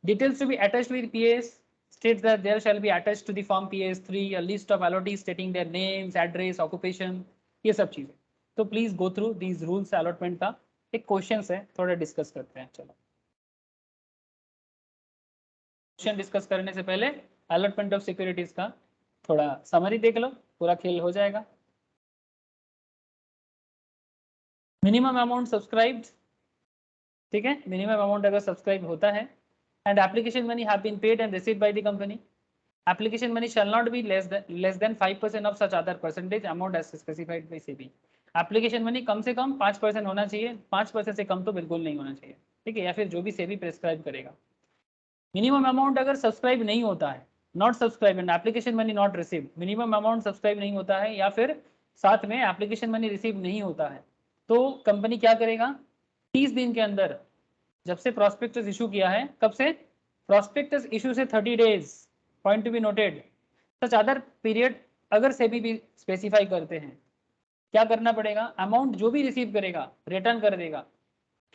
Details to be attached with PAS states that there shall be attached to the form PAS3 a list of allottees stating their names, address, occupation, ये सब चीजें। तो please go through these rules. Allotment का एक question है, थोड़ा discuss करते हैं। चलो क्वेश्चन डिस्कस करने से पहले अलॉटमेंट ऑफ सिक्योरिटीज का थोड़ा समरी देख लो, पूरा खेल हो जाएगा। मिनिमम अमाउंट सब्सक्राइब्ड, ठीक है, मिनिमम अमाउंट अगर सब्सक्राइब होता है and application money have been paid and received by the company, application money shall not be less than 5% of such other percentage amount as specified by SEBI। application money कम से कम 5% होना चाहिए, 5% से कम तो बिल्कुल नहीं होना चाहिए, ठीक है, या फिर जो भी SEBI प्रेस्क्राइब करेगा। मिनिमम अमाउंट अगर सब्सक्राइब नहीं होता है, not subscribe and application money not receive, minimum amount subscribe नहीं होता है या फिर साथ में एप्लीकेशन मनी रिसीव नहीं होता है, तो कंपनी क्या करेगा, 30 दिन के अंदर, जब से प्रोस्पेक्टस इशू किया है, कब से, प्रोस्पेक्टस इशू से 30 days, point to be noted, such other period अगर सेबी भी स्पेसिफाई करते हैं, क्या करना पड़ेगा, अमाउंट जो भी रिसीव करेगा रिटर्न कर देगा।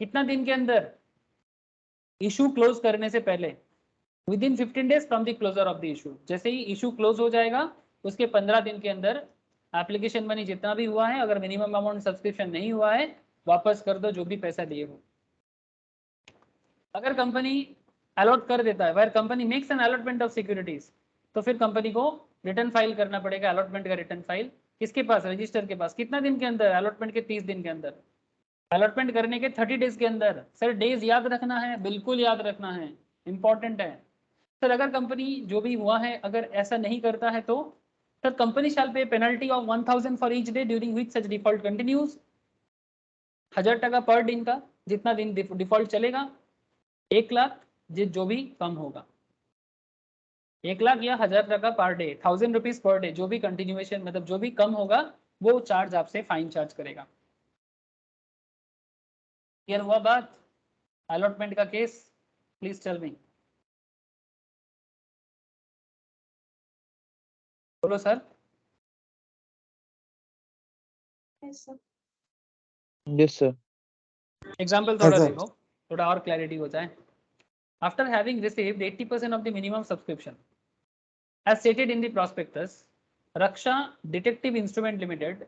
कितना दिन के अंदर, इशू क्लोज करने से पहले, within 15 days from the closure of the issue. जैसे ही इशू क्लोज हो जाएगा उसके 15 दिन के अंदर एप्लीकेशन मनी जितना भी हुआ है, अगर मिनिमम अमाउंट सब्सक्रिप्शन नहीं हुआ है वापस कर दो जो भी पैसा दिए हो। अगर कंपनी अलॉट कर देता है, where company makes an allotment of securities, तो फिर कंपनी को रिटर्न फाइल करना पड़ेगा, अलॉटमेंट का रिटर्न फाइल। किसके पास, रजिस्टर के पास। कितना दिन के अंदर, अलॉटमेंट के 30 दिन के अंदर, अलॉटमेंट करने के 30 डेज के अंदर। सर डेज याद रखना है, बिल्कुल याद रखना है, इंपॉर्टेंट है। सर अगर कंपनी जो भी हुआ है अगर ऐसा नहीं करता है तो सर कंपनी शैल पे penalty of 1000 for each day during which such default continues. 1000 टका पर दिन का, जितना दिन डिफॉल्ट चलेगा। 1 लाख जो भी कम होगा, 1 लाख या 1000 टका per day, 1000 rupees per day, जो भी कंटिन्यूएशन मतलब जो भी कम होगा वो चार्ज आपसे फाइन चार्ज करेगा। क्लियर हुआ बात, अलॉटमेंट का केस? Please tell me. बोलो सर। Yes sir. एग्जाम्पल थोड़ा sir. देखो, थोड़ा और क्लैरिटी हो जाए। After having received 80% of the minimum subscription, as stated in the prospectus, Raksha Detective Instrument Limited,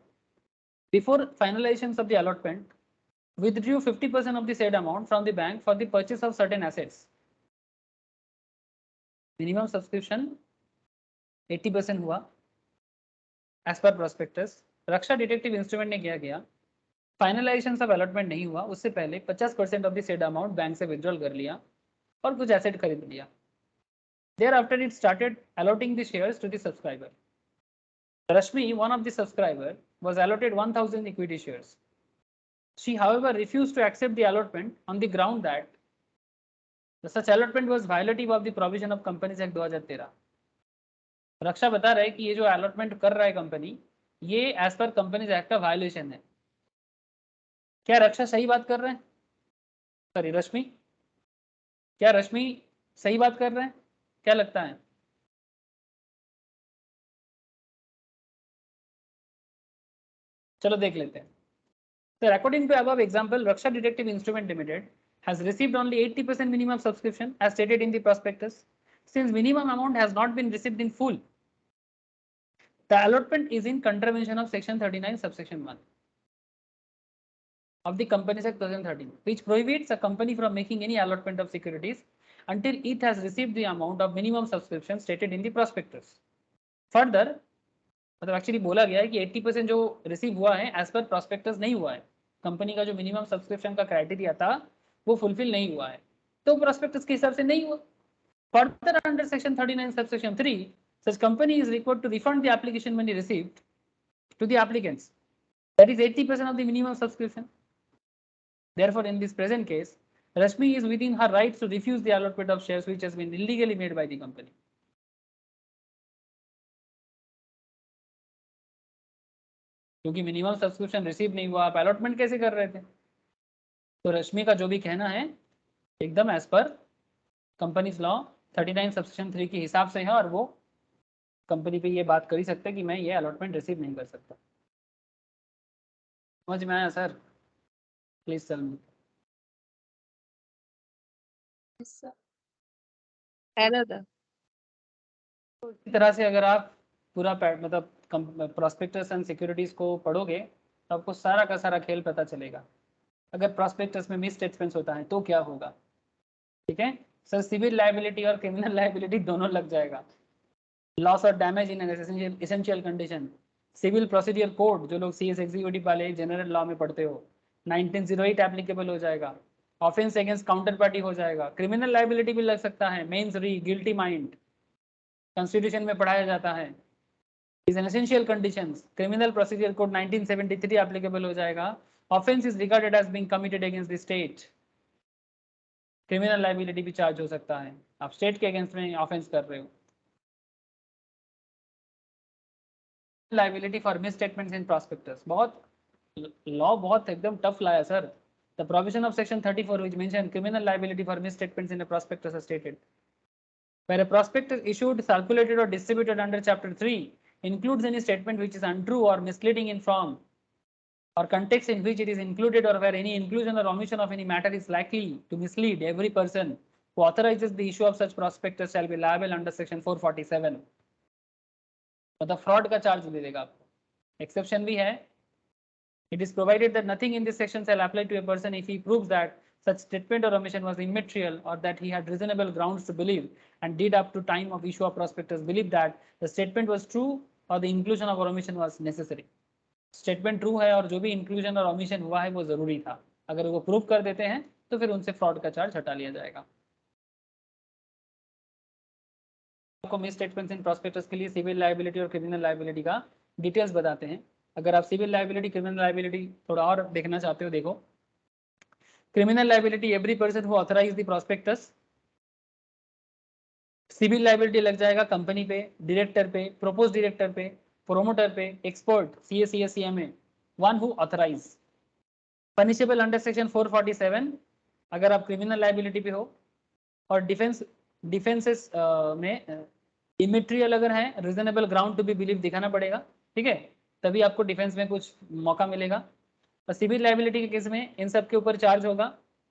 before finalization of the allotment, withdrew 50% of the said amount from the bank for the purchase of certain assets. Minimum subscription 80% हुआ as per prospectus. Raksha Detective Instrument ने क्या किया, finalisation of allotment नहीं हुआ उससे पहले 50% of the said amount bank से withdrawal कर लिया और कुछ एसेट खरीद लिया। Thereafter it started allotting the shares to the subscriber. Rashmi, one of the subscriber, was allotted 1000 equity shares. She however refused to accept the allotment on the ground that the such allotment was violative of the provision of Companies Act 2013. रक्षा बता रहा है कि ये जो allotment कर रहा है company, ये एज पर कंपनीज एक्ट का वायोलेशन है। क्या रक्षा सही बात कर रहे हैं? सॉरी रश्मि, क्या रश्मि सही बात कर रहे हैं? क्या लगता है? चलो देख लेते हैं। So according to above example, Raksha Detective Instrument Limited has received only 80% minimum subscription as stated in the prospectus. Since minimum amount has not been received in full, the allotment is in contravention of section 39 subsection 1 of the Companies Act 2013, which prohibits a company from making any allotment of securities until it has received the amount of minimum subscription stated in the prospectus. Further, मतलब actually बोला गया है कि 80% जो receive हुआ है as पर prospectus नहीं हुआ है, कंपनी का जो मिनिमम सब्सक्रिप्शन का क्राइटेरिया था वो फुलफिल नहीं हुआ है, तो प्रोस्पेक्टस के हिसाब से नहीं हुआ। Further under section 39 subsection 3, such company is required to refund the application money received to the applicants, that is 80% of the minimum subscription. Therefore, in this present case, Rashmi is within her rights to refuse the allotment of shares which has been illegally made by the company. क्योंकि minimum subscription receive नहीं हुआ, आप allotment कैसे कर रहे थे? तो रश्मि का जो भी कहना है एकदम as per companies law 39 subsection 3 के हिसाब से है और वो कंपनी पे ये बात कर ही सकते हैं कि मैं ये अलॉटमेंट रिसीव नहीं कर सकता। समझ में आया सर? प्लीज टेल मी। इस तरह से अगर आप पूरा मतलब प्रॉस्पेक्टस एंड सिक्योरिटीज को पढ़ोगे तो आपको सारा का सारा खेल पता चलेगा। अगर प्रॉस्पेक्टस में मिस स्टेटमेंट्स होता है तो क्या होगा, ठीक है सर? सिविल लायबिलिटी और क्रिमिनल लायबिलिटी दोनों लग जाएगा। लॉस और damage in an essential condition, civil procedure code जो लोग सीएस एग्जीक्यूटिव वाले जनरल लॉ में पढ़ते हो 1908 एप्लीकेबल हो जाएगा। ऑफेंस अगेंस्ट काउंटर पार्टी हो जाएगा। क्रिमिनल लायबिलिटी भी लग सकता है, मेंस री, गिल्टी माइंड, कॉन्स्टिट्यूशन में पढ़ाया जाता है। Is an essential conditions, criminal procedure code 1973 applicable हो जाएगा। Offence is regarded as being committed against the state, criminal liability भी चार्ज हो सकता है, आप स्टेट के अगेंस्ट में ऑफेंस कर रहे हो। Liability for miss statements in prospectus, बहुत लॉ बहुत एकदम टफ लाया sir. The provision of section 34 which mention criminal liability for misstatements in a prospectus as stated. Where a prospectus issued, circulated or distributed under chapter 3 includes any statement which is untrue or misleading in form or context in which it is included or where any inclusion or omission of any matter is likely to mislead every person who authorizes the issue of such prospectus shall be liable under section 447. मतलब fraud का charge दे देगा आपको. Exception भी है. It is provided that nothing in this section shall apply to a person if he proves that such statement or omission was immaterial or that he had reasonable grounds to believe and did up to time of issue of prospectus believe that the statement was true or the inclusion of or omission was necessary. Statement true है और जो भी inclusion और omission हुआ है वो जरूरी था. अगर वो प्रूव कर देते हैं तो फिर उनसे फ्रॉड का चार्ज हटा लिया जाएगा. आपको मिस स्टेटमेंट्स इन प्रोस्पेक्टस के लिए सिविल लायबिलिटी और क्रिमिनल लायबिलिटी का डिटेल्स बताते हैं. अगर आप सिविल लायबिलिटी क्रिमिनल लायबिलिटी थोड़ा और देखना चाहते हो, देखो. Criminal liability every person who authorise the prospectus. Civil liability लग जाएगा कंपनी पे, डायरेक्टर पे, प्रोपोज डायरेक्टर पे, प्रोमोटर पे, expert, CA, CMA, one who authorise. Punishable under section 447 अगर आप क्रिमिनल लायबिलिटी पे हो. और डिफेंसेस में इमेटेरियल अगर है, reasonable ground to be believe दिखाना पड़ेगा. ठीक है, तभी आपको डिफेंस में कुछ मौका मिलेगा. और सिविल लायबिलिटी के केस में इन सब के ऊपर चार्ज होगा.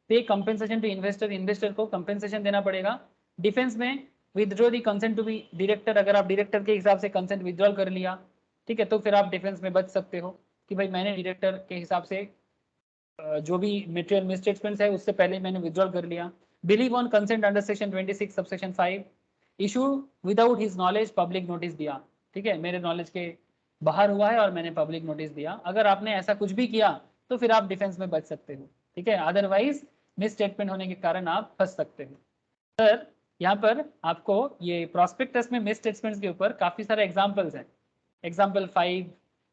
Pay compensation to investor, investor को कंपेंसेशन देना पड़ेगा. डिफेंस में withdraw the consent to be director, अगर आप डायरेक्टर के हिसाब से कंसेंट विदड्रॉल कर लिया, ठीक है, तो फिर आप डिफेंस में बच सकते हो कि भाई मैंने डायरेक्टर के हिसाब से जो भी मटेरियल मिसस्टेटमेंट्स है उससे पहले मैंने विदड्रॉल कर लिया. Believe on consent under section 26 subsection 5 issue without his knowledge public notice दिया. ठीक है, मेरे नॉलेज के बाहर हुआ है और मैंने पब्लिक नोटिस दिया. अगर आपने ऐसा कुछ भी किया तो फिर आप डिफेंस में बच सकते हो. ठीक है, अदरवाइज मिस स्टेटमेंट होने के कारण आप फंस सकते हो. सर यहाँ पर आपको ये प्रोस्पेक्टस में मिस स्टेटमेंट्स के ऊपर काफी सारे एग्जांपल्स हैं. Example 5,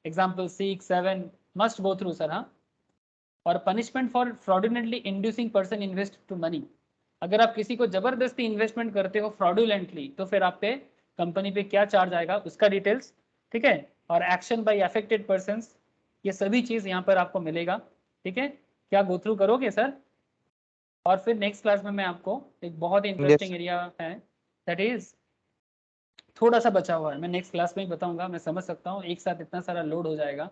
example 6, 7 must go through sir. हाँ, और punishment for fraudulently inducing person invest to money. अगर आप किसी को जबरदस्ती इन्वेस्टमेंट करते हो फ्रॉडुलेंटली तो फिर आप पे कंपनी पे क्या चार्ज आएगा उसका डिटेल्स. ठीक है, और एक्शन बाय अफेक्टेड पर्संस, ये सभी चीज यहाँ पर आपको मिलेगा. ठीक है, क्या गो थ्रू करोगे सर? और फिर नेक्स्ट क्लास में मैं आपको एक बहुत ही इंटरेस्टिंग एरिया है दैट इज थोड़ा सा बचा हुआ है, मैं नेक्स्ट क्लास में ही बताऊंगा. मैं समझ सकता हूँ एक साथ इतना सारा लोड हो जाएगा.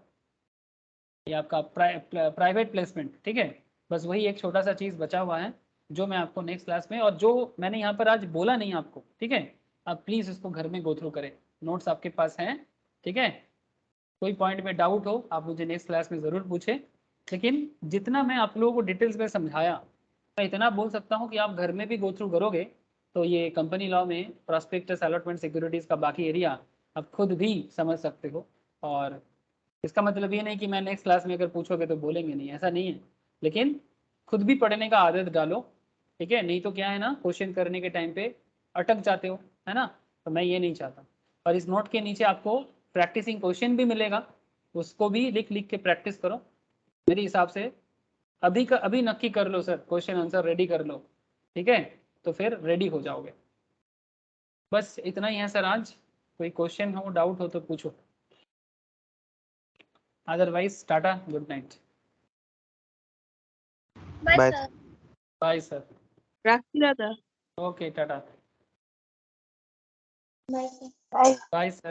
ये आपका प्राइवेट प्लेसमेंट. ठीक है, बस वही एक छोटा सा चीज़ बचा हुआ है जो मैं आपको नेक्स्ट क्लास में, और जो मैंने यहाँ पर आज बोला नहीं आपको, ठीक है, आप प्लीज़ इसको घर में गो थ्रू करें. नोट्स आपके पास हैं. ठीक है, कोई पॉइंट में डाउट हो आप मुझे नेक्स्ट क्लास में ज़रूर पूछें. लेकिन जितना मैं आप लोगों को डिटेल्स में समझाया, मैं इतना बोल सकता हूँ कि आप घर में भी गो थ्रू करोगे तो ये कंपनी लॉ में प्रॉस्पेक्टस, अलॉटमेंट, सिक्योरिटीज़ का बाकी एरिया आप खुद भी समझ सकते हो. और इसका मतलब ये नहीं कि मैं नेक्स्ट क्लास में अगर पूछोगे तो बोलेंगे नहीं, ऐसा नहीं है. लेकिन खुद भी पढ़ने का आदत डालो. ठीक है, नहीं तो क्या है ना, क्वेश्चन करने के टाइम पे अटक जाते हो, है ना. तो मैं ये नहीं चाहता. और इस नोट के नीचे आपको प्रैक्टिसिंग क्वेश्चन भी मिलेगा, उसको भी लिख लिख के प्रैक्टिस करो. मेरे हिसाब से अभी नक्की कर लो सर, क्वेश्चन आंसर रेडी कर लो. ठीक है, तो फिर रेडी हो जाओगे. बस इतना ही है सर आज. कोई क्वेश्चन हो, डाउट हो तो पूछो. Otherwise tata, good night. Bye. Bye sir. Rakhi dada. Okay, tata. Bye sir. Bye sir.